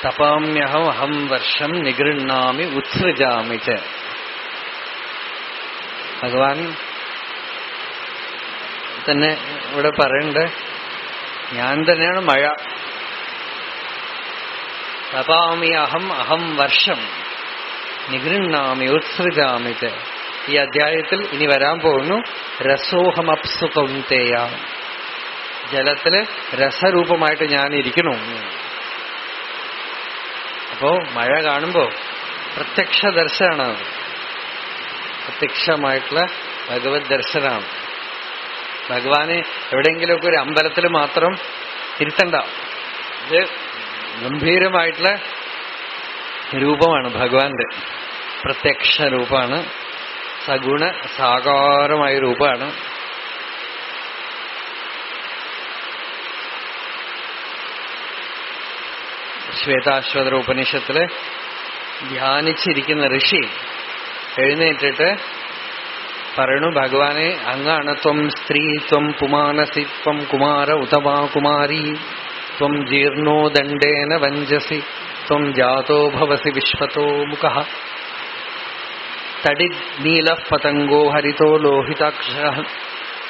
തപാമ്യഹം അഹം വർഷം നിഗൃണ്ണാമി ഉത്സൃജാമി ച. ഭഗവാൻ തന്നെ ഇവിടെ പറയണ്ട്, ഞാൻ തന്നെയാണ് മഴ. തപാമി അഹം അഹം വർഷം. നിഗൃണ്ണാമി ഉത്സൃജാമിത്. ഈ അധ്യായത്തിൽ ഇനി വരാൻ പോകുന്നു രസോഹമപ്സു കൗന്തേയ. ജലത്തില് രസരൂപമായിട്ട് ഞാൻ ഇരിക്കണു. അപ്പോ മഴ കാണുമ്പോ പ്രത്യക്ഷ ദർശനമാണ്, പ്രത്യക്ഷമായിട്ടുള്ള ഭഗവത് ദർശനമാണ്. ഭഗവാനെ എവിടെയെങ്കിലുമൊക്കെ ഒരു അമ്പലത്തിൽ മാത്രം ഇരുത്തണ്ട. ഇത് ഗംഭീരമായിട്ടുള്ള രൂപമാണ് ഭഗവാന്റെ, പ്രത്യക്ഷ രൂപമാണ്, സഗുണ സാകാരമായ രൂപമാണ്. ശ്വേതാശ്വതര ഉപനിഷത്തില് ധ്യാനിച്ചിരിക്കുന്ന ഋഷി എഴുന്നേറ്റിട്ട് പറയണു, ഭഗവാനെ അങ്ങാണ് ത്വം സ്ത്രീ, ത്വം പുമാനസി, ത്വം കുമാര ഉതവാ കുമാരി, ത്വം ജീർണോ ദണ്ഡേന വഞ്ചസി, ത്വം ജാതോ ഭവസി വിശ്വതോ മുഖഃ, തടിദ് നീലഃ പതംഗോ ഹരിതോ ലോഹിതാക്ഷഃ,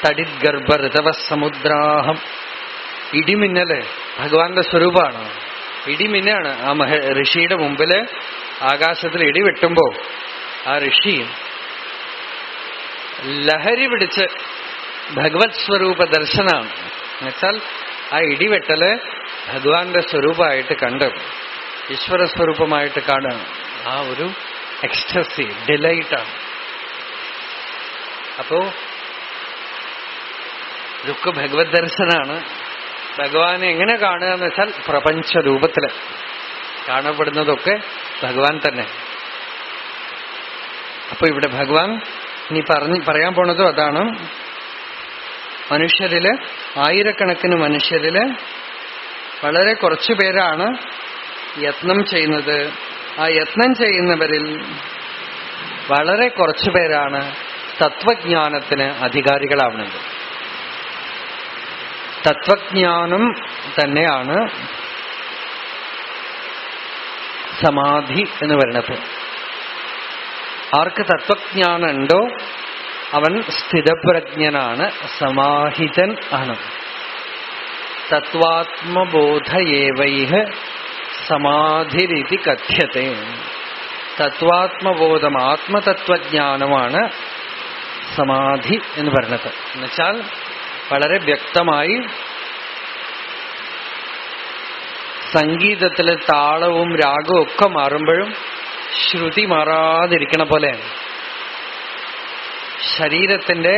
തടിദ് ഗർഭ ഋതവഃ സമുദ്രാഹം. ഇടിമിന്നല് ഭഗവാന്റെ സ്വരൂപമാണ്. ഇടിമിന്നാണ് ആ ഋഷിയുടെ മുമ്പില് ആകാശത്തിൽ ഇടി വെട്ടുമ്പോ ആ ഋഷി ലഹരി പിടിച്ച് ഭഗവത് സ്വരൂപ ദർശനമാണ്. എന്നുവെച്ചാൽ ആ ഇടിവെട്ടല് ഭഗവാന്റെ സ്വരൂപമായിട്ട് കണ്ട്, ഈശ്വര സ്വരൂപമായിട്ട് കാണുക. ആ ഒരു എക്സ്റ്റസി, ഡിലൈറ്റാണ്. അപ്പോ ഇതൊക്കെ ഭഗവത് ദർശനാണ്. ഭഗവാനെ എങ്ങനെ കാണുക എന്ന് വെച്ചാൽ പ്രപഞ്ച രൂപത്തില് കാണപ്പെടുന്നതൊക്കെ ഭഗവാൻ തന്നെ. അപ്പൊ ഇവിടെ ഭഗവാൻ ഇനി പറയാൻ പോണതും അതാണ്. മനുഷ്യരില്, ആയിരക്കണക്കിന് മനുഷ്യരില് വളരെ കുറച്ചു പേരാണ് യത്നം ചെയ്യുന്നത്. ആ യത്നം ചെയ്യുന്നവരിൽ വളരെ കുറച്ചു പേരാണ് തത്വജ്ഞാനത്തിന് അധികാരികളാവുന്നത്. തത്വജ്ഞാനം തന്നെയാണ് സമാധി എന്ന് പറയുന്നത്. ആർക്ക് തത്വജ്ഞാനം ഉണ്ടോ അവൻ സ്ഥിതപ്രജ്ഞനാണ്, സമാഹിതൻ ആണ്. തത്വാത്മബോധയേവൈഹ സമാധിരിതി കഥ്യത്തെ. തത്വാത്മബോധം, ആത്മതത്വജ്ഞാനമാണ് സമാധി എന്ന് പറയുന്നത്. എന്നുവെച്ചാൽ വളരെ വ്യക്തമായി സംഗീതത്തിലെ താളവും രാഗവും ഒക്കെ മാറുമ്പോഴും ശ്രുതി മാറാതിരിക്കണ പോലെ ശരീരത്തിന്റെ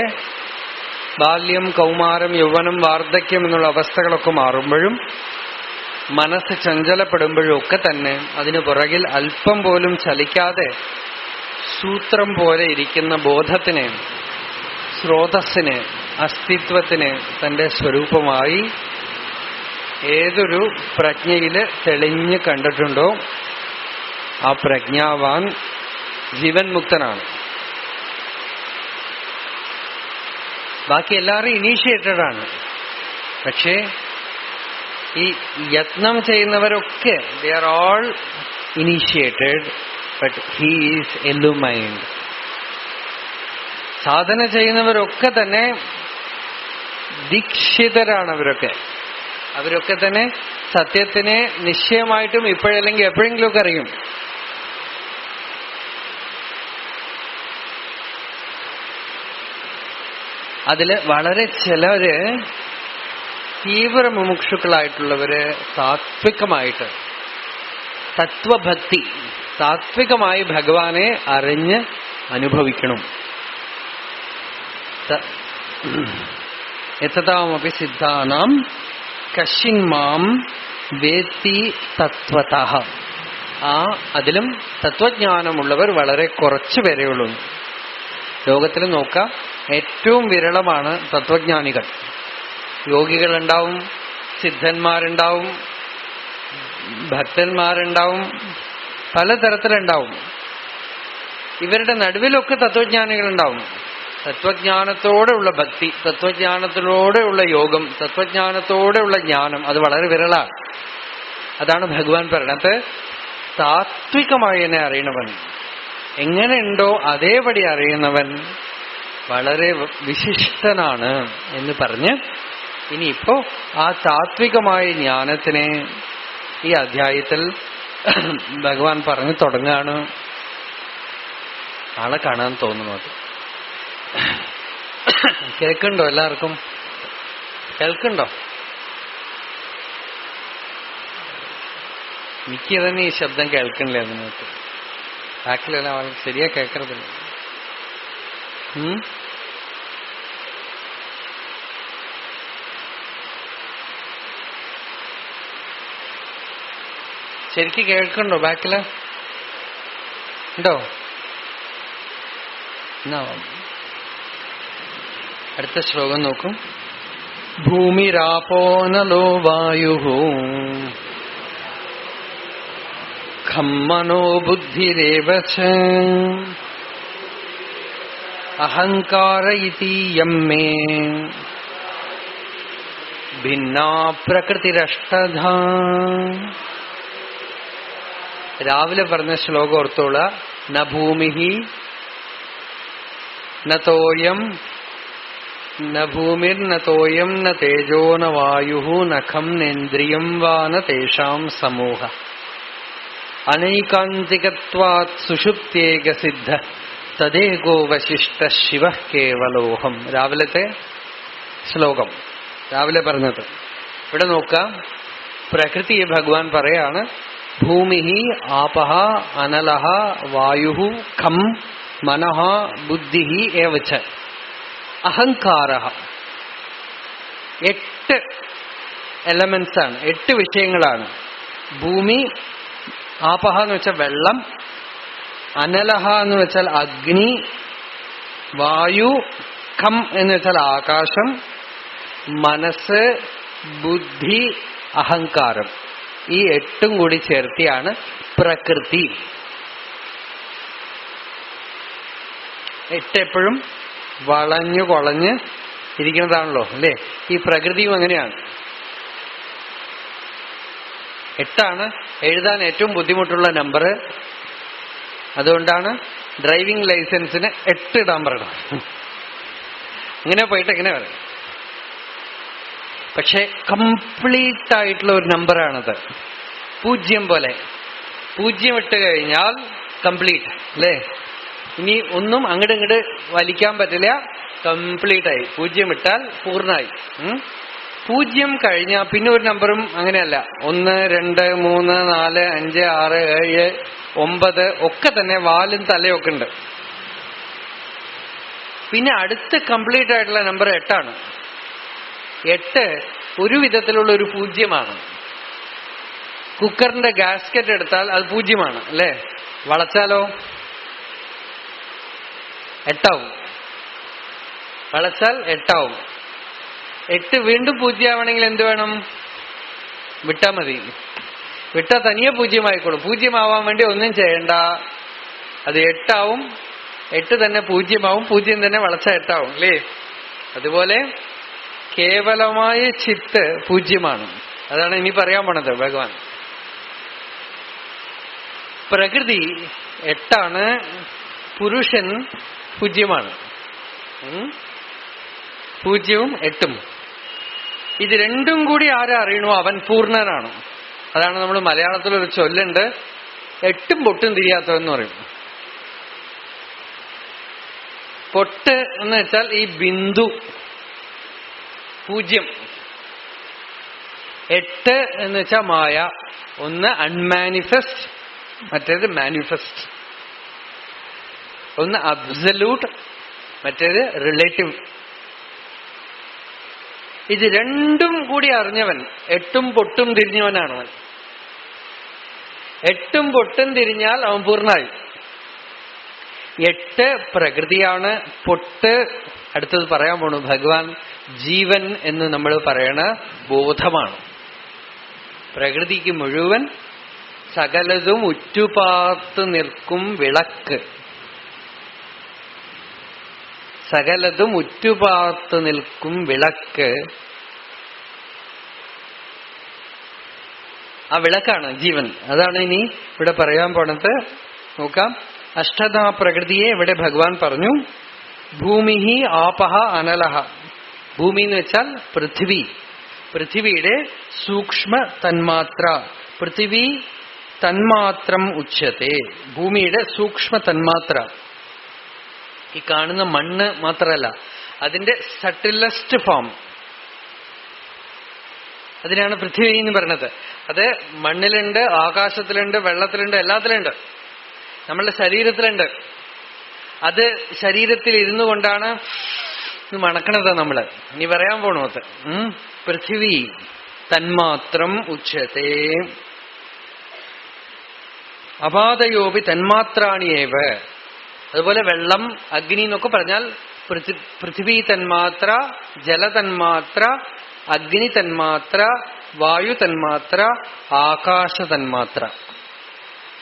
ബാല്യം, കൗമാരം, യൗവനം, വാർദ്ധക്യം എന്നുള്ള അവസ്ഥകളൊക്കെ മാറുമ്പോഴും മനസ്സ് ചഞ്ചലപ്പെടുമ്പോഴും ഒക്കെ തന്നെ അതിനു പുറകിൽ അല്പം പോലും ചലിക്കാതെ സൂത്രം പോലെ ഇരിക്കുന്ന ബോധത്തിനെ, സ്രോതസ്സിനെ, അസ്തിത്വത്തിന് തന്റെ സ്വരൂപമായി ഏതൊരു പ്രജ്ഞയില് തെളിഞ്ഞ് കണ്ടിട്ടുണ്ടോ ആ പ്രജ്ഞാവാൻ ജീവൻ മുക്തനാണ്. ബാക്കി എല്ലാവരും ഇനീഷ്യേറ്റഡ് ആണ്. പക്ഷേ ഈ യത്നം ചെയ്യുന്നവരൊക്കെ they are all initiated, but he is illumined. സാധന ചെയ്യുന്നവരൊക്കെ തന്നെ ദീക്ഷിതരാണ്. അവരൊക്കെ തന്നെ സത്യത്തിനെ നിശ്ചയമായിട്ടും ഇപ്പോഴല്ലെങ്കിൽ എപ്പോഴെങ്കിലുമൊക്കെ അറിയും. അതില് വളരെ ചിലര് തീവ്ര മുമുക്ഷുക്കളായിട്ടുള്ളവര് താത്വികമായിട്ട്, തത്വഭക്തി, താത്വികമായി ഭഗവാനെ അറിഞ്ഞ് അനുഭവിക്കണം. യതതാമപി സിദ്ധാനാം കശ്ചിൻ മാം വേത്തി തത്വതഃ. അതിലും തത്വജ്ഞാനമുള്ളവർ വളരെ കുറച്ചു പേരേ ഉള്ളൂ. ലോകത്തിൽ നോക്കാം, ഏറ്റവും വിരളമാണ് തത്വജ്ഞാനികൾ. യോഗികളുണ്ടാവും, സിദ്ധന്മാരുണ്ടാവും, ഭക്തന്മാരുണ്ടാവും, പലതരത്തിലുണ്ടാവും. ഇവരുടെ നടുവിലൊക്കെ തത്വജ്ഞാനികളുണ്ടാവും. തത്വജ്ഞാനത്തോടെയുള്ള ഭക്തി, തത്വജ്ഞാനത്തിലൂടെയുള്ള യോഗം, തത്വജ്ഞാനത്തോടെയുള്ള ജ്ഞാനം അത് വളരെ വിരളാണ്. അതാണ് ഭഗവാൻ പറയണത്, താത്വികമായി എന്നെ അറിയണവൻ, എങ്ങനെയുണ്ടോ അതേപടി അറിയുന്നവൻ വളരെ വിശിഷ്ടനാണ് എന്ന് പറഞ്ഞ് ഇനിയിപ്പോ ആ താത്വികമായ ജ്ഞാനത്തിനെ ഈ അധ്യായത്തിൽ ഭഗവാൻ പറഞ്ഞു തുടങ്ങാണ്. ആളെ കാണാൻ തോന്നുന്നു. അത് കേൾക്കുന്നുണ്ടോ? എല്ലാവർക്കും കേൾക്കുന്നുണ്ടോ? എനിക്ക് തന്നെ ഈ ശബ്ദം കേൾക്കണില്ല. അതിനകത്ത് ബാക്കിലെല്ലാം ആൾ ശരിയാ കേൾക്കണതില്ല. ശരിക്ക് കേൾക്കണ്ടോ? ബാക്കില് ഉണ്ടോ? അടുത്ത ശ്ലോകം നോക്കും. ഭൂമിരാപോനലോ വായുഃ ഖം മനോ ബുദ്ധിരേവ ച അഹങ്കാര ഇതി യം മേ ഭിന്നാ പ്രകൃതിരഷ്ടധാ. രാവിലെ പറഞ്ഞ ശ്ലോകം ഓർത്തോള. ന ഭൂമിഹി ന തോയം ന ഭൂമിർ ന തോയം ന തേജോ ന വായുഃ ന ഖം നേന്ദ്രിയം വാ ന തേഷാം സമൂഹ അനൈകാന്തികത്വാത് സുഷുപ്ത്യേക സിദ്ധ തദേകോ വശിഷ്ട ശിവ കേവലോഹം. രാവിലത്തെ ശ്ലോകം, രാവിലെ പറഞ്ഞത്. ഇവിടെ നോക്കാം. പ്രകൃതിയെ ഭഗവാൻ പറയാണ്. ഭൂമിഹി ആപഹ അനലഹ വായുഃ ഖം മനഃ ബുദ്ധിഃ ഏവച അഹങ്കാരഃ. 8 എലമെന്റ്സ് ആണ്, 8 വിഷയങ്ങളാണ്. ഭൂമി, ആപഹ എന്ന് വെച്ചാൽ വെള്ളം, അനലഹ എന്ന് വെച്ചാൽ അഗ്നി, വായു, ഖം എന്ന് വെച്ചാൽ ആകാശം, മനസ്സ്, ബുദ്ധി, അഹങ്കാരം. ഈ 8 കൂടി ചേർത്തിയാണ് പ്രകൃതി. 8 എപ്പോഴും വളഞ്ഞു കൊളഞ്ഞ് ഇരിക്കുന്നതാണല്ലോ അല്ലേ? ഈ പ്രകൃതിയും അങ്ങനെയാണ്. 8 എഴുതാൻ ഏറ്റവും ബുദ്ധിമുട്ടുള്ള നമ്പർ. അതുകൊണ്ടാണ് ഡ്രൈവിംഗ് ലൈസൻസിന് 8 ഇടാൻ പറയണം. ഇങ്ങനെ പോയിട്ട് എങ്ങനെ പറയും. പക്ഷെ കംപ്ലീറ്റ് ആയിട്ടുള്ള ഒരു നമ്പറാണത്. 0 പോലെ. 0 ഇട്ട് കഴിഞ്ഞാൽ കംപ്ലീറ്റ് അല്ലേ? ഇനി ഒന്നും അങ്ങോട്ട് ഇങ്ങോട്ട് വലിക്കാൻ പറ്റില്ല. കംപ്ലീറ്റ് ആയി. 0 ഇട്ടാൽ പൂർണ്ണമായി. 0 കഴിഞ്ഞാൽ പിന്നെ ഒരു നമ്പറും അങ്ങനെയല്ല. 1, 2, 3, 4, 5, 6, 7, 9 ഒക്കെ തന്നെ വാലും തലയൊക്കെ ഉണ്ട്. പിന്നെ അടുത്ത് കംപ്ലീറ്റ് ആയിട്ടുള്ള നമ്പർ 8. 8 ഒരു വിധത്തിലുള്ള ഒരു 0. കുക്കറിന്റെ ഗാസ്കറ്റ് എടുത്താൽ അത് 0 അല്ലേ? വളച്ചാലോ 8 ആവും. വളച്ചാൽ 8 ആവും. 8 വീണ്ടും 0 ആവണമെങ്കിൽ എന്ത് വേണം? വിട്ടാ മതി. വിട്ടാ തനിയെ 0 ആയിക്കോളും. 0 ആവാൻ വേണ്ടി ഒന്നും ചെയ്യണ്ട. അത് 8 ആവും. 8 തന്നെ 0 ആവും. 0 തന്നെ വളച്ച 8 ആവും അല്ലേ? അതുപോലെ കേവലമായ ചിത്ത് 0. അതാണ് ഇനി പറയാൻ പോണത് ഭഗവാൻ. പ്രകൃതി 8. പുരുഷൻ 0. 0ഉം 8ഉം. ഇത് രണ്ടും കൂടി ആരെ അറിയണോ അവൻ പൂർണ്ണനാണ്. അതാണ് നമ്മൾ മലയാളത്തിലൊരു ചൊല്ലുണ്ട്, 8ഉം പൊട്ടും തിരിയാത്തവെന്ന് പറയും. പൊട്ട് എന്ന് വെച്ചാൽ ഈ ബിന്ദു 0. 8 എന്ന് വെച്ചാൽ മായ. ഒന്ന് അൺമാനിഫെസ്റ്റ്, മറ്റേത് മാനിഫെസ്റ്റ്. ഒന്ന് അബ്സല്യൂട്ട്, മറ്റേത് റിലേറ്റീവ്. ഇത് രണ്ടും കൂടി അറിഞ്ഞവൻ 8ഉം പൊട്ടും തിരിഞ്ഞവനാണവൻ. 8ഉം പൊട്ടും തിരിഞ്ഞാൽ അവൻ പൂർണ്ണമായി. 8 പ്രകൃതിയാണ്. പൊട്ട് അടുത്തത് പറയാൻ പോണു ഭഗവാൻ. ജീവൻ എന്ന് നമ്മൾ പറയണ ബോധമാണ്. പ്രകൃതിക്ക് മുഴുവൻ സകലതും ഉറ്റുപാത്ത് നിൽക്കും വിളക്ക്. സകലതും ഉറ്റുപാത്ത് നിൽക്കും വിളക്ക്. ആ വിളക്കാണ് ജീവൻ. അതാണ് ഇനി ഇവിടെ പറയാൻ പോണത്. നോക്കാം. അഷ്ടധാ പ്രകൃതിയെ ഇവിടെ ഭഗവാൻ പറഞ്ഞു. ഭൂമിഹി ആപഹ അനലഹ. ഭൂമി എന്ന് വെച്ചാൽ പൃഥ്വി. പൃഥ്വിയുടെ സൂക്ഷ്മ തന്മാത്ര. പൃഥ്വി തന്മാത്രം ഉച്യത്തെ. ഭൂമിയുടെ സൂക്ഷ്മ തന്മാത്ര. ഈ കാണുന്ന മണ്ണ് മാത്രമല്ല, അതിന്റെ സട്ടിലസ്റ്റ് ഫോം, അതിനാണ് പൃഥ്വി എന്ന് പറയുന്നത്. അത് മണ്ണിലുണ്ട്, ആകാശത്തിലുണ്ട്, വെള്ളത്തിലുണ്ട്, എല്ലാത്തിലുണ്ട്, നമ്മളുടെ ശരീരത്തിലുണ്ട്. അത് ശരീരത്തിൽ ഇരുന്നു കൊണ്ടാണ് മണക്കണത് നമ്മള്. ഇനി പറയാൻ പോണു അത്. പൃഥ്വി തന്മാത്രം ഉച്യത്തെ അപാദയോപി തന്മാത്രാണിയേവ. അതുപോലെ വെള്ളം, അഗ്നി എന്നൊക്കെ പറഞ്ഞാൽ പൃഥ്വി തന്മാത്ര, ജലതന്മാത്ര, അഗ്നി തന്മാത്ര, വായു തന്മാത്ര, ആകാശ തന്മാത്ര.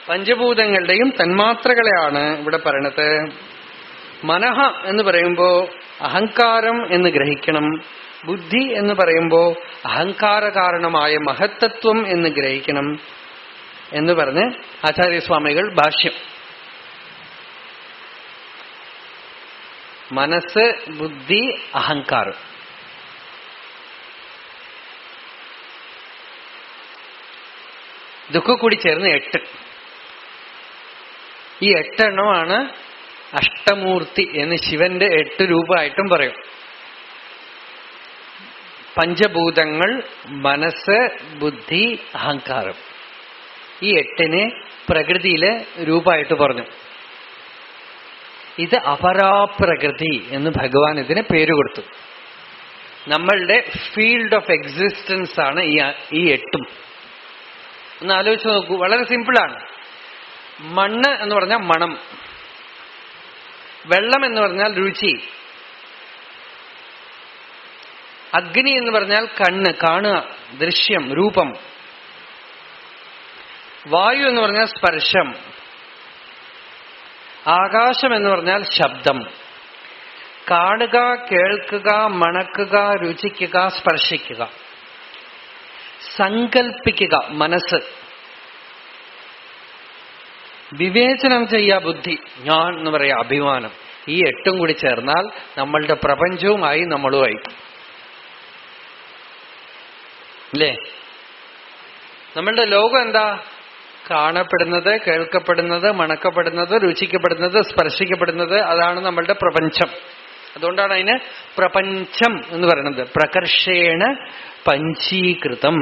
പഞ്ചഭൂതങ്ങളുടെയും തന്മാത്രകളെയാണ് ഇവിടെ പറയണത്. മനഃ എന്ന് പറയുമ്പോ അഹങ്കാരം എന്ന് ഗ്രഹിക്കണം. ബുദ്ധി എന്ന് പറയുമ്പോ അഹങ്കാര കാരണമായ മഹത്തത്വം എന്ന് ഗ്രഹിക്കണം എന്ന് പറഞ്ഞ് ആചാര്യസ്വാമികൾ ഭാഷ്യം. മനസ്സ്, ബുദ്ധി, അഹങ്കാരം, ഇതൊക്കെ കൂടി ചേർന്ന് 8. ഈ 8 എണ്ണമാണ് അഷ്ടമൂർത്തി എന്ന് ശിവന്റെ 8 രൂപമായിട്ടും പറയും. പഞ്ചഭൂതങ്ങൾ, മനസ്സ്, ബുദ്ധി, അഹങ്കാരം, ഈ 8നെ പ്രകൃതിയിലെ രൂപമായിട്ട് പറഞ്ഞു. ഇത് അപരാപ്രകൃതി എന്ന് ഭഗവാൻ ഇതിന് പേര് കൊടുത്തു. നമ്മളുടെ ഫീൽഡ് ഓഫ് എക്സിസ്റ്റൻസ് ആണ് ഈ 8ഉം. ഒന്ന് ആലോചിച്ച് നോക്കൂ, വളരെ സിമ്പിളാണ്. മണ്ണ് എന്ന് പറഞ്ഞാൽ മണം, വെള്ളം എന്ന് പറഞ്ഞാൽ രുചി, അഗ്നി എന്ന് പറഞ്ഞാൽ കണ്ണ്, കാണുക, ദൃശ്യം, രൂപം, വായു എന്ന് പറഞ്ഞാൽ സ്പർശം, ആകാശം എന്ന് പറഞ്ഞാൽ ശബ്ദം. കാണുക, കേൾക്കുക, മണക്കുക, രുചിക്കുക, സ്പർശിക്കുക, സങ്കൽപ്പിക്കുക മനസ്സ്, വിവേചനം ചെയ്യുക ബുദ്ധി, ഞാൻ എന്ന് പറയാ അഭിമാനം. ഈ 8ഉം കൂടി ചേർന്നാൽ നമ്മളുടെ പ്രപഞ്ചവുമായി നമ്മളുമായി, അല്ലേ? നമ്മളുടെ ലോകം എന്താ? കാണപ്പെടുന്നത്, കേൾക്കപ്പെടുന്നത്, മണക്കപ്പെടുന്നത്, രുചിക്കപ്പെടുന്നത്, സ്പർശിക്കപ്പെടുന്നത്, അതാണ് നമ്മളുടെ പ്രപഞ്ചം. അതുകൊണ്ടാണ് അതിന് പ്രപഞ്ചം എന്ന് പറയുന്നത്. പ്രകർഷേണ പഞ്ചീകൃതം.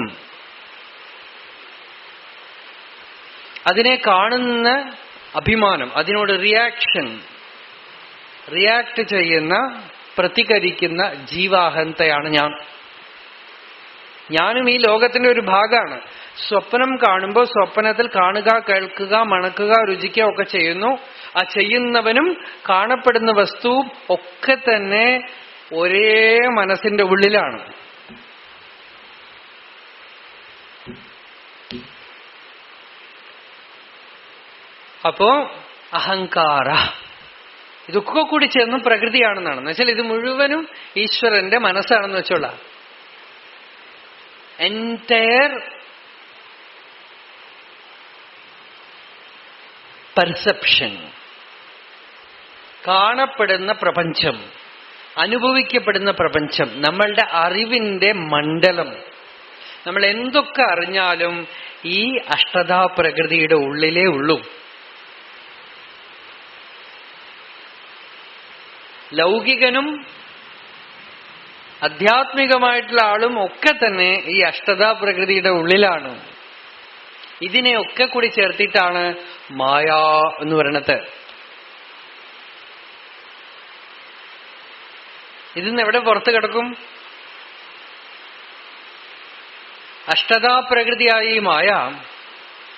അതിനെ കാണുന്ന അഭിമാനം, അതിനോട് റിയാക്ട് ചെയ്യുന്ന, പ്രതികരിക്കുന്ന ജീവാഹന്തയാണ് ഞാൻ. ഞാനും ഈ ലോകത്തിന്റെ ഒരു ഭാഗമാണ്. സ്വപ്നം കാണുമ്പോൾ സ്വപ്നത്തിൽ കാണുക, കേൾക്കുക, മണക്കുക, രുചിക്കുക ഒക്കെ ചെയ്യുന്നു. ആ ചെയ്യുന്നവനും കാണപ്പെടുന്ന വസ്തുവും ഒക്കെ തന്നെ ഒരേ മനസ്സിന്റെ ഉള്ളിലാണ്. അപ്പോ അഹങ്കാര, ഇതൊക്കെ കൂടി ചേർന്ന് പ്രകൃതിയാണെന്നാണ്. എന്നുവെച്ചാൽ ഇത് മുഴുവനും ഈശ്വരന്റെ മനസ്സാണെന്ന് വെച്ചോളാം. എൻറ്റയർ പെർസെപ്ഷൻ, കാണപ്പെടുന്ന പ്രപഞ്ചം, അനുഭവിക്കപ്പെടുന്ന പ്രപഞ്ചം, നമ്മളുടെ അറിവിന്റെ മണ്ഡലം, നമ്മൾ എന്തൊക്കെ അറിഞ്ഞാലും ഈ അഷ്ടധാ പ്രകൃതിയുടെ ഉള്ളിലേ ഉള്ളൂ. ലൗകികനും ആധ്യാത്മികമായിട്ടുള്ള ആളും ഒക്കെ തന്നെ ഈ അഷ്ടധാ പ്രകൃതിയുടെ ഉള്ളിലാണ്. ഇതിനെയൊക്കെ കൂടി ചേർത്തിട്ടാണ് മായ എന്ന് പറയണത്. ഇതിന്ന് എവിടെ പുറത്ത് കിടക്കും? അഷ്ടധാ പ്രകൃതിയായ ഈ മായ,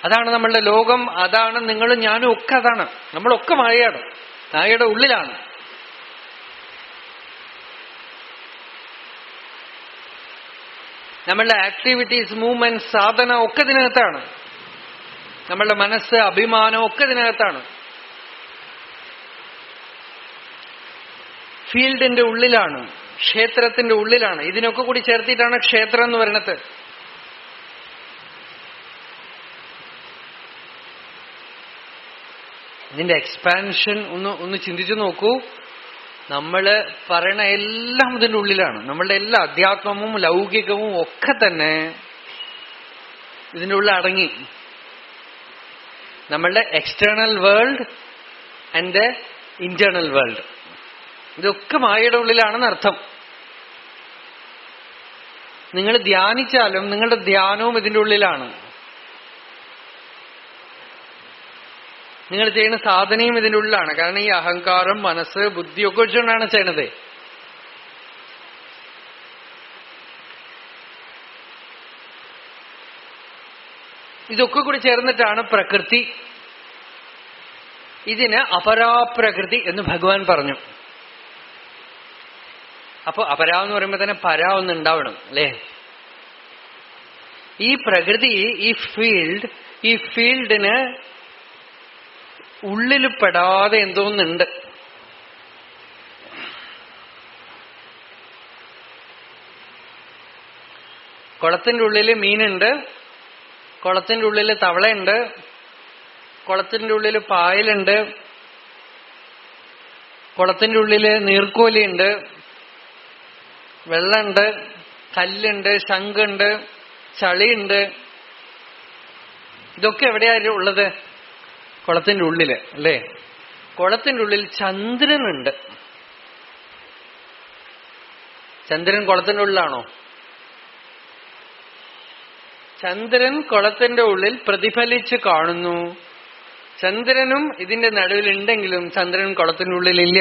അതാണ് നമ്മളുടെ ലോകം, അതാണ് നിങ്ങളും ഞാനും ഒക്കെ. അതാണ് നമ്മളൊക്കെ മായയാണ്, മായയുടെ ഉള്ളിലാണ്. നമ്മളുടെ ആക്ടിവിറ്റീസ്, മൂവ്മെന്റ്, സാധന ഒക്കെ ഇതിനകത്താണ്. നമ്മളുടെ മനസ്സ്, അഭിമാനം ഒക്കെ ഇതിനകത്താണ്. ഫീൽഡിന്റെ ഉള്ളിലാണ്, ക്ഷേത്രത്തിന്റെ ഉള്ളിലാണ്. ഇതിനൊക്കെ കൂടി ചേർത്തിട്ടാണ് ക്ഷേത്രം എന്ന് പറയുന്നത്. ഇതിന്റെ എക്സ്പാൻഷൻ ഒന്ന് ചിന്തിച്ചു നോക്കൂ. നമ്മള് പറയണ എല്ലാം ഇതിന്റെ ഉള്ളിലാണ്. നമ്മളുടെ എല്ലാ അധ്യാത്മവും ലൗകികവും ഒക്കെ തന്നെ ഇതിന്റെ ഉള്ളിൽ അടങ്ങി. നമ്മളുടെ external world and internal world, ഇതൊക്കെ മായയുടെ ഉള്ളിലാണെന്ന് അർത്ഥം. നിങ്ങൾ ധ്യാനിച്ചാലും നിങ്ങളുടെ ധ്യാനവും ഇതിന്റെ ഉള്ളിലാണ്. നിങ്ങൾ ചെയ്യുന്ന സാധനയും ഇതിന്റെ ഉള്ളിലാണ്. കാരണം ഈ അഹങ്കാരം, മനസ്സ്, ബുദ്ധിയൊക്കെ വെച്ചുകൊണ്ടാണ് ചെയ്യണത്. ഇതൊക്കെ കൂടി ചേർന്നിട്ടാണ് പ്രകൃതി. ഇതിന് അപരാപ്രകൃതി എന്ന് ഭഗവാൻ പറഞ്ഞു. അപ്പൊ അപരാ എന്ന് പറയുമ്പോ തന്നെ പരാ ഒന്ന് ഉണ്ടാവണം അല്ലേ? ഈ പ്രകൃതി, ഈ ഫീൽഡിന് ഉള്ളിൽ പെടാതെ എന്തോന്നുണ്ട്. കുളത്തിന്റെ ഉള്ളില് മീനുണ്ട്, കുളത്തിന്റെ ഉള്ളില് തവളയുണ്ട്, കുളത്തിന്റെ ഉള്ളില് പായലുണ്ട്, കുളത്തിന്റെ ഉള്ളില് നീർക്കോലിയുണ്ട്, വെള്ളമുണ്ട്, കല്ലുണ്ട്, ശംഖുണ്ട്, ചളിയുണ്ട്. ഇതൊക്കെ എവിടെയാ ഉള്ളത്? കുളത്തിന്റെ ഉള്ളില് അല്ലേ? കുളത്തിന്റെ ഉള്ളിൽ ചന്ദ്രനുണ്ട്. ചന്ദ്രൻ കുളത്തിന്റെ ഉള്ളിലാണോ? ചന്ദ്രൻ കുളത്തിന്റെ ഉള്ളിൽ പ്രതിഫലിച്ച് കാണുന്നു. ചന്ദ്രനും ഇതിന്റെ നടുവിലുണ്ടെങ്കിലും ചന്ദ്രൻ കുളത്തിന്റെ ഉള്ളിലില്ല.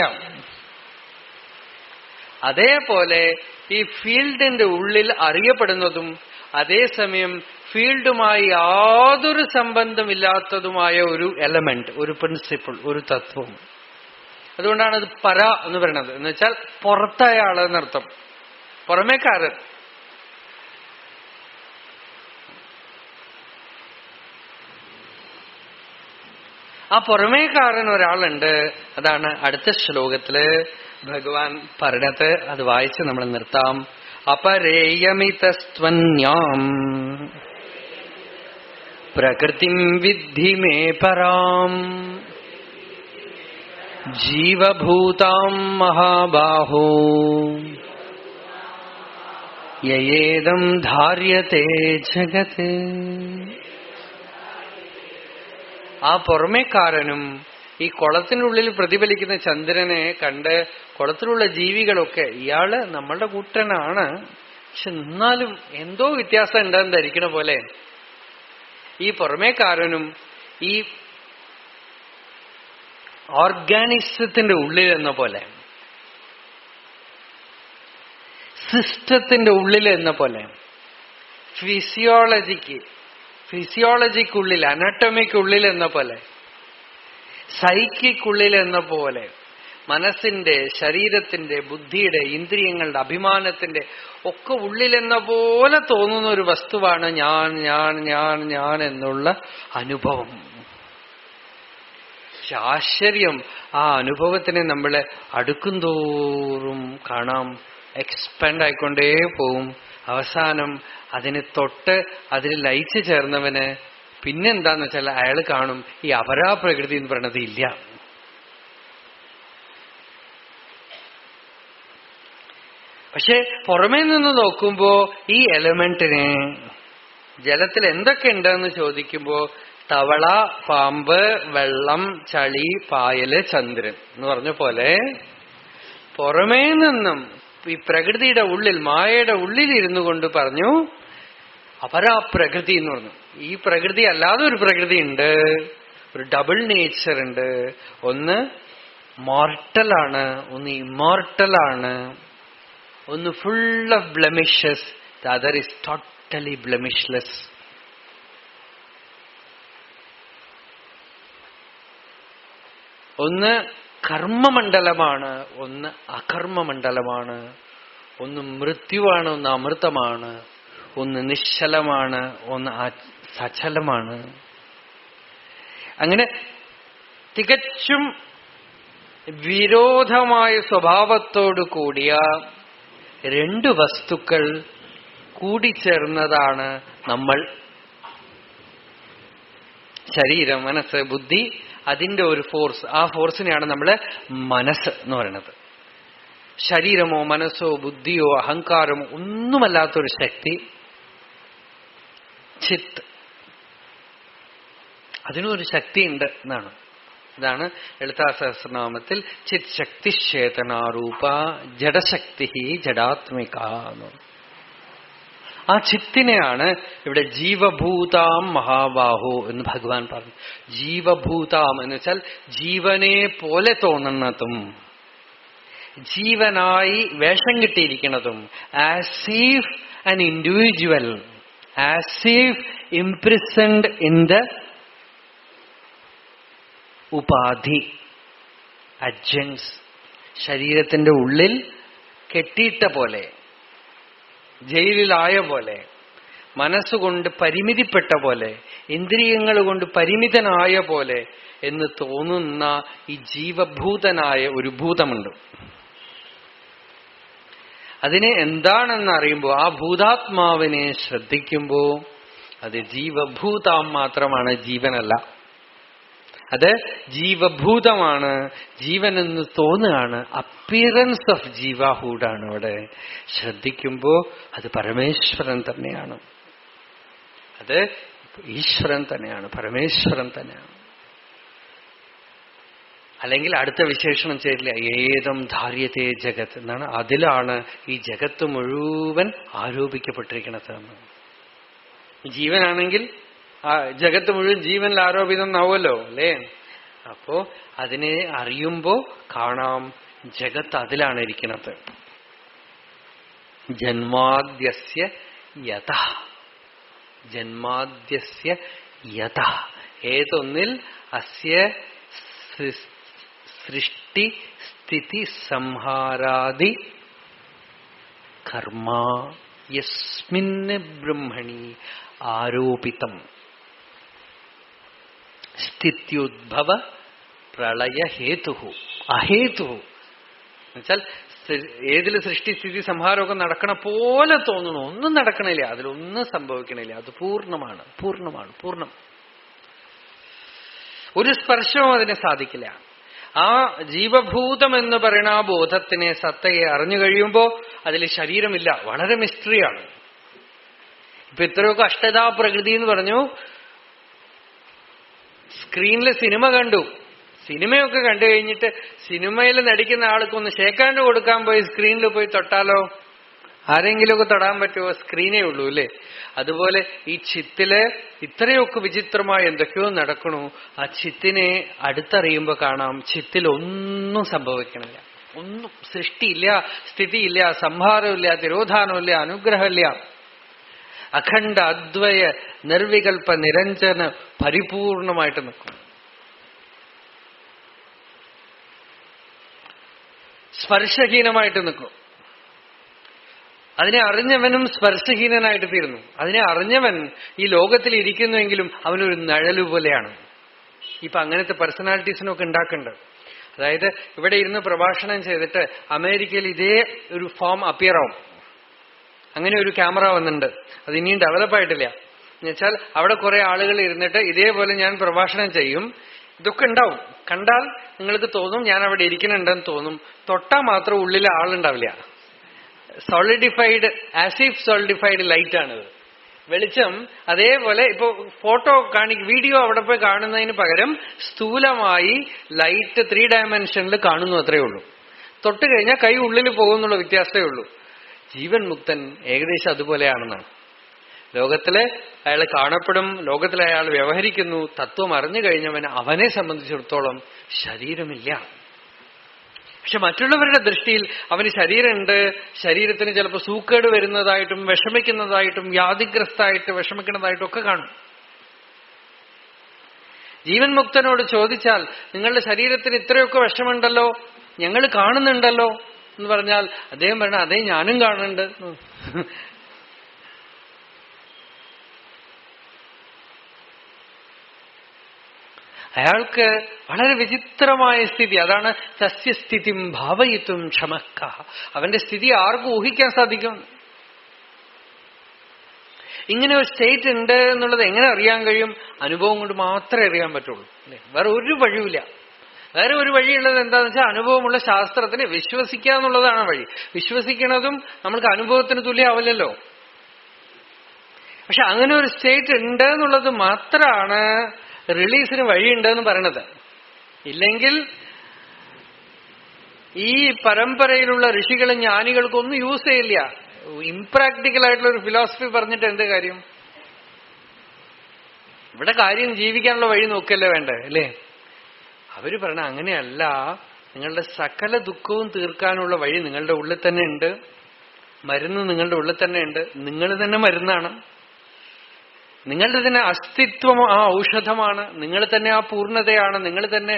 അതേപോലെ ഈ ഫീൽഡിന്റെ ഉള്ളിൽ അറിയപ്പെടുന്നതും അതേസമയം ഫീൽഡുമായി യാതൊരു സംബന്ധമില്ലാത്തതുമായ ഒരു എലമെന്റ്, ഒരു പ്രിൻസിപ്പിൾ, ഒരു തത്വം. അതുകൊണ്ടാണ് അത് പര എന്ന് പറയുന്നത്. എന്ന് വെച്ചാൽ പുറത്തായ ആള് എന്നർത്ഥം, പുറമേക്കാരൻ. ആ പുറമേക്കാരൻ ഒരാളുണ്ട്. അതാണ് അടുത്ത ശ്ലോകത്തില് ഭഗവാൻ പറഞ്ഞത്. അത് വായിച്ച് നമ്മൾ നിർത്താം. അപരേയമിതസ്ത്വന്യാം പ്രകൃതിം വിദ്ധി മേ പരാം ജീവഭൂതാം മഹാബാഹോ യേദം ധാര്യത്തെ ജഗത്. ആ പുറമേക്കാരനും ഈ കുളത്തിനുള്ളിൽ പ്രതിഫലിക്കുന്ന ചന്ദ്രനെ കണ്ട് കുളത്തിലുള്ള ജീവികളൊക്കെ ഇയാള് നമ്മളുടെ കൂട്ടനാണ്, പക്ഷെ എന്നാലും എന്തോ വ്യത്യാസം ഉണ്ടെന്ന് ധരിക്കണ പോലെ ഈ പുറമേക്കാരനും ഈ ഓർഗാനിസത്തിന്റെ ഉള്ളിൽ എന്ന പോലെ, സിസ്റ്റത്തിന്റെ ഉള്ളിൽ എന്ന പോലെ, ഫിസിയോളജിക്കുള്ളിൽ, അനാട്ടമിക്കുള്ളിൽ എന്ന പോലെ, സൈക്കിക്കുള്ളിൽ എന്ന പോലെ, മനസ്സിന്റെ, ശരീരത്തിന്റെ, ബുദ്ധിയുടെ, ഇന്ദ്രിയങ്ങളുടെ, അഭിമാനത്തിന്റെ ഒക്കെ ഉള്ളിലെന്ന പോലെ തോന്നുന്ന ഒരു വസ്തുവാണ് ഞാൻ ഞാൻ ഞാൻ ഞാൻ എന്നുള്ള അനുഭവം. പക്ഷെ ആശ്ചര്യം, ആ അനുഭവത്തിനെ നമ്മൾ അടുക്കും തോറും കാണാം എക്സ്പാൻഡ് ആയിക്കൊണ്ടേ പോവും. അവസാനം അതിന് തൊട്ട് അതിൽ ലയിച്ചു ചേർന്നവന് പിന്നെന്താന്ന് വെച്ചാൽ അയാൾ കാണും ഈ അപരാപ്രകൃതി എന്ന് പറയണത് ഇല്ല. പക്ഷെ പുറമേ നിന്ന് നോക്കുമ്പോ ഈ എലമെന്റിനെ, ജലത്തിൽ എന്തൊക്കെ ഉണ്ടെന്ന് ചോദിക്കുമ്പോ തവള, പാമ്പ്, വെള്ളം, ചളി, പായല്, ചന്ദ്രൻ എന്ന് പറഞ്ഞ പോലെ പുറമേ നിന്നും ഈ പ്രകൃതിയുടെ ഉള്ളിൽ, മായയുടെ ഉള്ളിൽ ഇരുന്നു കൊണ്ട് പറഞ്ഞു അപരാപ്രകൃതി എന്ന് പറഞ്ഞു. ഈ പ്രകൃതി അല്ലാതെ ഒരു പ്രകൃതി ഉണ്ട്, ഒരു ഡബിൾ നേച്ചർ ഉണ്ട്. ഒന്ന് മോർട്ടലാണ്, ഒന്ന് ഇമ്മോർട്ടലാണ്. ഒന്ന് full of blemishes, the other is totally blemishless. ഒന്ന് കർമ്മമണ്ഡലമാണ്, ഒന്ന് അകർമ്മമണ്ഡലമാണ്. ഒന്ന് മൃത്യുവാണ്, ഒന്ന് അമൃതമാണ്. ഒന്ന് നിശ്ചലമാണ്, ഒന്ന് സചലമാണ്. അങ്ങനെ തികച്ചും വിരോധമായ സ്വഭാവത്തോടു കൂടിയ രണ്ട് വസ്തുക്കൾ കൂടിച്ചേർന്നതാണ് നമ്മൾ. ശരീരം, മനസ്സ്, ബുദ്ധി, അതിന്റെ ഒരു ഫോഴ്സ്. ആ ഫോഴ്സിനെയാണ് നമ്മൾ മനസ്സ് എന്ന് പറയുന്നത്. ശരീരമോ മനസ്സോ ബുദ്ധിയോ അഹങ്കാരമോ ഒന്നുമല്ലാത്തൊരു ശക്തി, ചിത്ത്, അതിനൊരു ശക്തിയുണ്ട് എന്നാണ്. ഇതാണ് ലളിതാ സഹസ്രനാമത്തിൽ ചിത് ശക്തി ചേതനാരൂപ ജഡശക്തി ജഡാത്മിക. ആ ചിത്തിനെയാണ് ഇവിടെ ജീവഭൂതാം മഹാബാഹോ എന്ന് ഭഗവാൻ പറഞ്ഞു. ജീവഭൂതാം എന്ന് വെച്ചാൽ ജീവനെ പോലെ തോന്നുന്നതും ജീവനായി വേഷം കിട്ടിയിരിക്കുന്നതും, as if an individual, as if imprisoned in the ഉപാധി adjuncts, ശരീരത്തിന്റെ ഉള്ളിൽ കെട്ടിയിട്ട പോലെ, ജയിലിലായ പോലെ, മനസ്സുകൊണ്ട് പരിമിതിപ്പെട്ട പോലെ, ഇന്ദ്രിയങ്ങൾ കൊണ്ട് പരിമിതനായ പോലെ എന്ന് തോന്നുന്ന ഈ ജീവഭൂതനായ ഒരു ഭൂതമുണ്ട്. അതിനെ എന്താണെന്ന് അറിയുമ്പോൾ, ആ ഭൂതാത്മാവിനെ ശ്രദ്ധിക്കുമ്പോൾ അത് ജീവഭൂതാം മാത്രമാണ്, ജീവനല്ല. അത് ജീവഭൂതമാണ്, ജീവനെന്ന് തോന്നുകയാണ്. അപ്പിയറൻസ് ഓഫ് ജീവാഹൂഡാണ് അവിടെ. ശ്രദ്ധിക്കുമ്പോൾ അത് പരമേശ്വരൻ തന്നെയാണ്, അത് ഈശ്വരൻ തന്നെയാണ്, പരമേശ്വരൻ തന്നെയാണ്. അല്ലെങ്കിൽ അടുത്ത വിശേഷണം ചെയ്തില്ല, ഏതം ധാര്യത്തെ ജഗത്ത് എന്നാണ്. അതിലാണ് ഈ ജഗത്ത് മുഴുവൻ ആരോപിക്കപ്പെട്ടിരിക്കുന്നത്. ജീവനാണെങ്കിൽ ആ ജഗത്ത് മുഴുവൻ ജീവനിൽ ആരോപിതം എന്നാവുമല്ലോ അല്ലേ? അപ്പോ അതിനെ അറിയുമ്പോ കാണാം ജഗത്ത് അതിലാണ് ഇരിക്കുന്നത്. ജന്മാദ്യസ്യ യതഃ, ജന്മാദ്യസ്യ യതഃ, ഏതൊന്നിൽ അസ്യ സൃഷ്ടി സ്ഥിതി സംഹാരാദി കർമ്മ യസ്മിന് ബ്രഹ്മണി ആരോപിതം സ്ഥിത്യുദ്ഭവ പ്രളയഹേതു അഹേതു. എന്നുവെച്ചാൽ ഏതിൽ സൃഷ്ടിസ്ഥിതി സംഹാരമൊക്കെ നടക്കണ പോലെ തോന്നുന്നു, ഒന്നും നടക്കണില്ല, അതിലൊന്നും സംഭവിക്കണില്ല. അത് പൂർണ്ണമാണ്, പൂർണ്ണമാണ്, പൂർണ്ണം. ഒരു സ്പർശവും അതിനെ സാധിക്കില്ല. ആ ജീവഭൂതം എന്ന് പറയുന്ന ആ ബോധത്തിനെ, സത്തയെ അറിഞ്ഞു കഴിയുമ്പോൾ അതിൽ ശരീരമില്ല. വളരെ മിസ്റ്ററിയാണ്. ഇപ്പൊ ഇത്രയൊക്കെ അഷ്ടതാ പ്രകൃതി എന്ന് പറഞ്ഞു. സ്ക്രീനിൽ സിനിമ കണ്ടു, സിനിമയൊക്കെ കണ്ടു കഴിഞ്ഞിട്ട് സിനിമയിൽ നടിക്കുന്ന ആൾക്കൊന്ന് ഷേക്കാണ്ട് കൊടുക്കാൻ പോയി സ്ക്രീനിൽ പോയി തൊട്ടാലോ? ആരെങ്കിലുമൊക്കെ തൊടാൻ പറ്റുമോ? സ്ക്രീനേ ഉള്ളൂ അല്ലേ? അതുപോലെ ഈ ചിത്തില് ഇത്രയൊക്കെ വിചിത്രമായി എന്തൊക്കെയോ നടക്കണു. ആ ചിത്തിനെ അടുത്തറിയുമ്പോ കാണാം ചിത്തിൽ ഒന്നും സംഭവിക്കണില്ല. ഒന്നും സൃഷ്ടിയില്ല, സ്ഥിതിയില്ല, സംഹാരമില്ല, തിരോധാനമില്ല, അനുഗ്രഹമില്ല. അഖണ്ഡ അദ്വയ നിർവികൽപ്പ നിരഞ്ജന പരിപൂർണമായിട്ട് നിൽക്കും. സ്പർശഹീനമായിട്ട് നിൽക്കും. അതിനെ അറിഞ്ഞവനും സ്പർശഹീനനായിട്ട് തീരുന്നു. അതിനെ അറിഞ്ഞവൻ ഈ ലോകത്തിൽ ഇരിക്കുന്നുവെങ്കിലും അവനൊരു നിഴല് പോലെയാണ്. ഇപ്പൊ അങ്ങനത്തെ പേഴ്സണാലിറ്റീസിനൊക്കെ ഉണ്ടാക്കുന്നുണ്ട്. അതായത് ഇവിടെ ഇരുന്ന് പ്രഭാഷണം ചെയ്തിട്ട് അമേരിക്കയിൽ ഇതേ ഒരു ഫോം അപ്പിയർ ആവും. അങ്ങനെ ഒരു ക്യാമറ വന്നിട്ടുണ്ട്. അത് ഇനിയും ഡെവലപ്പായിട്ടില്ല. എന്നുവെച്ചാൽ അവിടെ കുറെ ആളുകൾ ഇരുന്നിട്ട് ഇതേപോലെ ഞാൻ പ്രഭാഷണം ചെയ്യും. ഇതൊക്കെ ഉണ്ടാവും. കണ്ടാൽ നിങ്ങൾക്ക് തോന്നും ഞാൻ അവിടെ ഇരിക്കുന്നുണ്ടെന്ന് തോന്നും. തൊട്ടാ മാത്രം ഉള്ളിൽ ആളുണ്ടാവില്ല. സോളിഡിഫൈഡ്, ആസിഫ് സോളിഡിഫൈഡ് ലൈറ്റ് ആണിത്. വെളിച്ചം അതേപോലെ ഇപ്പൊ ഫോട്ടോ വീഡിയോ അവിടെ പോയി കാണുന്നതിന് പകരം സ്ഥൂലമായി ലൈറ്റ് 3 ഡയമെൻഷനിൽ കാണുന്നു, അത്രയേ ഉള്ളൂ. തൊട്ട് കഴിഞ്ഞാൽ കൈ ഉള്ളിൽ പോകുന്നുള്ള വ്യത്യാസമേ ഉള്ളൂ. ജീവൻ മുക്തൻ ഏകദേശം അതുപോലെയാണെന്നാണ്. ലോകത്തില് അയാൾ കാണപ്പെടും, ലോകത്തിൽ അയാൾ വ്യവഹരിക്കുന്നു. തത്വം അറിഞ്ഞു കഴിഞ്ഞവന് അവനെ സംബന്ധിച്ചിടത്തോളം ശരീരമില്ല. പക്ഷെ മറ്റുള്ളവരുടെ ദൃഷ്ടിയിൽ അവന് ശരീരമുണ്ട്, ശരീരത്തിന് ചിലപ്പോൾ സൂക്കേട് വരുന്നതായിട്ടും വിഷമിക്കുന്നതായിട്ടും വ്യാധിഗ്രസ്തായിട്ട് വിഷമിക്കുന്നതായിട്ടും ഒക്കെ കാണും. ജീവൻ മുക്തനോട് ചോദിച്ചാൽ നിങ്ങളുടെ ശരീരത്തിന് ഇത്രയൊക്കെ വിഷമുണ്ടല്ലോ, ഞങ്ങൾ കാണുന്നുണ്ടല്ലോ എന്ന് പറഞ്ഞാൽ അദ്ദേഹം പറഞ്ഞ അതേ ഞാനും കാണുന്നുണ്ട്. അയാൾക്ക് വളരെ വിചിത്രമായ സ്ഥിതി. അതാണ് സസ്യസ്ഥിതിം ഭാവയിത്തും ക്ഷമക്ക. അവന്റെ സ്ഥിതി ആർക്കും ഊഹിക്കാൻ സാധിക്കും. ഇങ്ങനെ ഒരു സ്റ്റേറ്റ് ഉണ്ട് എന്നുള്ളത് എങ്ങനെ അറിയാൻ കഴിയും? അനുഭവം കൊണ്ട് മാത്രമേ അറിയാൻ പറ്റുള്ളൂ അല്ലെ? വേറെ ഒരു വഴിയില്ല. വേറെ ഒരു വഴിയുള്ളത് എന്താന്ന് വെച്ചാൽ അനുഭവമുള്ള ശാസ്ത്രത്തിനെ വിശ്വസിക്കുക എന്നുള്ളതാണ് വഴി. വിശ്വസിക്കുന്നതും നമ്മൾക്ക് അനുഭവത്തിന് തുല്യമാവില്ലല്ലോ. പക്ഷെ അങ്ങനെ ഒരു സ്റ്റേറ്റ് ഉണ്ട് എന്നുള്ളത് മാത്രമാണ് റിലീസിന് വഴിയുണ്ടെന്ന് പറയണത്. ഇല്ലെങ്കിൽ ഈ പരമ്പരയിലുള്ള ഋഷികളും ജ്ഞാനികൾക്കൊന്നും യൂസ് ചെയ്യില്ല. ഇംപ്രാക്ടിക്കൽ ആയിട്ടുള്ള ഒരു ഫിലോസഫി പറഞ്ഞിട്ട് എന്ത് കാര്യം? ഇവിടെ കാര്യം ജീവിക്കാനുള്ള വഴി നോക്കല്ലേ വേണ്ടേ, അല്ലേ? അവര് പറഞ്ഞ അങ്ങനെയല്ല, നിങ്ങളുടെ സകല ദുഃഖവും തീർക്കാനുള്ള വഴി നിങ്ങളുടെ ഉള്ളിൽ തന്നെ ഉണ്ട്, മരുന്ന് നിങ്ങളുടെ ഉള്ളിൽ തന്നെ ഉണ്ട്, നിങ്ങൾ തന്നെ മരുന്നാണ്, നിങ്ങളുടെ തന്നെ അസ്തിത്വം ആ ഔഷധമാണ്, നിങ്ങൾ തന്നെ ആ പൂർണ്ണതയാണ്, നിങ്ങൾ തന്നെ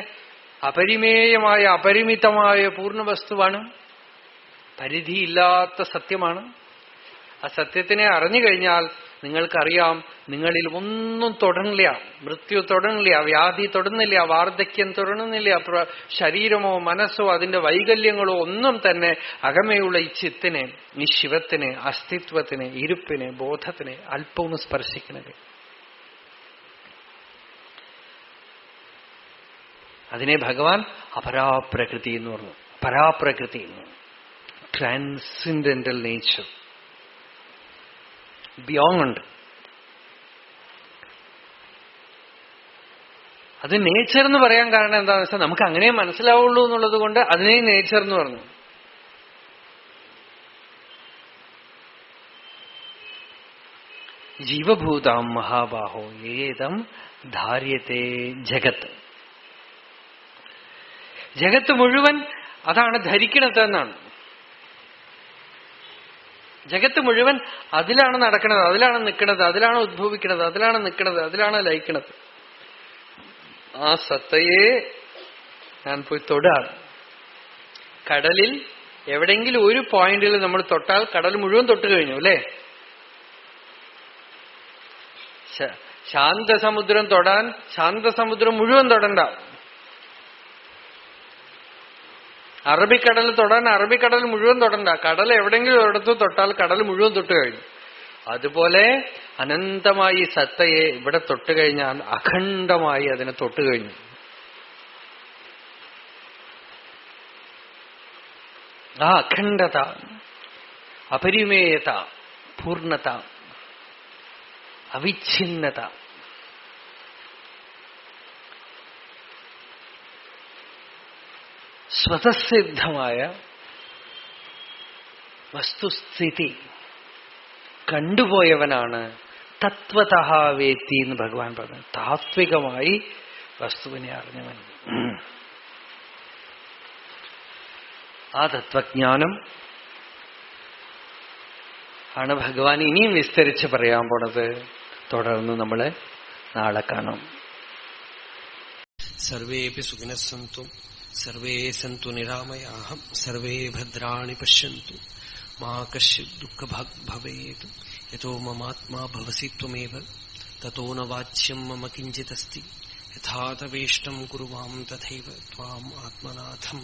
അപരിമേയമായ അപരിമിതമായ പൂർണ്ണ വസ്തുവാണ്, പരിധിയില്ലാത്ത സത്യമാണ്. ആ സത്യത്തിനെ അറിഞ്ഞു കഴിഞ്ഞാൽ നിങ്ങൾക്കറിയാം നിങ്ങളിൽ ഒന്നും തൊടണില്ല, മൃത്യു തൊടണില്ല, വ്യാധി തൊടുന്നില്ല, വാർദ്ധക്യം തൊടണമെന്നില്ല, ശരീരമോ മനസ്സോ അതിന്റെ വൈകല്യങ്ങളോ ഒന്നും തന്നെ അകമയുള്ള ഈ ചിത്തിനെ, ഈ ശിവത്തിനെ, അസ്തിത്വത്തിനെ, ഇരുപ്പിനെ, ബോധത്തിനെ അല്പവും സ്പർശിക്കുന്നത്. അതിനെ ഭഗവാൻ അപരാപ്രകൃതി എന്ന് പറഞ്ഞു. പരാപ്രകൃതി എന്ന്, ട്രാൻസെൻഡന്റൽ നേച്ചർ, ബിയോണ്ട്. അത് നേച്ചർ എന്ന് പറയാൻ കാരണം എന്താണെന്ന് വെച്ചാൽ നമുക്ക് അങ്ങനെ മനസ്സിലാവുള്ളൂ എന്നുള്ളത് കൊണ്ട് അതിനെ നേച്ചർ എന്ന് പറഞ്ഞു. ജീവഭൂതാം മഹാബാഹോ ഏതം ധാര്യത്തെ ജഗത്ത്. ജഗത്ത് മുഴുവൻ അതാണ് ധരിക്കണത് എന്നാണ്. ജഗത്ത് മുഴുവൻ അതിലാണ് നടക്കുന്നത്, അതിലാണ് നിൽക്കുന്നത്, അതിലാണ് ഉദ്ഭവിക്കുന്നത്, അതിലാണ് നിൽക്കുന്നത്, അതിലാണ് ലയിക്കുന്നത്. ആ സത്തയെ ഞാൻ പോയി തൊടാണ്. കടലിൽ എവിടെയെങ്കിലും ഒരു പോയിന്റിൽ നമ്മൾ തൊട്ടാൽ കടൽ മുഴുവൻ തൊട്ട് കഴിഞ്ഞു, അല്ലേ? ശാന്തസമുദ്രം തൊടാൻ ശാന്തസമുദ്രം മുഴുവൻ തൊടണ്ട, അറബിക്കടൽ തൊടാൻ അറബിക്കടൽ മുഴുവൻ തൊടണ്ട, കടൽ എവിടെയെങ്കിലും ഒരിടത്ത് തൊട്ടാൽ കടൽ മുഴുവൻ തൊട്ട് കഴിഞ്ഞു. അതുപോലെ അനന്തമായി സത്തയെ ഇവിടെ തൊട്ടുകഴിഞ്ഞാൽ അഖണ്ഡമായി അതിനെ തൊട്ടുകഴിഞ്ഞു. ആ അഖണ്ഡത, അപരിമേയത, പൂർണ്ണത, അവിഛിന്നത, സ്വതസിദ്ധമായ വസ്തുസ്ഥിതി കണ്ടുപോയവനാണ് തത്വതഃ വേത്തി എന്ന് ഭഗവാൻ പറഞ്ഞു. താത്വികമായി വസ്തുവിനെ അറിഞ്ഞവൻ. ആ തത്വജ്ഞാനം ആണ് ഭഗവാൻ ഇനിയും വിസ്തരിച്ച് പറയാൻ പോണത്. തുടർന്ന് നമ്മള് നാളെ കാണാം. സർവേപി സുഖിനഃ സന്തു സർവേ സന്തു നിരാമയാഃ സർവേ ഭദ്രാണി പശ്യന്തു മാ കശ്ചിത് ദുഃഖഭാഗ് ഭവേത് യതോ മമാത്മാ ഭവസി ത്വമേവ തതോ ന വാച്യം മമ കിഞ്ചിദസ്തി യഥാ തവേഷ്ടം കുരു മാം തഥൈവ ത്വാം ആത്മനാഥം